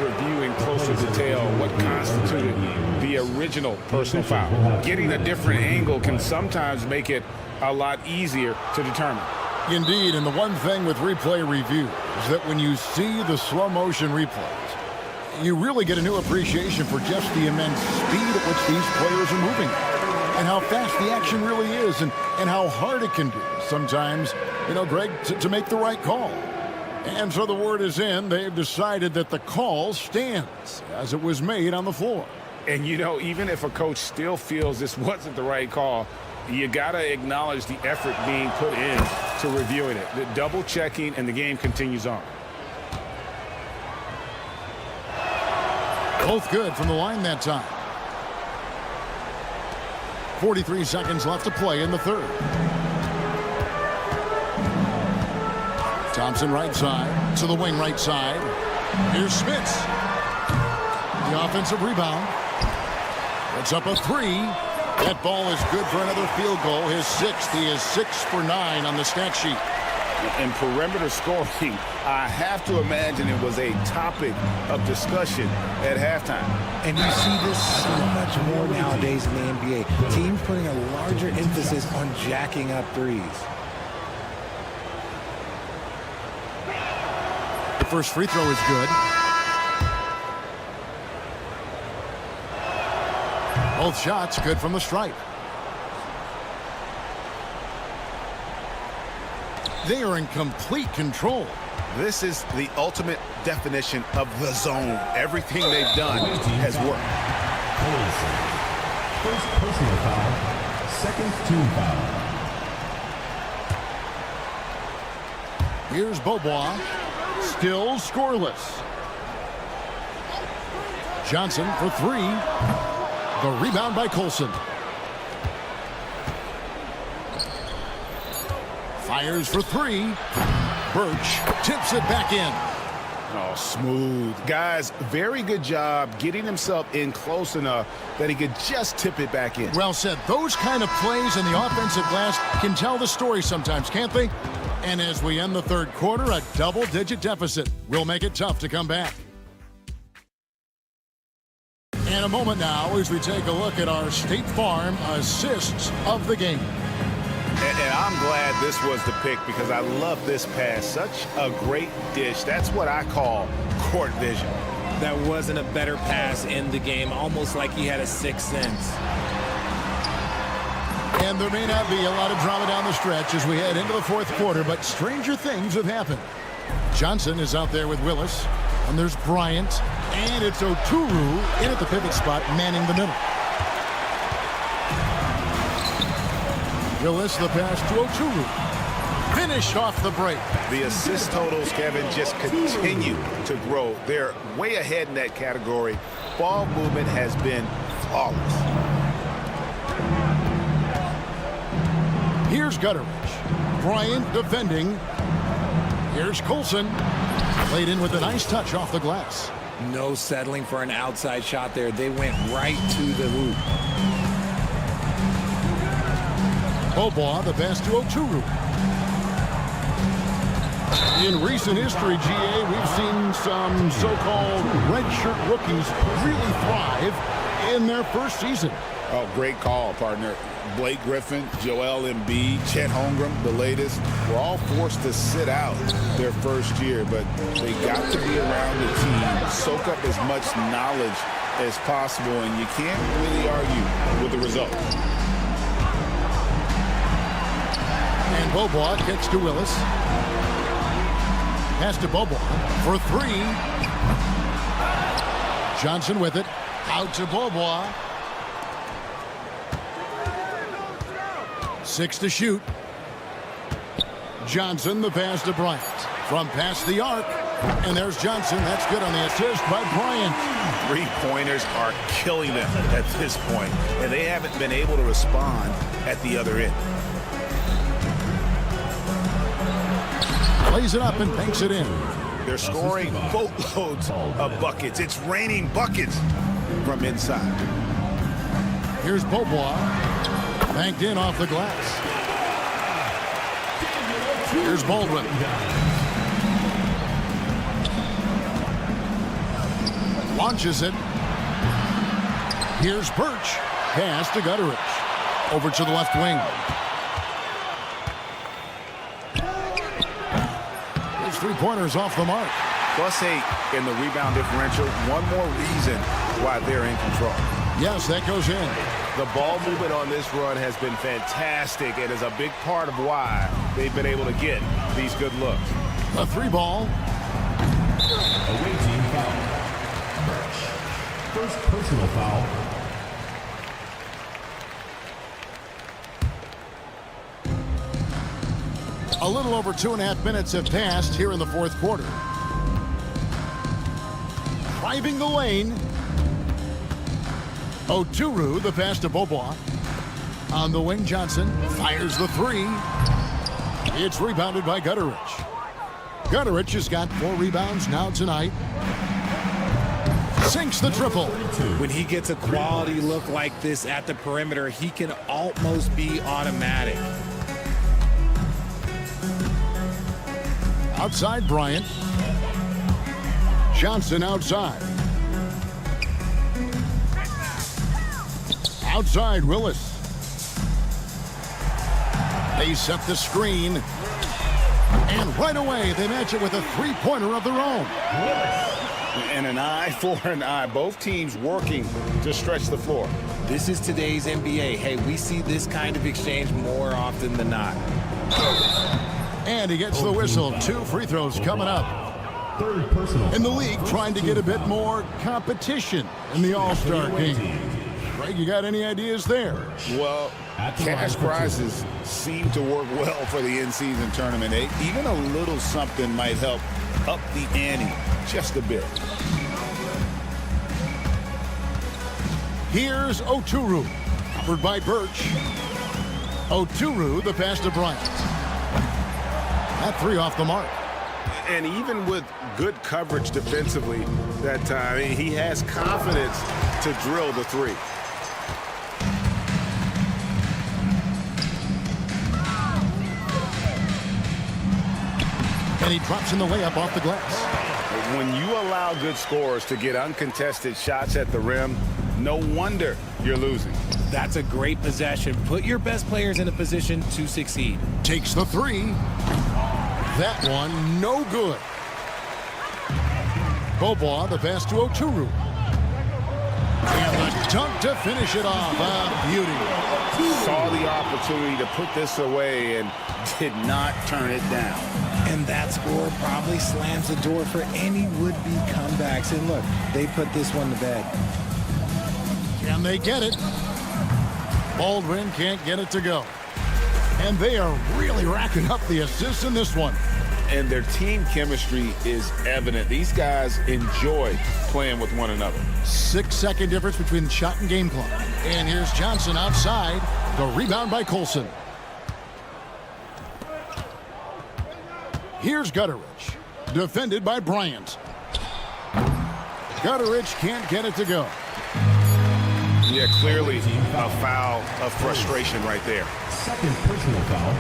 Review in closer detail what constituted the original personal foul. Getting a different angle can sometimes make it a lot easier to determine. Indeed, and the one thing with replay review is that when you see the slow motion replays, you really get a new appreciation for just the immense speed at which these players are moving and how fast the action really is and how hard it can be sometimes, Greg, to make the right call. And so the word is in. They've decided that the call stands as it was made on the floor. And, even if a coach still feels this wasn't the right call, you got to acknowledge the effort being put in to reviewing it. The double checking, and the game continues on. Both good from the line that time. 43 seconds left to play in the third. Thompson right side to the wing right side. Here's Smits. The offensive rebound. It's up a 3. That ball is good for another field goal. His 6th. He is 6 for 9 on the stat sheet. And perimeter scoring, I have to imagine it was a topic of discussion at halftime. And you see this so much more nowadays in the NBA. Teams putting a larger emphasis on jacking up threes. The first free throw is good. Both shots good from the stripe. They are in complete control. This is the ultimate definition of the zone. Everything they've done has worked. First personal foul, second team foul. Here's Beaubois. Still scoreless. Johnson for 3. The rebound by Colson. Fires for 3. Birch tips it back in. Oh, smooth. Guys, very good job getting himself in close enough that he could just tip it back in. Well said. Those kind of plays in the offensive glass can tell the story sometimes, can't they? And as we end the third quarter, a double-digit deficit will make it tough to come back. In a moment now as we take a look at our State Farm assists of the game. And I'm glad this was the pick because I love this pass. Such a great dish. That's what I call court vision. That wasn't a better pass in the game, almost like he had a sixth sense. And there may not be a lot of drama down the stretch as we head into the fourth quarter, but stranger things have happened. Johnson is out there with Willis, and there's Bryant, and it's Oturu in at the pivot spot, manning the middle. Willis, the pass to Oturu. Finish off the break. The assist totals, Kevin, just continue to grow. They're way ahead in that category. Ball movement has been flawless. Here's Gutteridge. Bryant defending. Here's Colson. Laid in with a nice touch off the glass. No settling for an outside shot there. They went right to the hoop. Beaubois, the pass to Oturu. In recent history, GA, we've seen some so-called redshirt rookies really thrive in their first season. Oh, great call, partner. Blake Griffin, Joel Embiid, Chet Holmgren, the latest, were all forced to sit out their first year, but they got to be around the team, soak up as much knowledge as possible, and you can't really argue with the results. And Beaubois gets to Willis. Pass to Beaubois for three. Johnson with it. Out to Beaubois. 6 to shoot. Johnson, the pass to Bryant. From past the arc. And there's Johnson. That's good on the assist by Bryant. Three-pointers are killing them at this point, and they haven't been able to respond at the other end. Plays it up and banks it in. They're scoring boatloads of buckets. It's raining buckets from inside. Here's Beaubois. Banked in off the glass. Here's Baldwin. Launches it. Here's Birch. Pass to Gutteridge. Over to the left wing. His three-pointers off the mark. +8 in the rebound differential. One more reason why they're in control. Yes, that goes in. The ball movement on this run has been fantastic and is a big part of why they've been able to get these good looks. A three ball. Away team foul. Birch. First personal foul. A little over 2.5 minutes have passed here in the fourth quarter. Driving the lane. Oturu, the pass to Beaubois. On the wing, Johnson fires the three. It's rebounded by Gutteridge. Gutteridge has got 4 rebounds now tonight. Sinks the triple. When he gets a quality look like this at the perimeter, he can almost be automatic. Outside Bryant. Johnson outside. Outside Willis. They set the screen. And right away, they match it with a three-pointer of their own. And an eye for an eye. Both teams working to stretch the floor. This is today's NBA. Hey, we see this kind of exchange more often than not. And he gets the whistle. 2 free throws coming up. Third personal. In the league, trying to get a bit more competition in the All-Star game. Greg, you got any ideas there? Well, cash prizes seem to work well for the in-season tournament. Even a little something might help up the ante just a bit. Here's Oturu, covered by Birch. Oturu, the pass to Bryant. That three off the mark. And even with good coverage defensively that time, he has confidence to drill the three. And he drops in the layup off the glass. When you allow good scorers to get uncontested shots at the rim, no wonder you're losing. That's a great possession. Put your best players in a position to succeed. Takes the three. That one, no good. Beaubois, the pass to Oturu. And the dunk to finish it off. A beauty. Saw the opportunity to put this away and did not turn it down. And that score probably slams the door for any would-be comebacks. And look, they put this one to bed. Can they get it? Baldwin can't get it to go. And they are really racking up the assists in this one. And their team chemistry is evident. These guys enjoy playing with one another. 6-second difference between shot and game clock. And here's Johnson outside. The rebound by Colson. Here's Gutteridge. Defended by Bryant. Gutteridge can't get it to go. Yeah, clearly a foul of frustration right there. Second personal foul.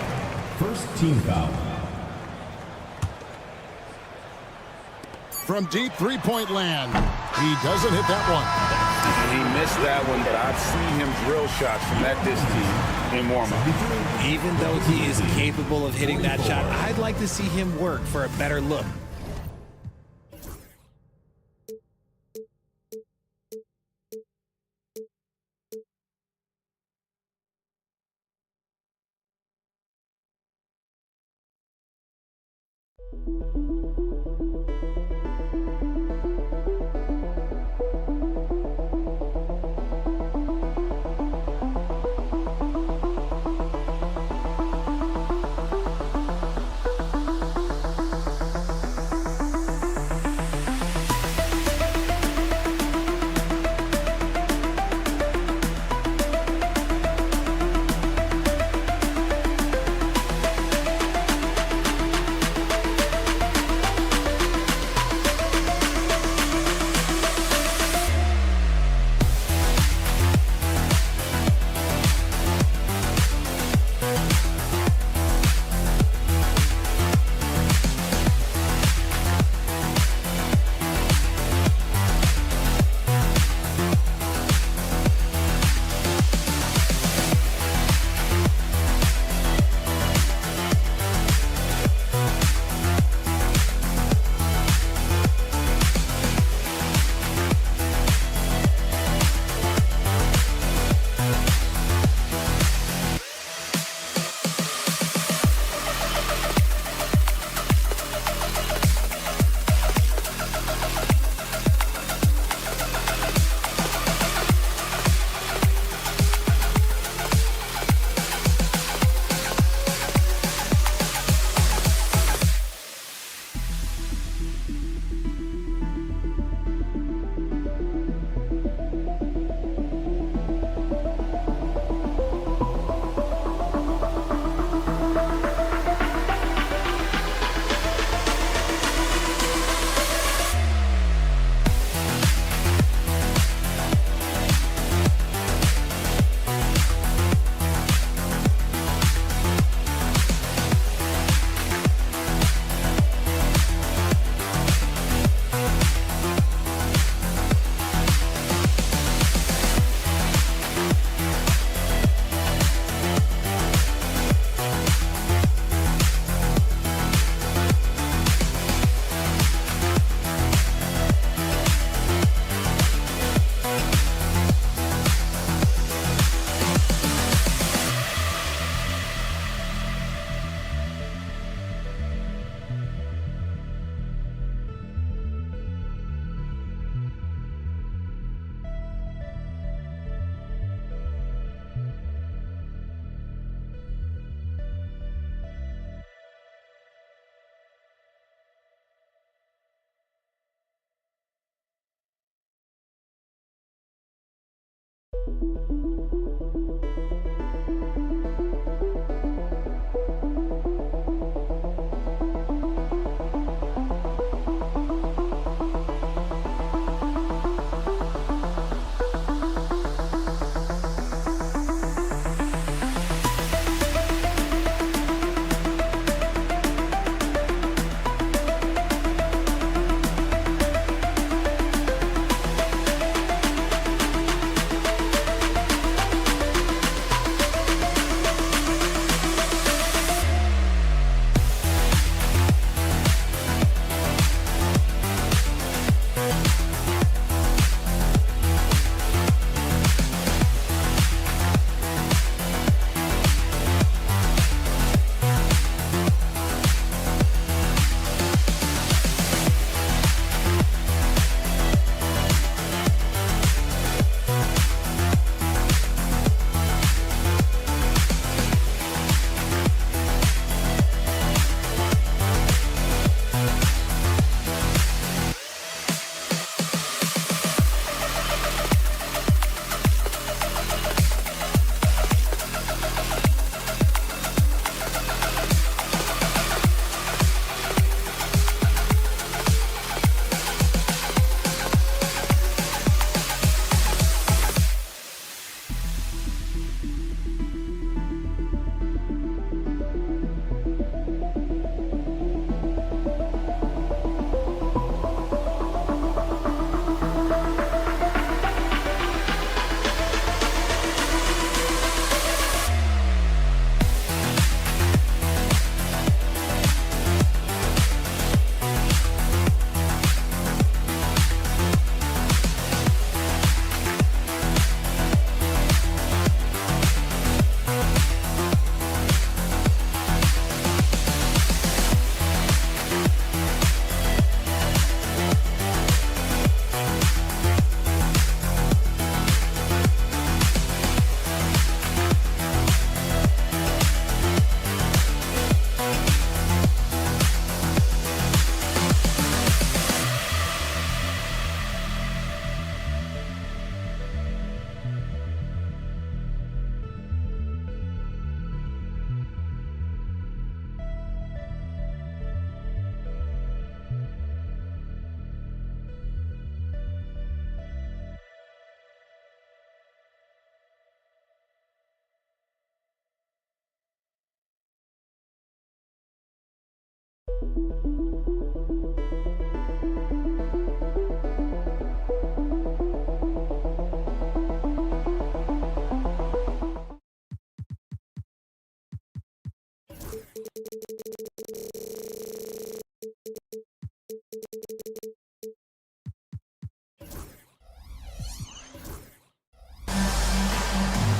First team foul. From deep three-point land. He doesn't hit that one. He missed that one, but I've seen him drill shots from that distance in warm-up. Even though he is capable of hitting that shot, I'd like to see him work for a better look.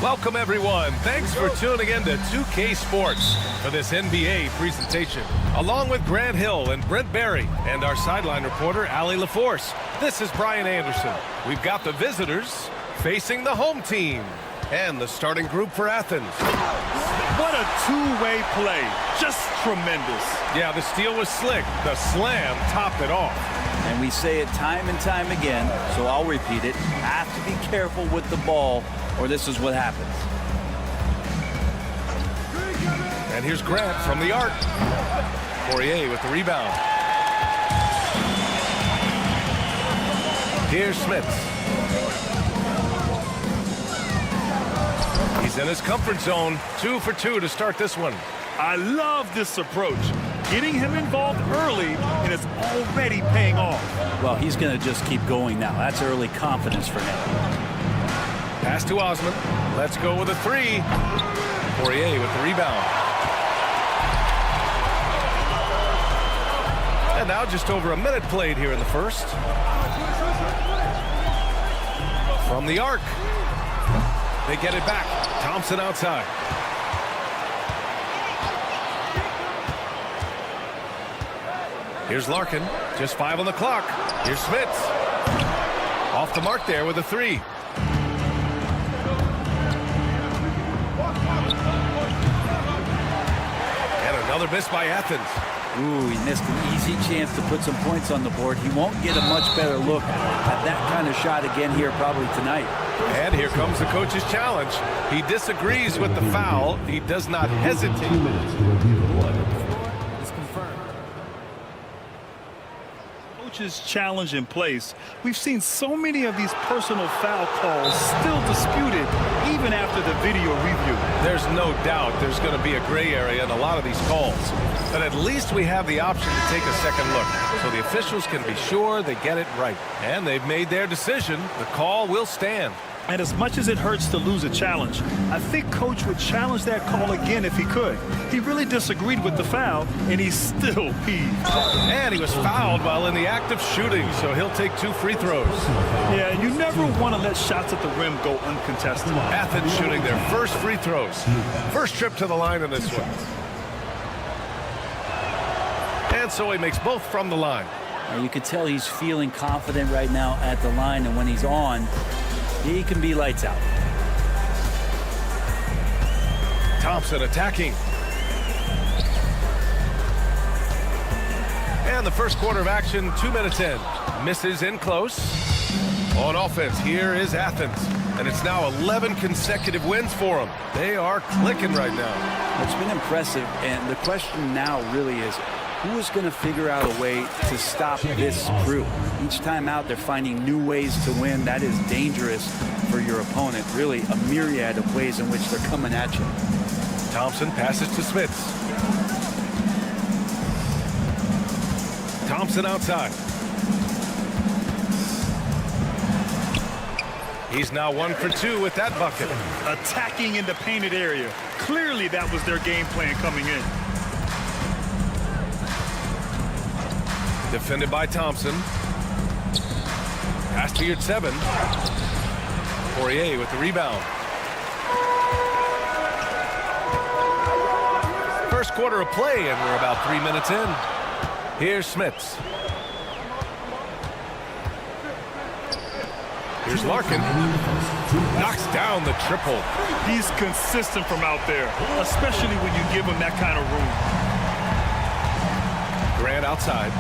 Welcome, everyone. Thanks for tuning in to 2K Sports for this NBA presentation. Along with Grant Hill and Brent Barry and our sideline reporter, Allie LaForce, this is Brian Anderson. We've got the visitors facing the home team and the starting group for Athens. What a two-way play. Just tremendous. Yeah, the steal was slick. The slam topped it off. And we say it time and time again, so I'll repeat it. Have to be careful with the ball, or this is what happens. And here's Grant from the arc. Poirier with the rebound. Here's Smits. He's in his comfort zone. 2 for 2 to start this one. I love this approach. Getting him involved early, and it's already paying off. Well, he's going to just keep going now. That's early confidence for him. Pass to Osman. Let's go with a 3. Poirier with the rebound. And now just over a minute played here in the first. From the arc. They get it back. Thompson outside. Here's Larkin. Just 5 on the clock. Here's Smits. Off the mark there with a 3. And another miss by Athens. Ooh, he missed an easy chance to put some points on the board. He won't get a much better look at that kind of shot again here probably tonight. And here comes the coach's challenge. He disagrees with the foul. He does not hesitate. 2 minutes to review the play. Coach's challenge in place. We've seen so many of these personal foul calls still disputed even after the video review. There's no doubt there's going to be a gray area in a lot of these calls. But at least we have the option to take a second look, so the officials can be sure they get it right. And they've made their decision. The call will stand. And as much as it hurts to lose a challenge, I think Coach would challenge that call again if he could. He really disagreed with the foul, and he's still peeved. And he was fouled while in the act of shooting, so he'll take 2 free throws. Yeah, you never want to let shots at the rim go uncontested. Athens shooting their first free throws. First trip to the line in this one. And so he makes both from the line. You can tell he's feeling confident right now at the line, and when he's on, he can be lights out. Thompson attacking. And the first quarter of action, 2 minutes in. Misses in close. On offense, here is Athens. And it's now 11 consecutive wins for them. They are clicking right now. It's been impressive, and the question now really is, who is going to figure out a way to stop this crew? Each time out, they're finding new ways to win. That is dangerous for your opponent. Really, a myriad of ways in which they're coming at you. Thompson passes to Smits. Thompson outside. He's now 1 for 2 with that bucket. Attacking in the painted area. Clearly, that was their game plan coming in. Defended by Thompson. Pass to Yurtseven. Poirier with the rebound. First quarter of play, and we're about 3 minutes in. Here's Smits. Here's Larkin. Knocks down the triple. He's consistent from out there, especially when you give him that kind of room. Grant outside.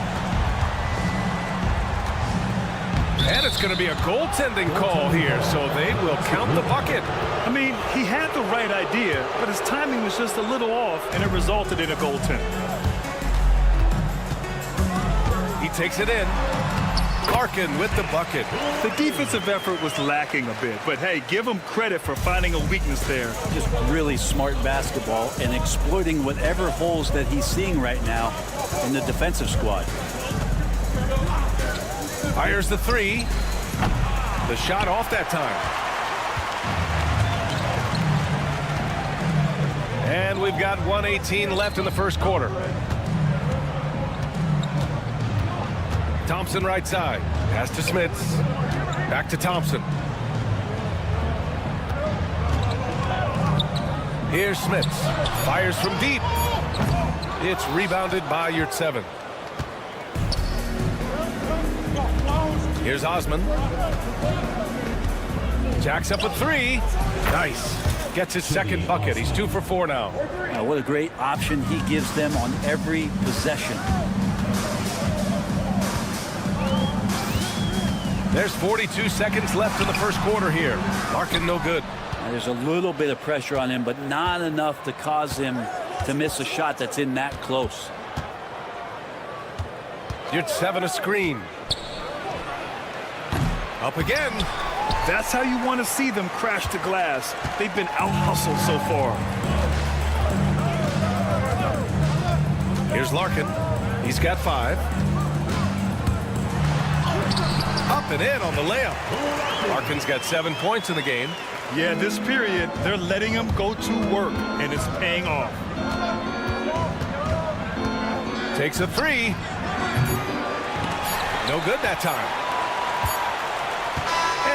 And it's going to be a goaltending call here, so they will count the bucket. I mean, he had the right idea, but his timing was just a little off, and it resulted in a goaltend. He takes it in. Larkin with the bucket. The defensive effort was lacking a bit, but hey, give him credit for finding a weakness there. Just really smart basketball and exploiting whatever holes that he's seeing right now in the defensive squad. Fires the 3. The shot off that time. And we've got 1:18 left in the first quarter. Thompson right side. Pass to Smits. Back to Thompson. Here's Smits. Fires from deep. It's rebounded by Yurtseven. Here's Osman. Jacks up a 3. Nice. Gets his second bucket. He's 2 for 4 now. What a great option he gives them on every possession. There's 42 seconds left in the first quarter here. Larkin no good. There's a little bit of pressure on him, but not enough to cause him to miss a shot that's in that close. Yurtseven a screen. Up again. That's how you want to see them crash the glass. They've been out-hustled so far. Here's Larkin. He's got 5. Up and in on the layup. Larkin's got 7 points in the game. Yeah, this period, they're letting him go to work, and it's paying off. Takes a 3. No good that time.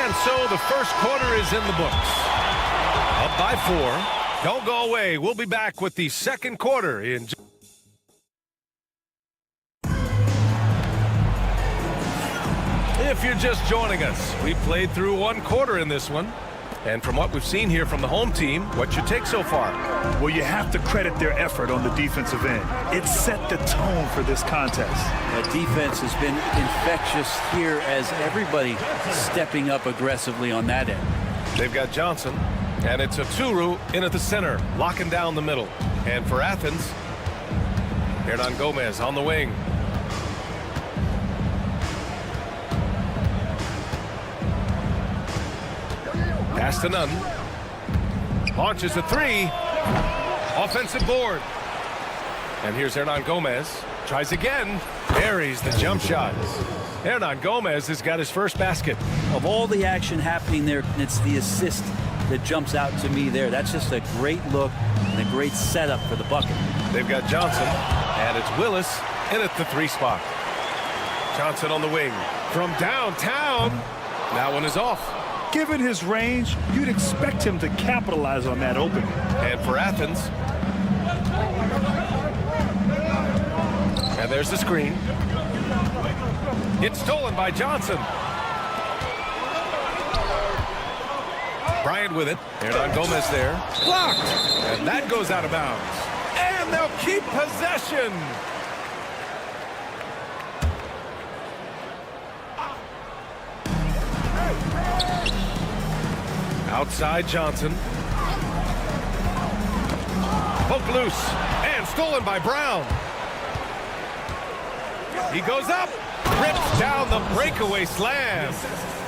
And so the first quarter is in the books. Up by 4. Don't go away. We'll be back with the second quarter in. If you're just joining us, we played through 1 quarter in this one. And from what we've seen here from the home team, what's your take so far? Well, you have to credit their effort on the defensive end. It set the tone for this contest. The defense has been infectious here as everybody stepping up aggressively on that end. They've got Johnson, and it's a Turu in at the center, locking down the middle. And for Athens, Hernan Gomez on the wing. Pass to Nunn. Launches a three. Offensive board. And here's Hernan Gomez. Tries again. Buries the jump shot. Hernan Gomez has got his first basket. Of all the action happening there, it's the assist that jumps out to me there. That's just a great look and a great setup for the bucket. They've got Johnson, and it's Willis in at the three spot. Johnson on the wing. From downtown. That one is off. Given his range, you'd expect him to capitalize on that opening. And for Athens. And there's the screen. It's stolen by Johnson. Bryant with it. Hernan Gomez there. Blocked. And that goes out of bounds. And they'll keep possession. Outside Johnson. Poked loose. And stolen by Brown. He goes up. Rips down the breakaway slam.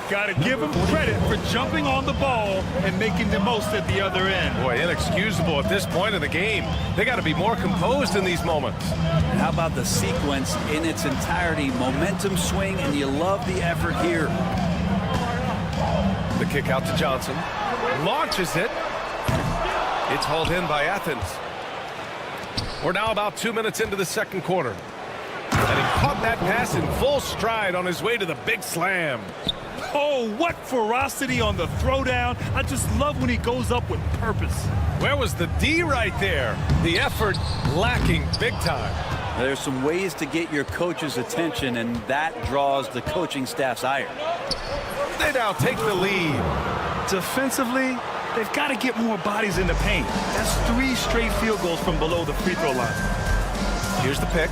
Got to give him credit for jumping on the ball and making the most at the other end. Boy, inexcusable at this point of the game. They got to be more composed in these moments. And how about the sequence in its entirety? Momentum swing, and you love the effort here. The kick out to Johnson. Launches it. It's hauled in by Athens. We're now about 2 minutes into the second quarter. And he caught that pass in full stride on his way to the big slam. Oh, what ferocity on the throwdown. I just love when he goes up with purpose. Where was the D right there? The effort lacking big time. There's some ways to get your coach's attention, and that draws the coaching staff's ire. They now take the lead. Defensively, they've got to get more bodies in the paint. That's 3 straight field goals from below the free throw line. Here's the pick.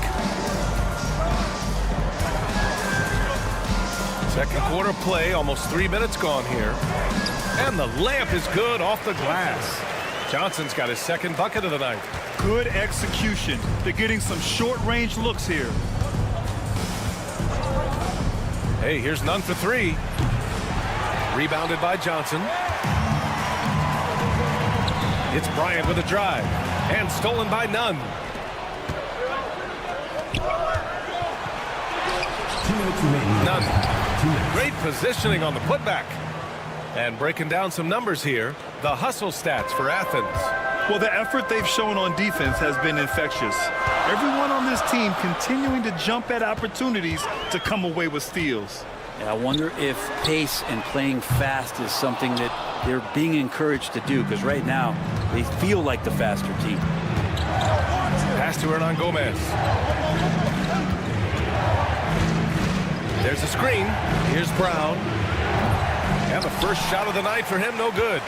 Second quarter play, almost 3 minutes gone here. And the layup is good off the glass. Johnson's got his second bucket of the night. Good execution. They're getting some short-range looks here. Hey, here's Nunn for 3. Rebounded by Johnson. It's Bryant with a drive. And stolen by Nunn. Nunn. Great positioning on the putback. And breaking down some numbers here, the hustle stats for Athens. Well, the effort they've shown on defense has been infectious. Everyone on this team continuing to jump at opportunities to come away with steals. Yeah, I wonder if pace and playing fast is something that they're being encouraged to do, because right now they feel like the faster team. Pass to Hernan Gomez. There's a screen. Here's Brown. And the first shot of the night for him, no good.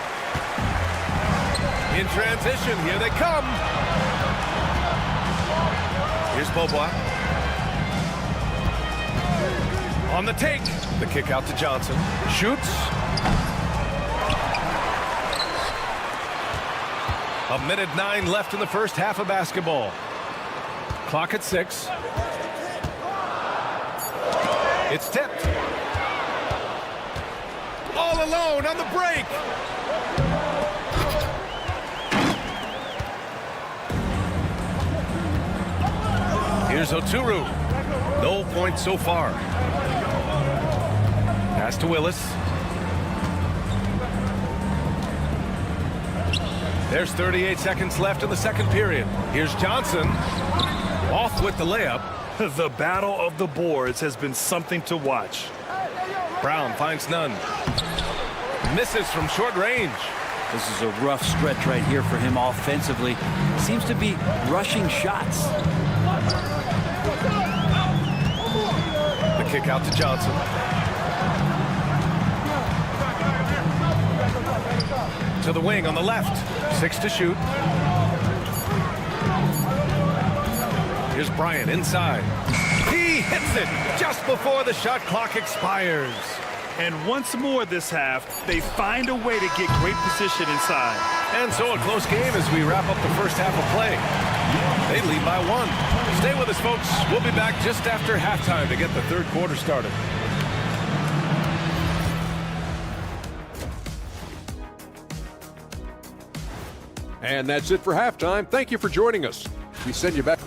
In transition, here they come. Here's Beaubois. On the take. The kick out to Johnson. Shoots. A minute 9 left in the first half of basketball. Clock at 6. It's tipped. All alone on the break. Here's Oturu. No points so far. Pass to Willis. There's 38 seconds left in the second period. Here's Johnson. Off with the layup. The battle of the boards has been something to watch. Brown finds Nunn. Misses from short range. This is a rough stretch right here for him offensively. Seems to be rushing shots. The kick out to Johnson. To the wing on the left. 6 to shoot. Here's Bryant inside. He hits it just before the shot clock expires. And once more this half, they find a way to get great position inside. And so a close game as we wrap up the first half of play. They lead by 1. Stay with us, folks. We'll be back just after halftime to get the third quarter started. And that's it for halftime. Thank you for joining us. We send you back.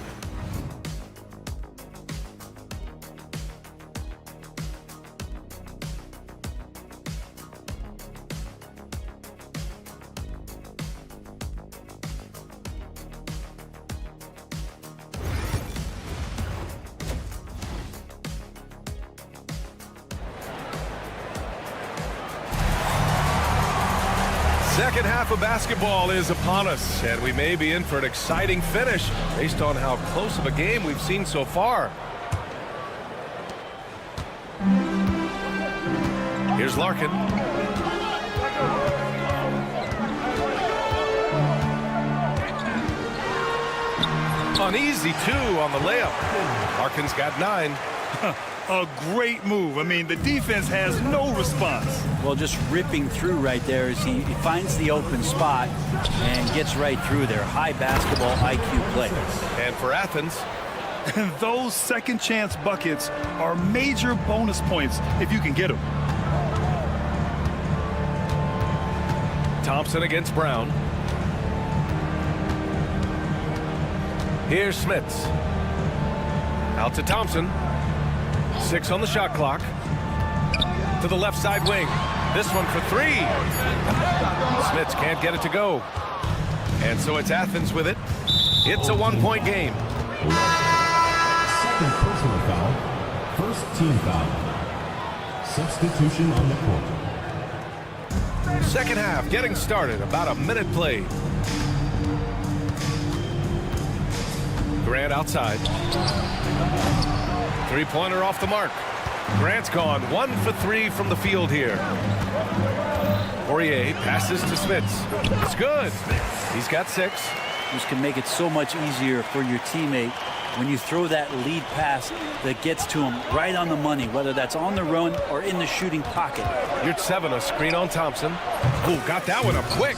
Second half of basketball is upon us, and we may be in for an exciting finish based on how close of a game we've seen so far. Here's Larkin. An easy 2 on the layup. Larkin's got 9. A great move. I mean, the defense has no response. Well, just ripping through right there as he finds the open spot and gets right through there. High basketball IQ play. And for Athens, those second chance buckets are major bonus points if you can get them. Thompson against Brown. Here's Smits. Out to Thompson. 6 on the shot clock. To the left side wing. This one for 3. Smits can't get it to go. And so it's Athens with it. It's a 1-point game. Second personal foul. First team foul. Substitution on the court. Second half getting started. About a minute played. Grant outside. 3-pointer off the mark. Grant's gone 1 for 3 from the field here. Poirier passes to Smits. It's good. He's got 6. This can make it so much easier for your teammate when you throw that lead pass that gets to him right on the money, whether that's on the run or in the shooting pocket. Here's 7, a screen on Thompson. Ooh, got that one up quick.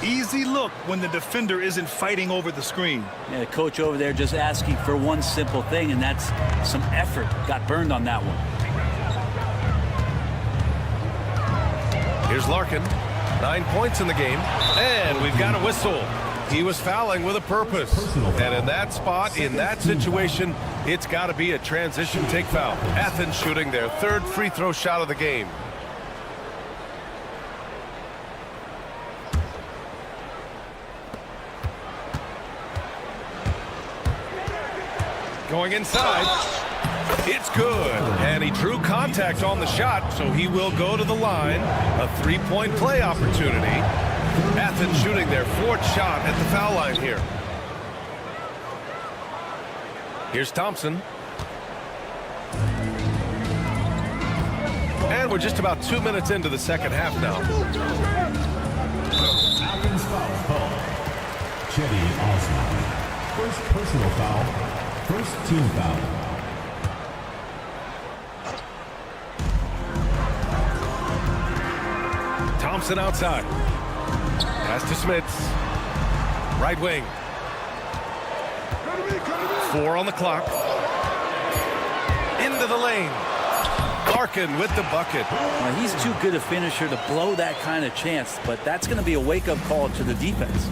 Easy look when the defender isn't fighting over the screen. Yeah, the coach over there just asking for one simple thing, and that's some effort. Got burned on that one. Here's Larkin. 9 points in the game. And we've got a whistle. He was fouling with a purpose. And in that spot, in that situation, it's got to be a transition take foul. Athens shooting their 3rd free throw shot of the game. Going inside. It's good. And he drew contact on the shot, so he will go to the line. A 3-point play opportunity. Athens shooting their 4th shot at the foul line here. Here's Thompson. And we're just about 2 minutes into the second half now. Athens foul call. Chetty Osman. First personal foul. First team foul. Thompson outside. Pass to Smits. Right wing. 4 on the clock. Into the lane. Larkin with the bucket. Now, he's too good a finisher to blow that kind of chance, but that's going to be a wake-up call to the defense.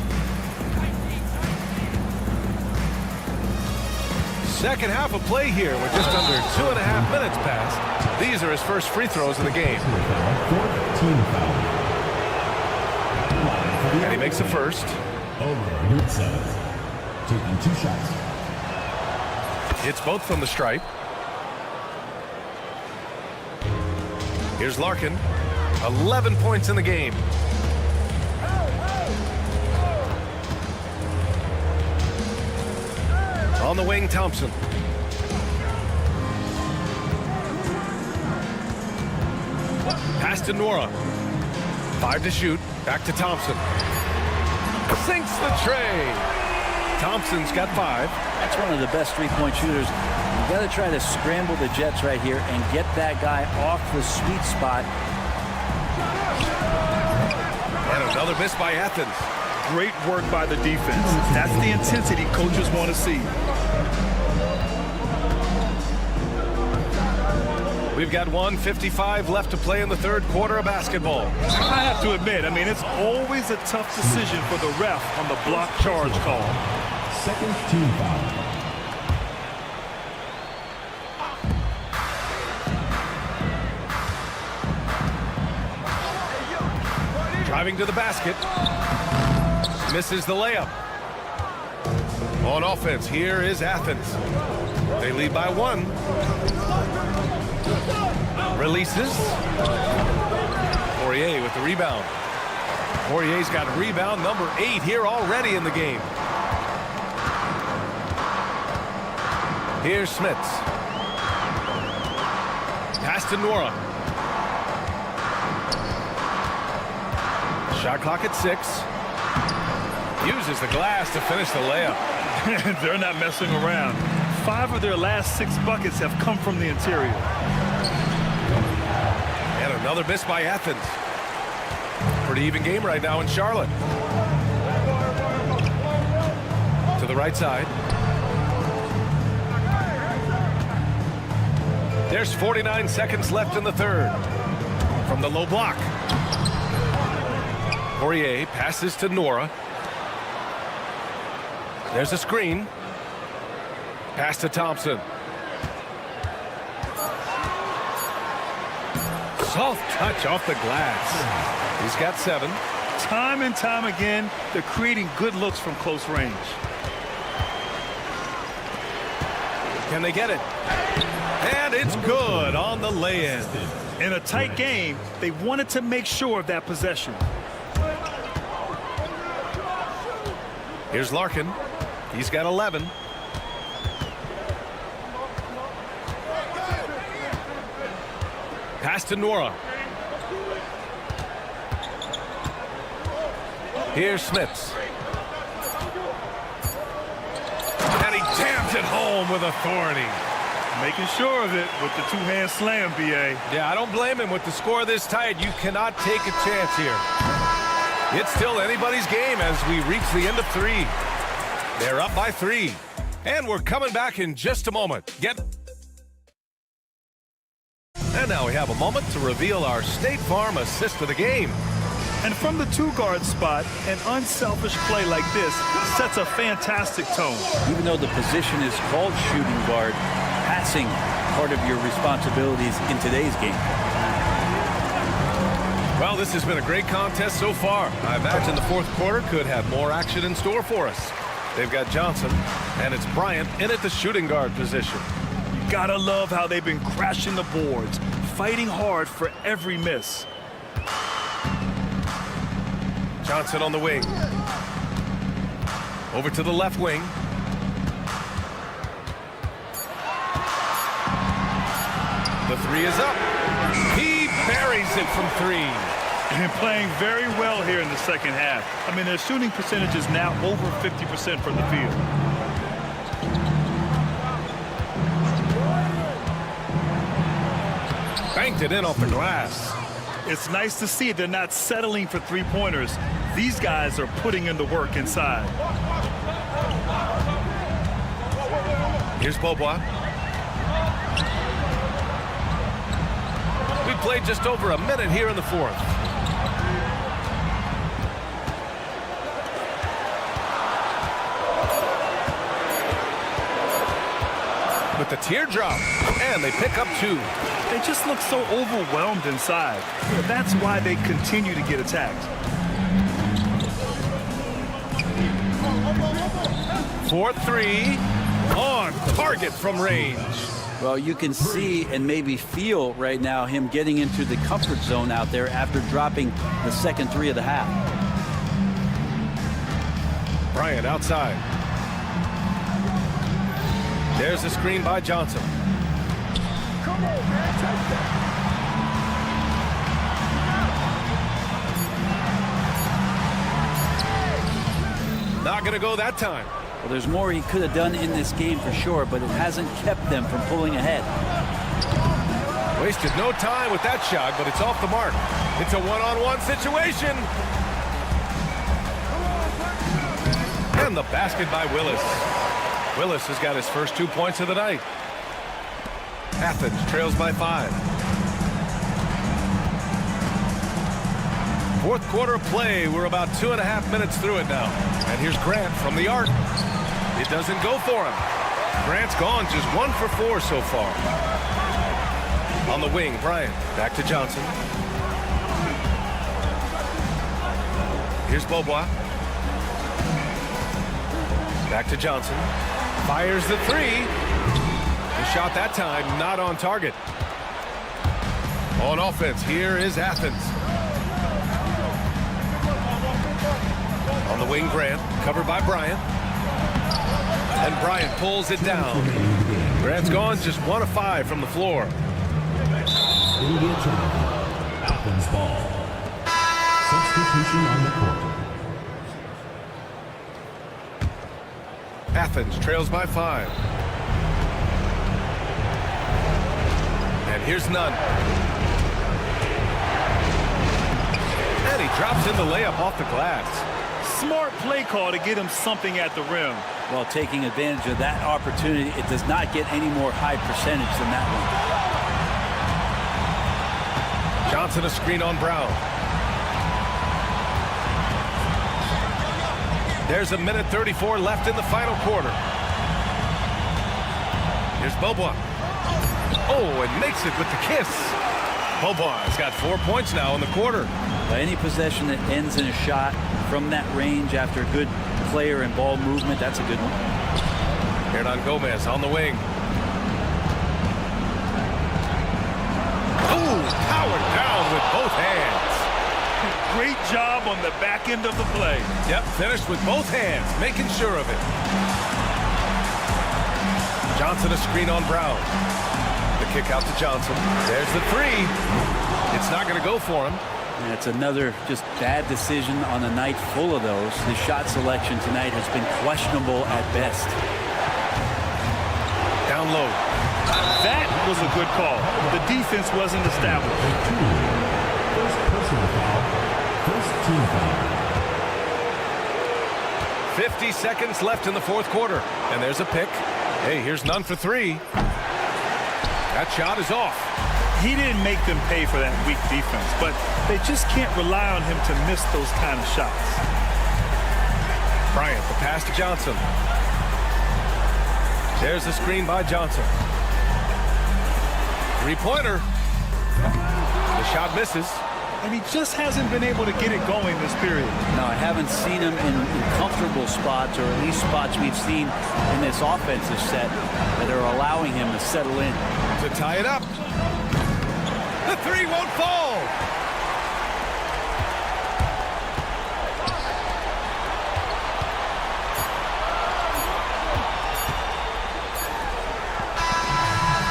Second half of play here with just under 2.5 minutes passed. These are his first free throws of the game. And he makes the first. Taking 2 shots. It's both from the stripe. Here's Larkin. 11 points in the game. On the wing, Thompson. Pass to Nora. 5 to shoot. Back to Thompson. Sinks the tray. Thompson's got 5. That's one of the best three-point shooters. You got to try to scramble the Jets right here and get that guy off the sweet spot. And another miss by Athens. Great work by the defense. That's the intensity coaches want to see. We've got 1:55 left to play in the third quarter of basketball. I have to admit, it's always a tough decision for the ref on the block charge call. Second team foul. Driving to the basket. Misses the layup. On offense, here is Athens. They lead by 1. Releases. Poirier with the rebound. Poirier's got rebound number 8 here already in the game. Here's Smits. Pass to Nora. Shot clock at 6. Uses the glass to finish the layup. They're not messing around. 5 of their last 6 buckets have come from the interior. And another miss by Athens. Pretty even game right now in Charlotte. To the right side. There's 49 seconds left in the third. From the low block. Poirier passes to Nora. There's a screen. Pass to Thompson. Soft touch off the glass. He's got 7. Time and time again, they're creating good looks from close range. Can they get it? And it's good on the lay-in. In a tight game, they wanted to make sure of that possession. Here's Larkin. He's got 11. Pass to Nora. Here's Smits. And he jams it home with authority. Making sure of it with the two-hand slam, B.A. Yeah, I don't blame him. With the score this tight, you cannot take a chance here. It's still anybody's game as we reach the end of 3. They're up by 3. And we're coming back in just a moment. And now we have a moment to reveal our State Farm assist of the game. And from the 2-guard spot, an unselfish play like this sets a fantastic tone. Even though the position is called shooting guard, passing part of your responsibilities in today's game. Well, this has been a great contest so far. I imagine the fourth quarter could have more action in store for us. They've got Johnson, and it's Bryant in at the shooting guard position. You gotta love how they've been crashing the boards, fighting hard for every miss. Johnson on the wing. Over to the left wing. The 3 is up. He buries it from 3. And playing very well here in the second half. Their shooting percentage is now over 50% from the field. Banked it in off the glass. It's nice to see they're not settling for three-pointers. These guys are putting in the work inside. Here's Beaubois. We played just over a minute here in the fourth. With the teardrop, and they pick up 2. They just look so overwhelmed inside. That's why they continue to get attacked. 4-3 on target from range. Well, you can see and maybe feel right now him getting into the comfort zone out there after dropping the second 3 of the half. Bryant outside. There's a screen by Johnson. Not going to go that time. Well, there's more he could have done in this game for sure, but it hasn't kept them from pulling ahead. Wasted no time with that shot, but it's off the mark. It's a one-on-one situation. And the basket by Willis. Willis has got his first 2 points of the night. Athens trails by 5. Fourth quarter of play. We're about 2.5 minutes through it now. And here's Grant from the arc. It doesn't go for him. Grant's gone just 1 for 4 so far. On the wing, Bryant. Back to Johnson. Here's Beaubois. Back to Johnson. Fires the 3. The shot that time not on target. On offense, here is Athens. On the wing, Grant. Covered by Bryant. And Bryant pulls it down. Grant's gone just 1 of 5 from the floor. Athens ball. Substitution on the court. Athens trails by 5. And here's Nunn. And he drops in the layup off the glass. Smart play call to get him something at the rim. Well, taking advantage of that opportunity, it does not get any more high percentage than that one. Johnson a screen on Brown. There's a minute 34 left in the final quarter. Here's Beaubois. Oh, and makes it with the kiss. Beaubois has got 4 points now in the quarter. Any possession that ends in a shot from that range after a good player and ball movement, that's a good one. Hernan Gomez on the wing. Oh, powered down with both hands. Great job on the back end of the play. Yep, finished with both hands, making sure of it. Johnson a screen on Brown. The kick out to Johnson. There's the 3. It's not going to go for him. And it's another just bad decision on a night full of those. The shot selection tonight has been questionable at best. Down low. That was a good call. The defense wasn't established. First personal foul. First team foul. 50 seconds left in the fourth quarter. And there's a pick. Hey, here's Nunn for 3. That shot is off. He didn't make them pay for that weak defense, but they just can't rely on him to miss those kind of shots. Bryant, the pass to Johnson. There's the screen by Johnson. 3-pointer. The shot misses. And he just hasn't been able to get it going this period. No, I haven't seen him in comfortable spots, or at least spots we've seen in this offensive set that are allowing him to settle in. To tie it up. The 3 won't fall.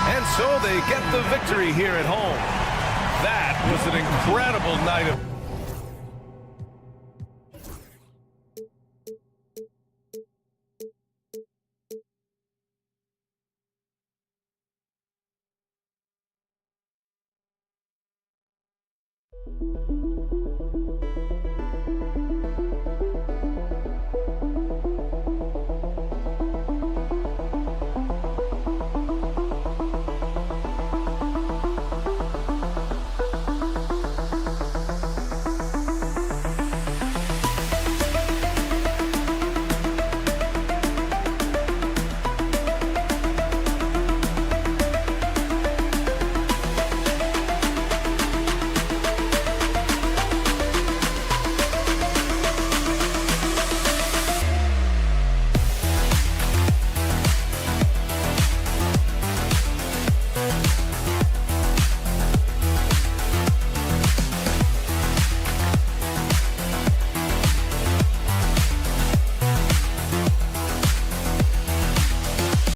And so they get the victory here at home. That was an incredible night of